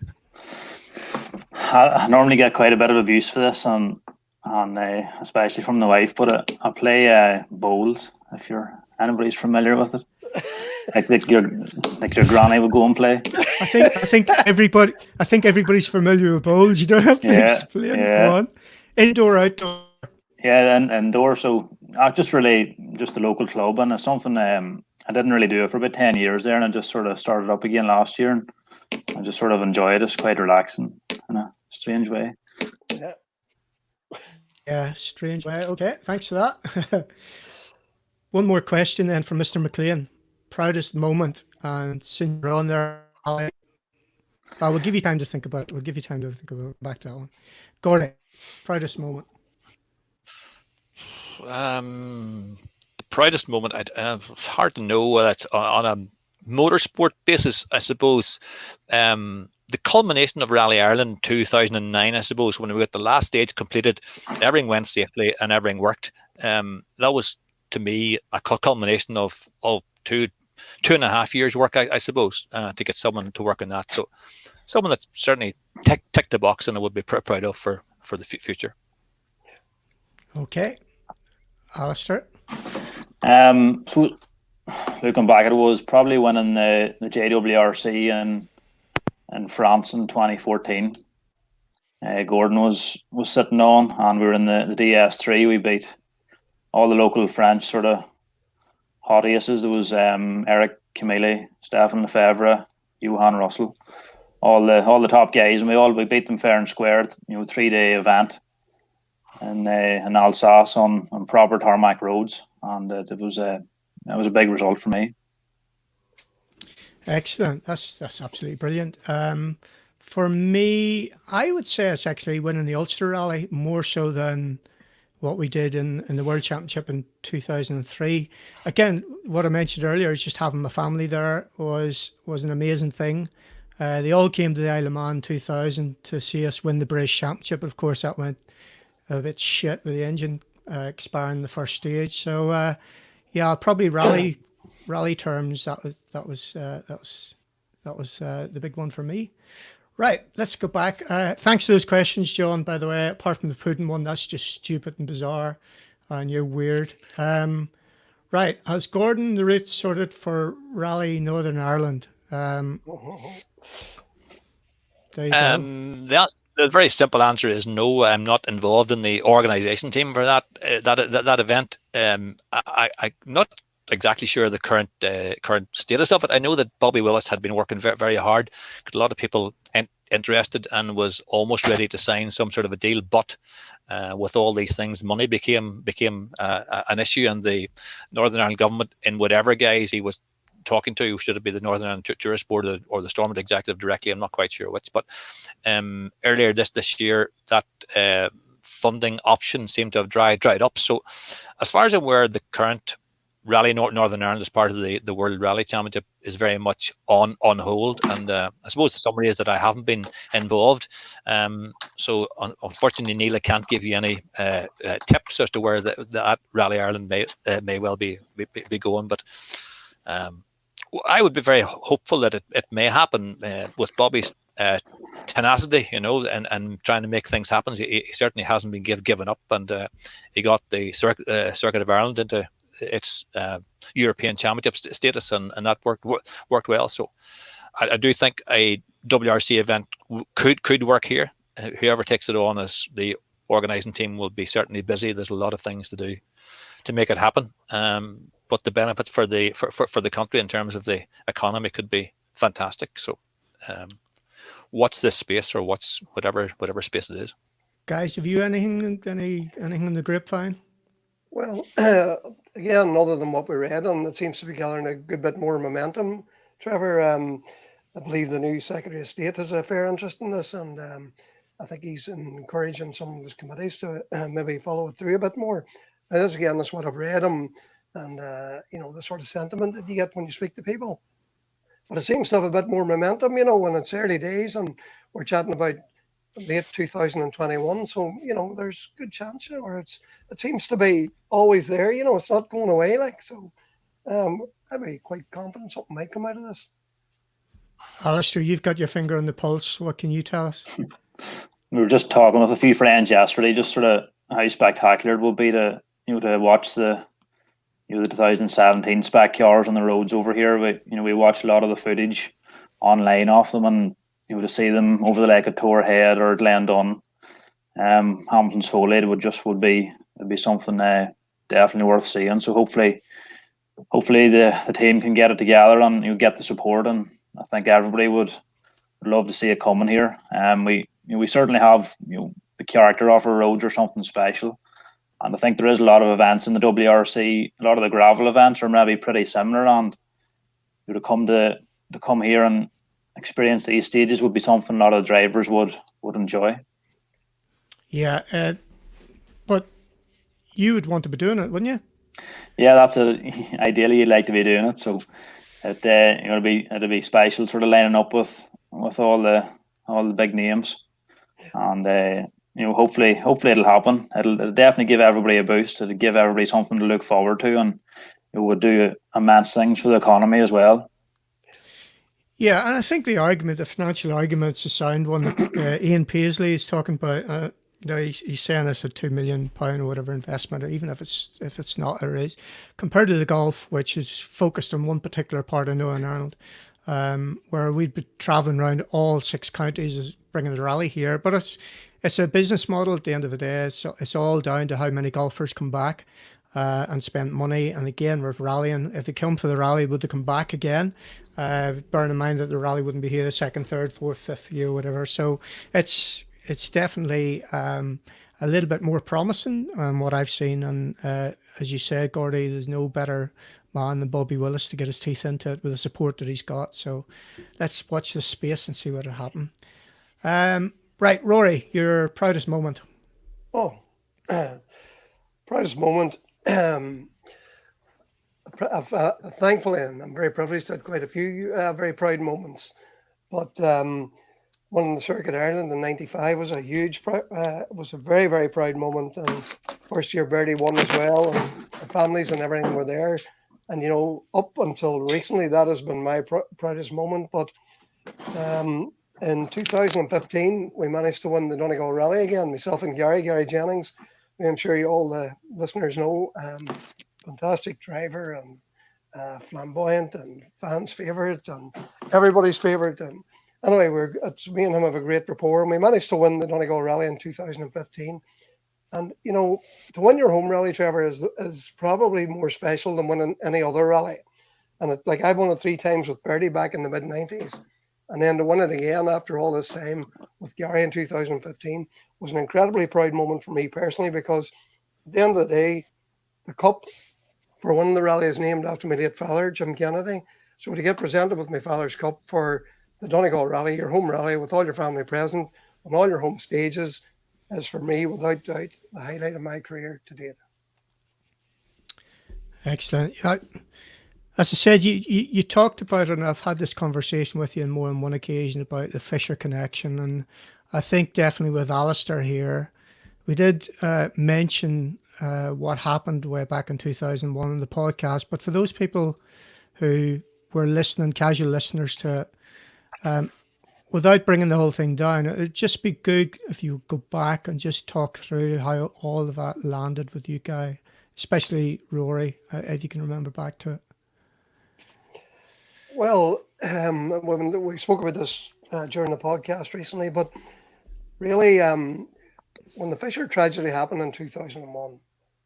I normally get quite a bit of abuse for this, especially from the wife, but I play bowls, if anybody's familiar with it. Like your granny would go and play. I think everybody's familiar with bowls. You don't have to explain. Go on. Indoor, outdoor. Yeah, and indoor. So just the local club, and it's something I didn't really do it for about 10 years there, and I just sort of started up again last year, and I just sort of enjoy it. It's quite relaxing in a strange way. Yeah, strange way. Okay, thanks for that. One more question then from Mr. McLean. Proudest moment, and since you're on there, we'll give you time to think about it. Back to that one. Gordy, proudest moment. The proudest moment, it's hard to know whether it's on a motorsport basis, I suppose. The culmination of Rally Ireland 2009, I suppose, when we got the last stage completed, everything went safely and everything worked. That was, to me, a culmination of 2.5 years work, I suppose, to get someone to work on that. So someone that's certainly ticked the box and I would be proud of for the future. Okay. Alistair? So looking back, it was probably winning the JWRC in France in 2014. Gordon was sitting on, and we were in the DS3. We beat all the local French sort of hot aces. There was Eric Camille, Stefan Lefebvre, Johan Russell, all the top guys, and we beat them fair and square. 3-day event in Alsace on proper tarmac roads, and it was a big result for me. Excellent. That's absolutely brilliant. For me, I would say it's actually winning the Ulster Rally more so than what we did in the World Championship in 2003. Again, what I mentioned earlier is just having my family there was an amazing thing. They all came to the Isle of Man in 2000 to see us win the British Championship. Of course, that went a bit shit with the engine expiring the first stage. So yeah, probably rally terms. That was the big one for me. Right, let's go back. Thanks for those questions, John, by the way. Apart from the pudding one, that's just stupid and bizarre, and you're weird. Right, has Gordon the route sorted for Rally Northern Ireland? There you go. The very simple answer is no. I'm not involved in the organisation team for that event. I'm not exactly sure the current status of it. I know that Bobby Willis had been working very, very hard. A lot of people interested and was almost ready to sign some sort of a deal, but with all these things, money became an issue, and the Northern Ireland government, in whatever guise he was talking to, should it be the Northern Ireland Tourist Board or the Stormont Executive directly, I'm not quite sure which, but earlier this year that funding option seemed to have dried up. So as far as I'm aware, the current Rally Northern Ireland as part of the World Rally Championship is very much on hold, and I suppose the summary is that I haven't been involved. So unfortunately, Neil, I can't give you any tips as to where that Rally Ireland may well be going, but I would be very hopeful that it may happen with Bobby's tenacity, and trying to make things happen. He certainly hasn't been given up, and he got the Circuit of Ireland into its European Championship status, and that worked well. So I do think a WRC event could work here. Whoever takes it on as the organising team will be certainly busy. There's a lot of things to do to make it happen. But the benefits for the country in terms of the economy could be fantastic. So what's this space, or whatever space it is? Guys, have you anything in the grapevine? Well, again, other than what we read, and it seems to be gathering a good bit more momentum. Trevor, I believe the new Secretary of State has a fair interest in this, and I think he's encouraging some of his committees to maybe follow it through a bit more. Now, this again is what I've read, and the sort of sentiment that you get when you speak to people. But it seems to have a bit more momentum, when it's early days, and we're chatting about late 2021. So, there's good chance, or it seems to be always there, it's not going away. So I'd be quite confident something might come out of this. Alistair, you've got your finger on the pulse. What can you tell us? We were just talking with a few friends yesterday, just sort of how spectacular it would be to watch the 2017 spec cars on the roads over here. We watched a lot of the footage online of them, and to see them over the Lake of Torhead or Glendon, Hamilton's Foley would be something definitely worth seeing. So hopefully the team can get it together and get the support, and I think everybody would love to see it coming here. We certainly have the character of our roads are something special, and I think there is a lot of events in the WRC. A lot of the gravel events are maybe pretty similar, and to come here and experience these stages would be something a lot of drivers would enjoy. Yeah, but you would want to be doing it, wouldn't you? Yeah, ideally you'd like to be doing it. So it'd be special, sort of lining up with all the big names, and hopefully it'll happen. It'll definitely give everybody a boost. It'll give everybody something to look forward to, and it would do immense things for the economy as well. Yeah, and I think the financial argument's a sound one that Ian Paisley is talking about. He's saying it's a £2 million or whatever investment, or even if it's not, it is, compared to the golf, which is focused on one particular part of Northern Ireland, where we'd be travelling around all 6 counties, bringing the rally here. But it's a business model at the end of the day. It's all down to how many golfers come back and spend money. And again, we're rallying. If they come for the rally, would they come back again? Bearing in mind that the rally wouldn't be here the 2nd, 3rd, 4th, 5th year, whatever. So it's definitely a little bit more promising than what I've seen. And as you said, Gordy, there's no better man than Bobby Willis to get his teeth into it with the support that he's got. So let's watch this space and see what will happen. Right, Rory, your proudest moment. Proudest moment. Thankfully, and I'm very privileged, had quite a few very proud moments. But one in the Circuit of Ireland in '95 was was a very, very proud moment. And first year Bertie won as well, and the families and everything were there. And up until recently, that has been my proudest moment. But in 2015, we managed to win the Donegal Rally again, myself and Gary Jennings, who I'm sure you all the listeners know, fantastic driver and flamboyant and fans' favourite and everybody's favourite. And anyway, me and him have a great rapport, and we managed to win the Donegal Rally in 2015. And, you know, to win your home rally, Trevor, is probably more special than winning any other rally. And like I've won it 3 times with Bertie back in the mid-90s. And then to win it again after all this time with Gary in 2015 was an incredibly proud moment for me personally, because at the end of the day, the cup for winning the rally is named after my late father, Jim Kennedy. So to get presented with my father's cup for the Donegal Rally, your home rally with all your family present on all your home stages, is for me, without doubt, the highlight of my career to date. Excellent. As I said, you talked about, and I've had this conversation with you on more than one occasion about the Fisher connection, and I think definitely with Alistair here, we did mention what happened way back in 2001 in the podcast, but for those people who were listening, casual listeners to it, without bringing the whole thing down, it'd just be good if you go back and just talk through how all of that landed with you guys, especially Rory, if you can remember back to it. Well, we spoke about this during the podcast recently, but really, when the Fisher tragedy happened in 2001,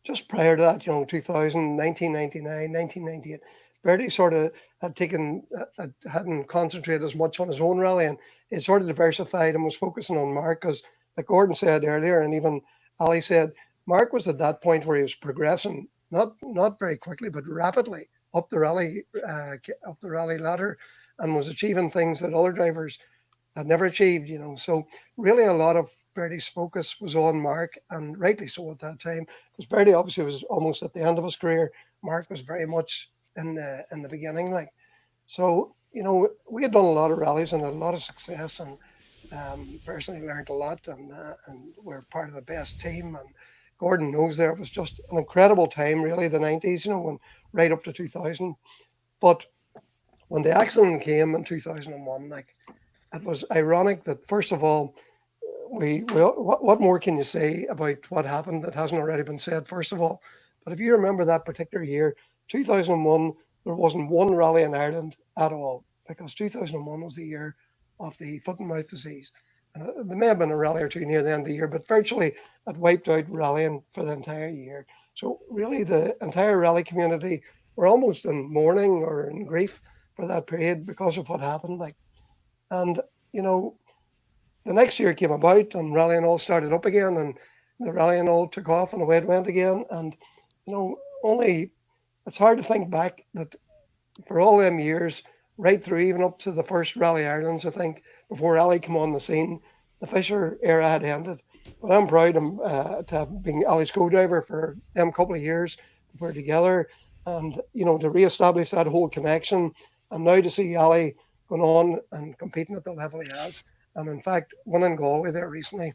just prior to that, 2000, 1999, 1998, Bertie sort of hadn't concentrated as much on his own rally, and it sort of diversified and was focusing on Mark, because like Gordon said earlier, and even Ali said, Mark was at that point where he was progressing, not very quickly, but rapidly up the rally ladder, and was achieving things that other drivers had never achieved, So really a lot of Bertie's focus was on Mark, and rightly so at that time, because Bertie obviously was almost at the end of his career. Mark was very much in the beginning, like. So, we had done a lot of rallies and a lot of success, and personally learned a lot, and we're part of the best team, and Gordon knows there, it was just an incredible time, really, the 90s, when right up to 2000. But when the accident came in 2001, like, it was ironic that, first of all, what more can you say about what happened that hasn't already been said, first of all? But if you remember that particular year, 2001, there wasn't one rally in Ireland at all, because 2001 was the year of the foot and mouth disease. There may have been a rally or two near the end of the year, but virtually it wiped out rallying for the entire year. So really the entire rally community were almost in mourning or in grief for that period because of what happened. And the next year came about and rallying all started up again, and the rallying all took off and away it went again. And it's hard to think back that for all them years, right through even up to the first Rally Irelands, I think, before Ali came on the scene, the Fisher era had ended. But I'm proud to have been Ali's co-driver for them couple of years. We're together, and to re-establish that whole connection, and now to see Ali going on and competing at the level he has, and in fact winning Galway there recently,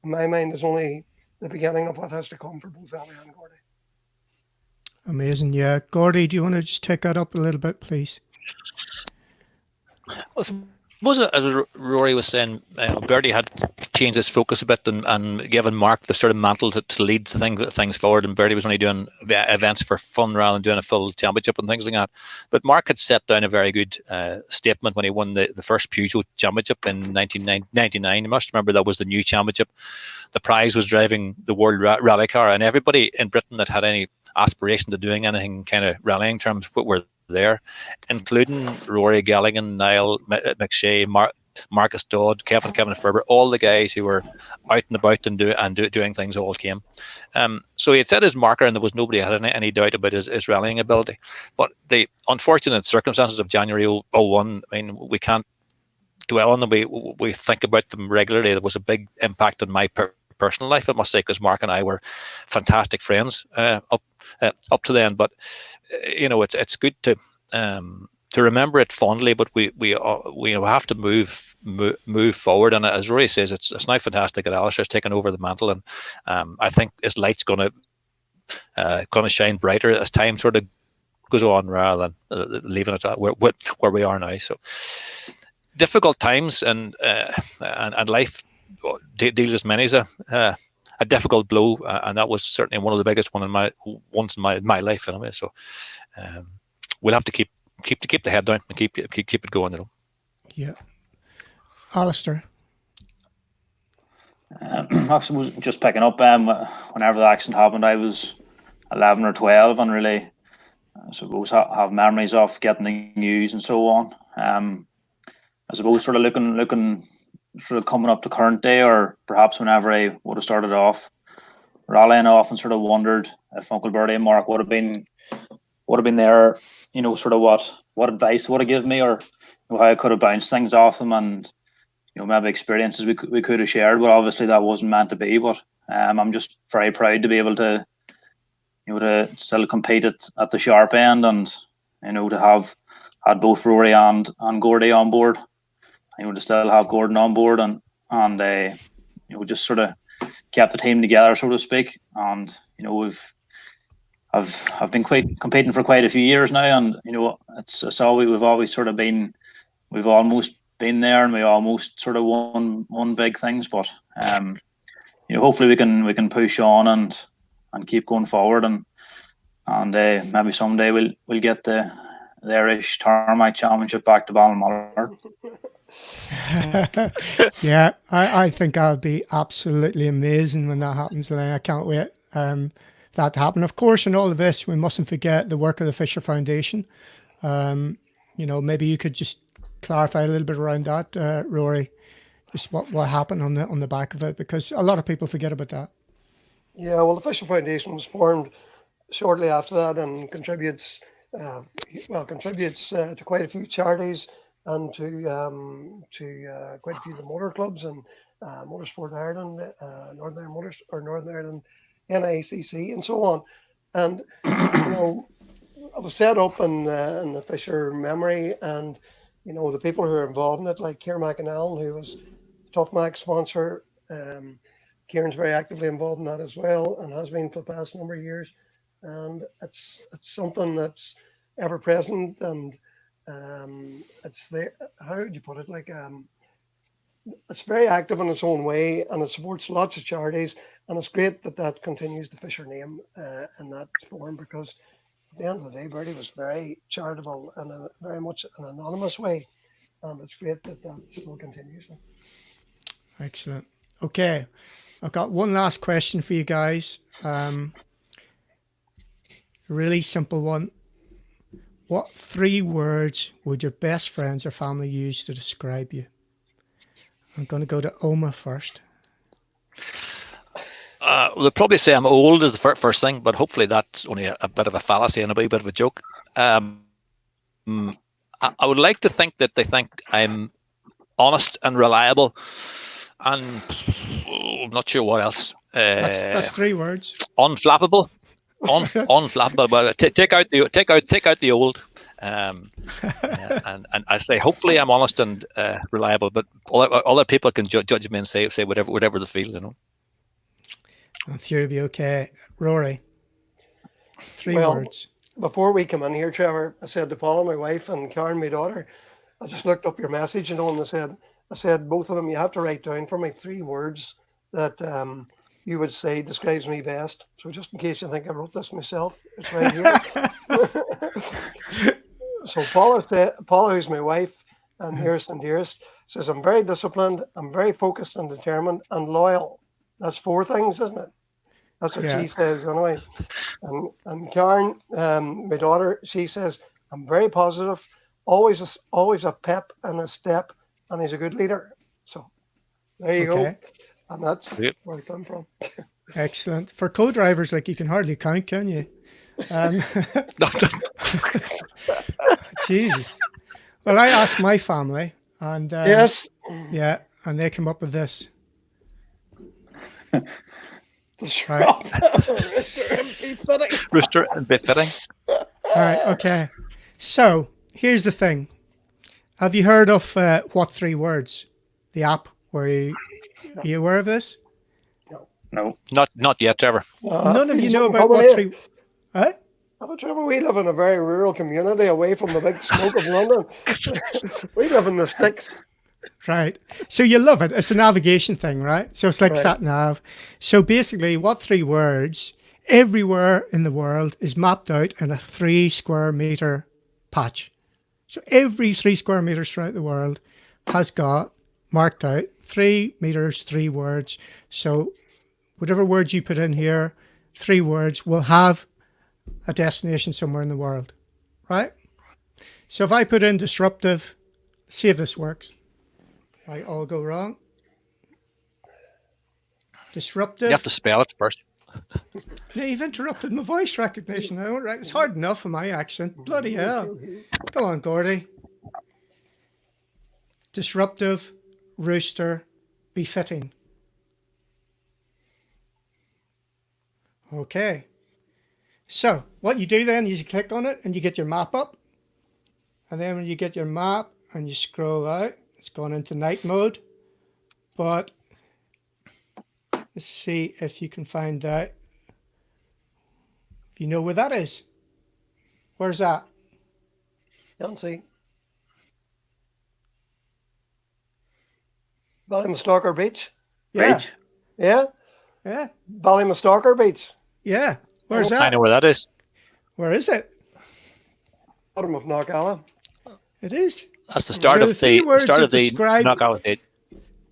in my mind, is only the beginning of what has to come for both Ali and Gordy. Amazing, yeah. Gordy, do you want to just take that up a little bit, please? Well, suppose, as Rory was saying, Bertie had changed his focus a bit and given Mark the sort of mantle to lead things forward, and Bertie was only doing events for fun rather than doing a full championship and things like that. But Mark had set down a very good statement when he won the first Peugeot championship in 1999. You must remember that was the new championship. The prize was driving the world rally car, and everybody in Britain that had any aspiration to doing anything kind of rallying terms were there, including Rory Gallagher, Niall McShay, Marcus Dodd, Kevin Ferber, all the guys who were out and about and doing things all came. So he had set his marker, and there was nobody had any doubt about his rallying ability. But the unfortunate circumstances of January 01, I mean, we can't dwell on them. We think about them regularly. There was a big impact on my personal life, I must say, because Mark and I were fantastic friends up to then. But it's good to remember it fondly. But we have to move forward. And as Rory says, it's now fantastic that Alistair's taken over the mantle, and I think his light's gonna shine brighter as time sort of goes on, rather than leaving it at where we are now. So difficult times, and life deals as many as a difficult blow, and that was certainly one of the biggest ones in my life anyway. So we'll have to keep the head down and keep it going. Yeah, Alistair. I suppose just picking up, whenever the accident happened, I was 11 or 12, and really, I suppose, have memories of getting the news and so on. I suppose sort of looking sort of coming up to current day, or perhaps whenever I would have started off rallying, I often sort of wondered if Uncle Bertie and Mark would have been there, sort of what advice would have given me, or how I could have bounced things off them, and maybe experiences we could have shared. But obviously that wasn't meant to be. But I'm just very proud to be able to to still compete at the sharp end, and to have had both Rory and Gordy on board. To still have Gordon on board, and just sort of kept the team together, so to speak. And I've been competing for quite a few years now, and it's always we've always sort of been, we've almost been there, and we almost sort of won big things. But hopefully we can push on and keep going forward, and maybe someday we'll get the Irish Tarmac Championship back to Ballinmuller. Yeah, I think that would be absolutely amazing when that happens, and I can't wait that to happen. Of course, in all of this, we mustn't forget the work of the Fisher Foundation. Maybe you could just clarify a little bit around that, Rory, just what happened on the back of it, because a lot of people forget about that. Yeah, well, the Fisher Foundation was formed shortly after that, and contributes to quite a few charities, and to quite a few of the motor clubs and Motorsport Ireland, Northern Ireland NICC, and so on. And it was set up in the Fisher memory, and the people who are involved in it, like Kieran McAnallen, who was Tough Mac sponsor. Kieran's very actively involved in that as well, and has been for the past number of years. And it's something that's ever present, and it's the, how would you put it, like it's very active in its own way, and it supports lots of charities, and it's great that continues the Fisher name in that form, because at the end of the day, Bertie was very charitable and very much an anonymous way, and it's great that still continues. Excellent. Okay, I've got one last question for you guys. Really simple one. What 3 words would your best friends or family use to describe you? I'm going to go to Oma first. They'll probably say I'm old is the first thing, but hopefully that's only a bit of a fallacy and a bit of a joke. I would like to think that they think I'm honest and reliable, and I'm not sure what else. That's 3 words. Unflappable. Unflappable. But take out the old, and I say hopefully I'm honest and reliable. But other people can judge me and say whatever they feel. I'm sure it'll be okay. Rory, 3 words. Before we come in here, Trevor, I said to Paula, my wife, and Karen, my daughter, I just looked up your message, and I said both of them, you have to write down for me 3 words that you would say describes me best. So just in case you think I wrote this myself, it's right here. So Paula, who's my wife and nearest and dearest, says, I'm very disciplined, I'm very focused and determined, and loyal. That's 4 things, isn't it? That's what she says anyway. And Karen, my daughter, she says, I'm very positive, always a pep and a step, and he's a good leader. So there you go. And that's where I come from. Excellent. For co-drivers, like, you can hardly count, can you? Jesus. Well, I asked my family, and yes, yeah, and they came up with this. Right. Rooster and befitting. All right. Okay. So here's the thing. Have you heard of What 3 Words? The app where are you aware of this? No, not yet, Trevor. None of you know about What 3. Huh? But Trevor, we live in a very rural community away from the big smoke of London. We live in the sticks. Right. So you love it. It's a navigation thing, right? So it's like Right. sat nav. So basically, what 3 words everywhere in the world is mapped out in a 3 square meter patch. So every 3 square meters throughout the world has got marked out 3 meters, 3 words. So whatever words you put in here, 3 words will have a destination somewhere in the world, right? So if I put in disruptive, see if this works. Right, all go wrong. Disruptive. You have to spell it first. No, you've interrupted my voice recognition now. Right, it's hard enough for my accent. Bloody hell. Go on, Gordy. Disruptive, rooster, befitting. Okay. So what you do then is you click on it and you get your map up. And then when you get your map and you scroll out, it's gone into night mode. But let's see if you can find out. If you know where that is. Where's that? Can't see. Ballymastalker Beach. Yeah. Beach. Yeah? Yeah. Ballymastalker Beach. Yeah. Where's I that? know where that is. Where is it? Bottom of Knockalla. It is. That's the start So of the 3 words start that of the describe knockout date.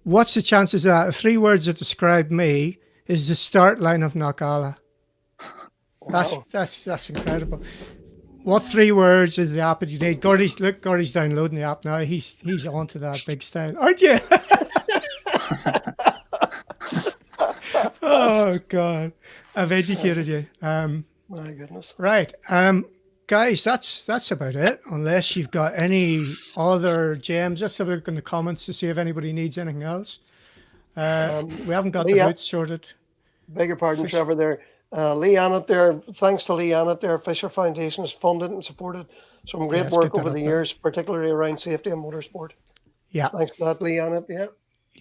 what's the chances of that? The 3 words that describe me is the start line of Knockalla. Wow. That's incredible. What 3 words is the app that you need? Gordy's downloading the app now. He's onto that big style, aren't you? Oh God, I've educated you. My goodness. Right, guys, that's about it. Unless you've got any other gems, just have a look in the comments to see if anybody needs anything else. We haven't got the Leah. routes sorted. Beg your pardon, Trevor, there. Lee Annett there, thanks to Lee Annett there, Fisher Foundation has funded and supported some great let's work get that over up the there. years, particularly around safety and motorsport. Yeah, Thanks for that, Lee Annett. Yeah.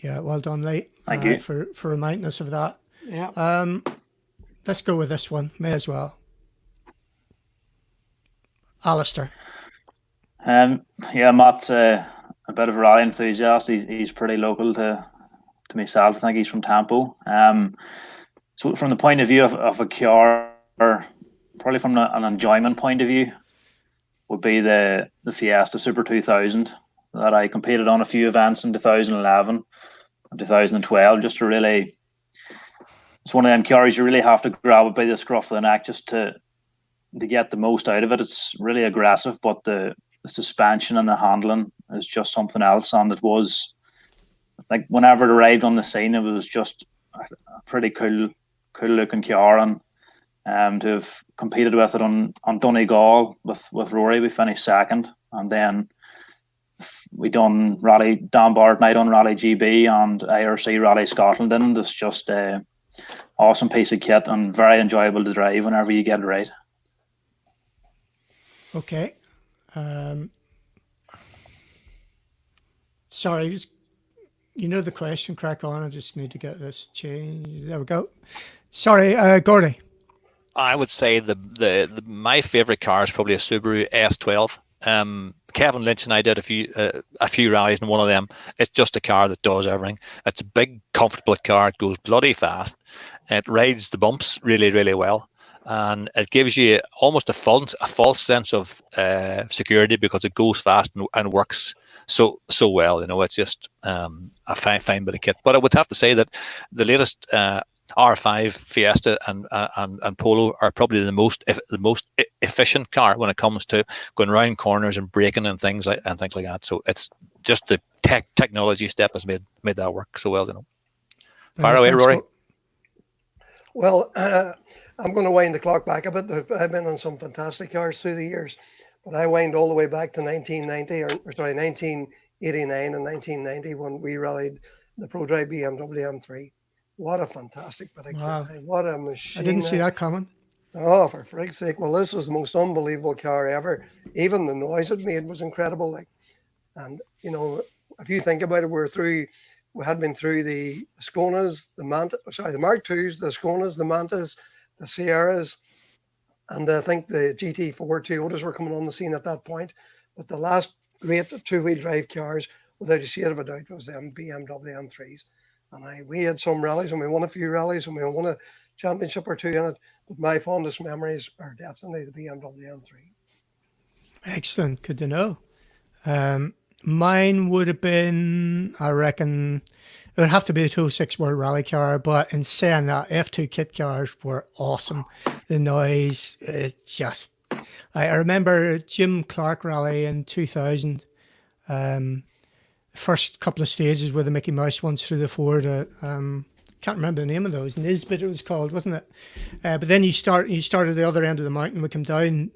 yeah, well done, Lee. Thank you. for reminding us of that. Yeah. Let's go with this one. May as well. Alistair. Yeah, Matt's a bit of a rally enthusiast. He's pretty local to myself. I think he's from Tampo. So from the point of view of a car, probably from an enjoyment point of view, would be the Fiesta Super 2000 that I competed on a few events in 2011 and 2012. Just to really, it's one of them cars you really have to grab it by the scruff of the neck just to get the most out of it. It's really aggressive, but the suspension and the handling is just something else. And it was like whenever it arrived on the scene, it was just a pretty cool looking car. And to have competed with it on Donegal with Rory, we finished second, and then we done Rally Danbard night on Rally GB and IRC Rally Scotland, and it's just a awesome piece of kit and very enjoyable to drive whenever you get it right. Okay. Sorry, you know the question, crack on. I just need to get this changed. There we go. Sorry, Gordy. I would say my favorite car is probably a Subaru S12. Kevin Lynch and I did a few rallies in one of them. It's just a car that does everything. It's a big, comfortable car. It goes bloody fast. It rides the bumps really, really well, and it gives you almost a false sense of security because it goes fast and works so well. You know, it's just a fine bit of kit. But I would have to say that the latest R5 Fiesta and Polo are probably the most efficient car when it comes to going around corners and braking and things like that. So it's just the technology step has made that work so well. You know, fire away, Rory. Well, I'm going to wind the clock back a bit. I've been on some fantastic cars through the years, but I wind all the way back to 1989 and 1990 when we rallied the ProDrive BMW M3. What a fantastic bit of kit. What a machine. I didn't see that coming. Oh, for frig's sake. Well, this was the most unbelievable car ever. Even the noise it made was incredible. And, you know, if you think about it, we had been through the Skonas, the Mark IIs, the Skonas, the Mantas, the Sierras, And I think the GT4 Toyotas were coming on the scene at that point. But the last great two-wheel drive cars, without a shade of a doubt, was them BMW M3s. And we had some rallies, and we won a few rallies, and we won a championship or two in it. But my fondest memories are definitely the BMW M3. Excellent. Good to know. Mine would have been, I reckon, it would have to be a 206 World Rally car, but in saying that, F2 kit cars were awesome. The noise is just, I remember Jim Clark Rally in 2000, the first couple of stages were the Mickey Mouse ones through the Ford. Can't remember the name of those. Nisbet it was called, wasn't it? But then you started the other end of the mountain. We came down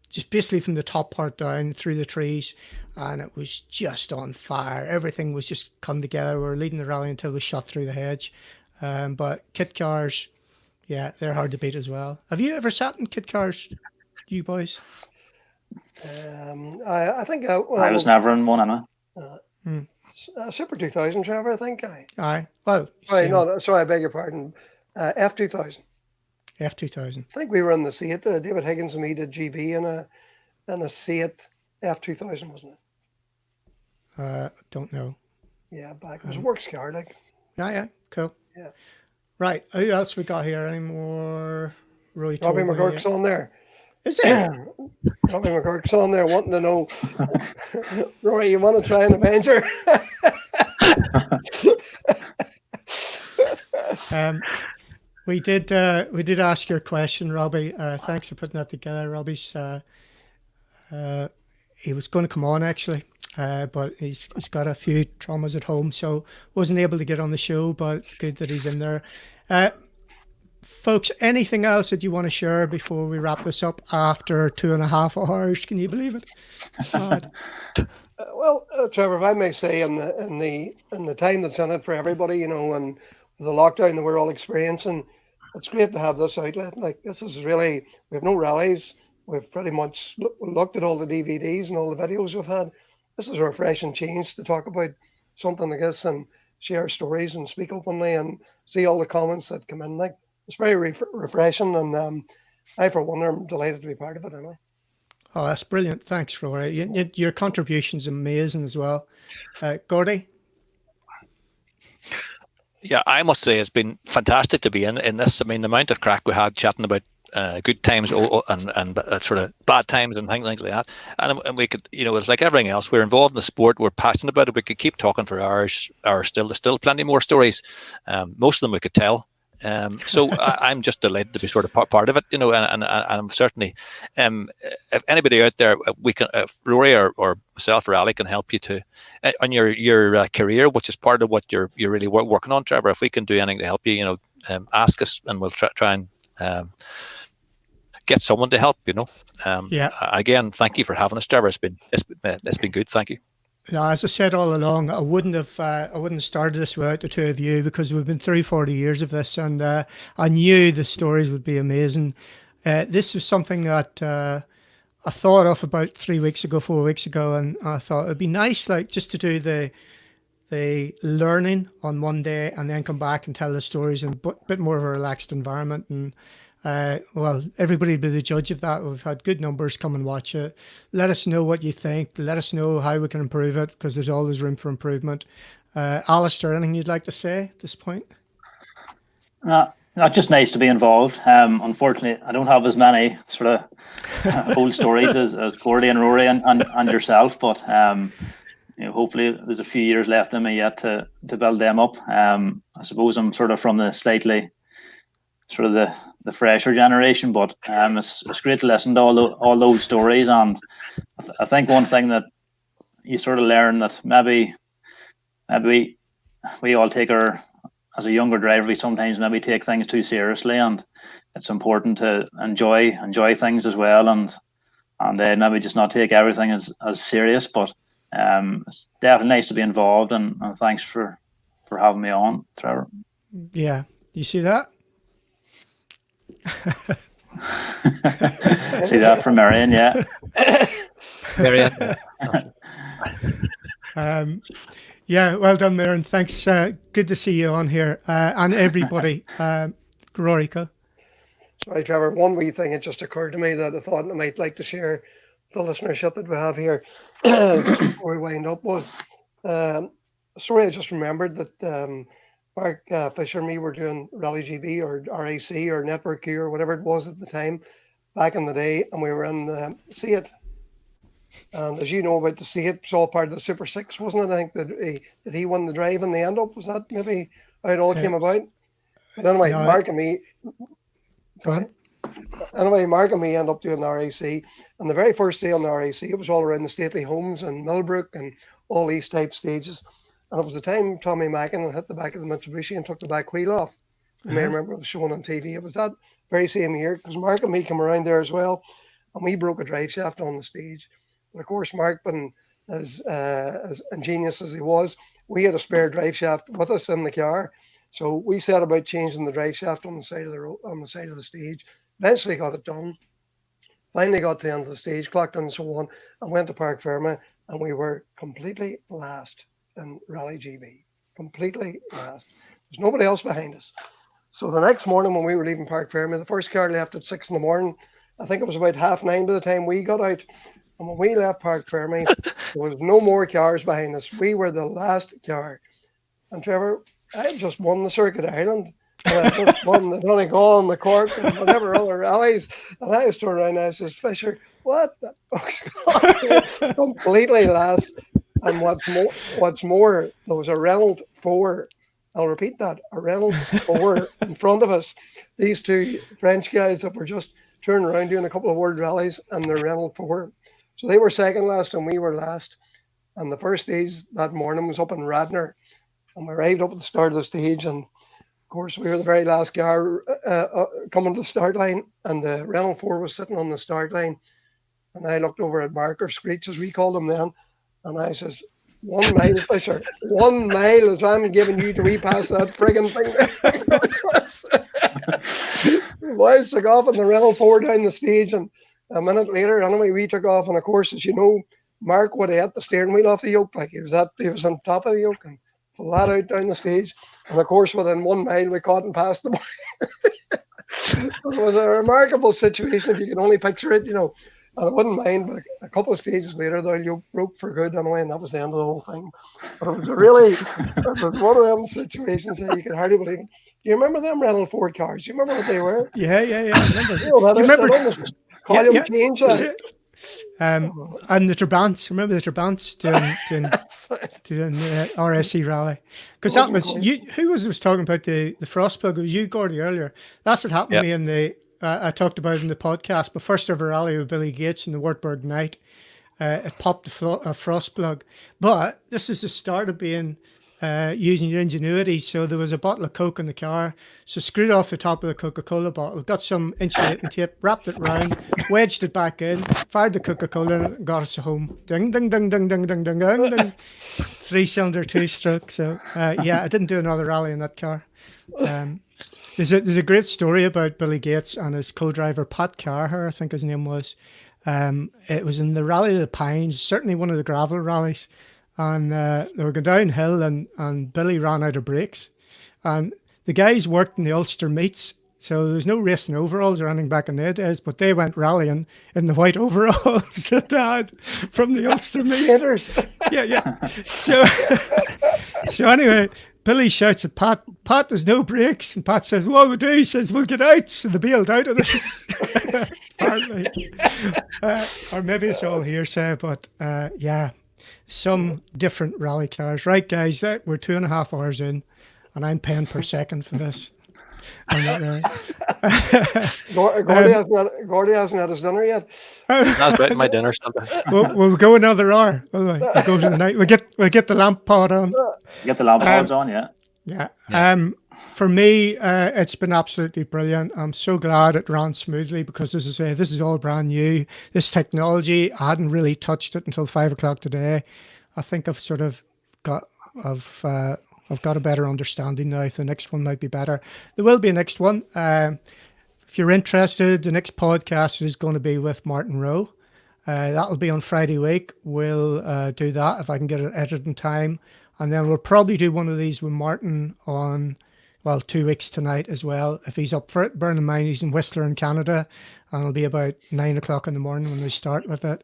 just basically from the top part down through the trees, and it was just on fire. Everything was just come together. We were leading the rally until we shot through the hedge. But kit cars, yeah, they're hard to beat as well. Have you ever sat in kit cars, you boys? I think I was never in one, Anna. Super 2000, Trevor, I think. Aye. Well, sorry, I beg your pardon. F2000. F2000. I think we were in the Seat. David Higgins and me did GB in a Seat F2000, wasn't it? Don't know. Yeah, back. It was a works car, like. Yeah, cool. Yeah. Right. Who else we got here? Any more? Robbie McGurk's on there. Is it? Robbie McGurk's on there wanting to know, Rory, you want to try an Avenger? We did ask your question, Robbie. Thanks for putting that together. Robbie's he was going to come on actually, but he's got a few traumas at home, so wasn't able to get on the show. But good that he's in there. Folks, anything else that you want to share before we wrap this up after 2.5 hours? Can you believe it? It's mad. Well, Trevor, if I may say, in the time that's in it for everybody, and the lockdown that we're all experiencing, it's great to have this outlet. Like, this is really, we have no rallies. We've pretty much looked at all the DVDs and all the videos we've had. This is a refreshing change to talk about something like this and share stories and speak openly and see all the comments that come in. Like, it's very refreshing, and I, for one, am delighted to be part of it anyway. Oh, that's brilliant. Thanks, Rory. Your contribution's amazing as well. Gordy? Yeah, I must say it's been fantastic to be in this. I mean, the amount of crack we had chatting about good times and sort of bad times and things like that. And we could, it's like everything else. We're involved in the sport. We're passionate about it. We could keep talking for hours. Still, there's still plenty more stories. Most of them we could tell. So I'm just delighted to be sort of part of it, and I'm certainly, if anybody out there, we can, Rory or myself or Ali can help you to, on your career, which is part of what you're really working on, Trevor. If we can do anything to help you, ask us, and we'll try and get someone to help. Yeah. Again, thank you for having us, Trevor. It's been good. Thank you. No, as I said all along, I wouldn't have started this without the two of you, because we've been through 40 years of this, and I knew the stories would be amazing. This was something that I thought of about 4 weeks ago, and I thought it'd be nice, like, just to do the learning on one day and then come back and tell the stories in a bit more of a relaxed environment. And well, everybody will be the judge of that. We've had good numbers come and watch it. Let us know what you think. Let us know how we can improve it, because there's always room for improvement. Alistair, anything you'd like to say at this point? Just nice to be involved. Unfortunately, I don't have as many sort of old stories as Gordy and Rory and yourself, but hopefully there's a few years left in me yet to build them up. I suppose I'm sort of from the slightly sort of the fresher generation, but it's great to listen to all those stories. And I think one thing that you sort of learn, that maybe we all take as a younger driver, we sometimes maybe take things too seriously, and it's important to enjoy things as well, and maybe just not take everything as serious. But it's definitely nice to be involved, and thanks for having me on, Trevor. Yeah, you see that? See that from Marion, yeah. Marion. Yeah, well done, Marion. Thanks. Good to see you on here, and everybody. Rory, go. Sorry, Trevor. One wee thing, it just occurred to me that I thought I might like to share with the listenership that we have here just before we wind up was a story I just remembered that Mark Fisher and me were doing Rally GB or RAC or Network Q or whatever it was at the time back in the day, and we were in the See It. And as you know about the See It, it's all part of the Super Six, wasn't it? I think that he won the drive in the end up. Was that maybe how it all came about? But anyway, No, Mark and me. Sorry. Anyway, Mark and me end up doing the RAC, and the very first day on the RAC, it was all around the stately homes and Millbrook and all these type stages. And it was the time Tommy Mackin hit the back of the Mitsubishi and took the back wheel off. You may remember it was shown on TV. It was that very same year because Mark and me came around there as well, and we broke a drive shaft on the stage. But of course, Mark, being as ingenious as he was, we had a spare drive shaft with us in the car. So we set about changing the drive shaft on the side of the stage. Eventually got it done. Finally got to the end of the stage, clocked in and so on, and went to Park Ferme, and we were completely last in Rally GB. Completely last. There's nobody else behind us. So the next morning when we were leaving Park Ferme, the first car left at 6 a.m. I think it was about 9:30 by the time we got out. And when we left Park Ferme, there was no more cars behind us. We were the last car. And Trevor, I just won the Circuit of Ireland. And I just won the Donegal and the Cork and whatever other rallies. And I was turned around and I says, Fisher, what the fuck's going on? Completely last. And what's more, there was a Renault 4. I'll repeat that, a Renault 4 in front of us. These two French guys that were just turning around doing a couple of world rallies and the Renault 4. So they were second last and we were last. And the first stage that morning was up in Radnor. And we arrived up at the start of the stage, and of course we were the very last car coming to the start line, and the Renault 4 was sitting on the start line. And I looked over at Mark, or Screech as we called him then, and I says, 1 mile, Fisher, 1 mile as I'm giving you to pass that friggin' thing. The boys took off in the Renault 4 down the stage, and a minute later, anyway, we took off, and of course, as you know, Mark would have had the steering wheel off the yoke, like he was on top of the yoke, and flat out down the stage. And of course, within 1 mile, we caught and passed the boy. It was a remarkable situation, if you can only picture it, you know. And I wouldn't mind, but a couple of stages later, the yoke broke for good anyway, and that was the end of the whole thing. But it was one of them situations that you could hardly believe it. Do you remember them Renault Ford cars? Do you remember what they were? Yeah. I remember. You know, Do you remember? change that. And the Trabants. Remember the Trabants doing the RSC rally? Because that was you. Who was talking about the frost plug? It was you, Gordy, earlier. That's what happened to me in the. I talked about it in the podcast. But first ever rally with Billy Gates in the Wartburg night, it popped a frost plug. But this is the start of being. Using your ingenuity. So there was a bottle of Coke in the car. So screwed off the top of the Coca-Cola bottle, got some insulating tape, wrapped it round, wedged it back in, fired the Coca-Cola and got us home. Ding, ding, ding, ding, ding, ding, ding, ding, ding. 3-cylinder, 2-stroke. So I didn't do another rally in that car. There's a great story about Billy Gates and his co-driver Pat Carher, I think his name was. It was in the Rally of the Pines, certainly one of the gravel rallies. And they were going downhill and Billy ran out of brakes. And the guys worked in the Ulster meets, so there was no racing overalls or anything back in their days, but they went rallying in the white overalls that they had from the Ulster meets. Yeah. So anyway, Billy shouts at Pat, there's no brakes. And Pat says, what we do? He says, we'll get out. So they bailed out of this. Apparently. Or maybe it's all hearsay, but some different rally cars. Right, guys, we're 2.5 hours in, and I'm paying per second for this. I'm not really. Gordy hasn't had his dinner yet. Not about my dinner. We'll go another hour. We'll go to the night. We'll get the lamp pod on. Get the lamp pods on, yeah. Yeah. For me, it's been absolutely brilliant. I'm so glad it ran smoothly because this is all brand new. This technology, I hadn't really touched it until 5 o'clock today. I think I've sort of got a better understanding now. The next one might be better. There will be a next one. If you're interested, the next podcast is going to be with Martin Rowe. That'll be on Friday week. We'll do that if I can get it edited in time. And then we'll probably do one of these with Martin on well, 2 weeks tonight as well, if he's up for it. Bearing in mind he's in Whistler in Canada, and it'll be about 9 o'clock in the morning when we start with it.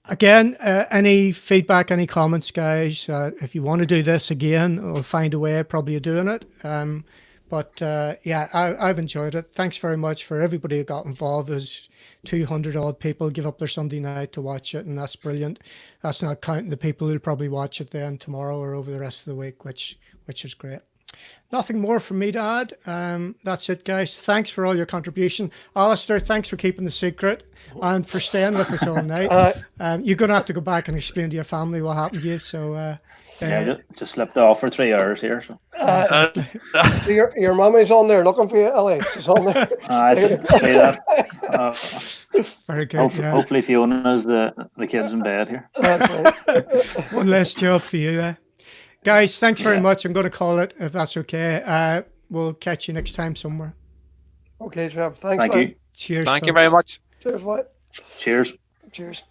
Again, any feedback, any comments, guys? If you want to do this again, we'll find a way probably of doing it. But yeah, I've enjoyed it. Thanks very much for everybody who got involved. There's 200 odd people give up their Sunday night to watch it, and that's brilliant. That's not counting the people who'll probably watch it then tomorrow or over the rest of the week, which is great. Nothing more from me to add. That's it, guys. Thanks for all your contribution. Alistair, thanks for keeping the secret and for staying with us all night. You're going to have to go back and explain to your family what happened to you. So yeah, just slipped off for 3 hours here. So, so your mummy's on there looking for you, Ellie. She's on there. I see that. Very good. Hopefully Fiona's the kids in bed here. That's right. One less job for you. Guys, thanks very much. I'm going to call it, if that's okay. We'll catch you next time somewhere. Okay, Trev. Thanks. Thank you. Cheers. Thank you very much. Cheers, White. Cheers. Cheers.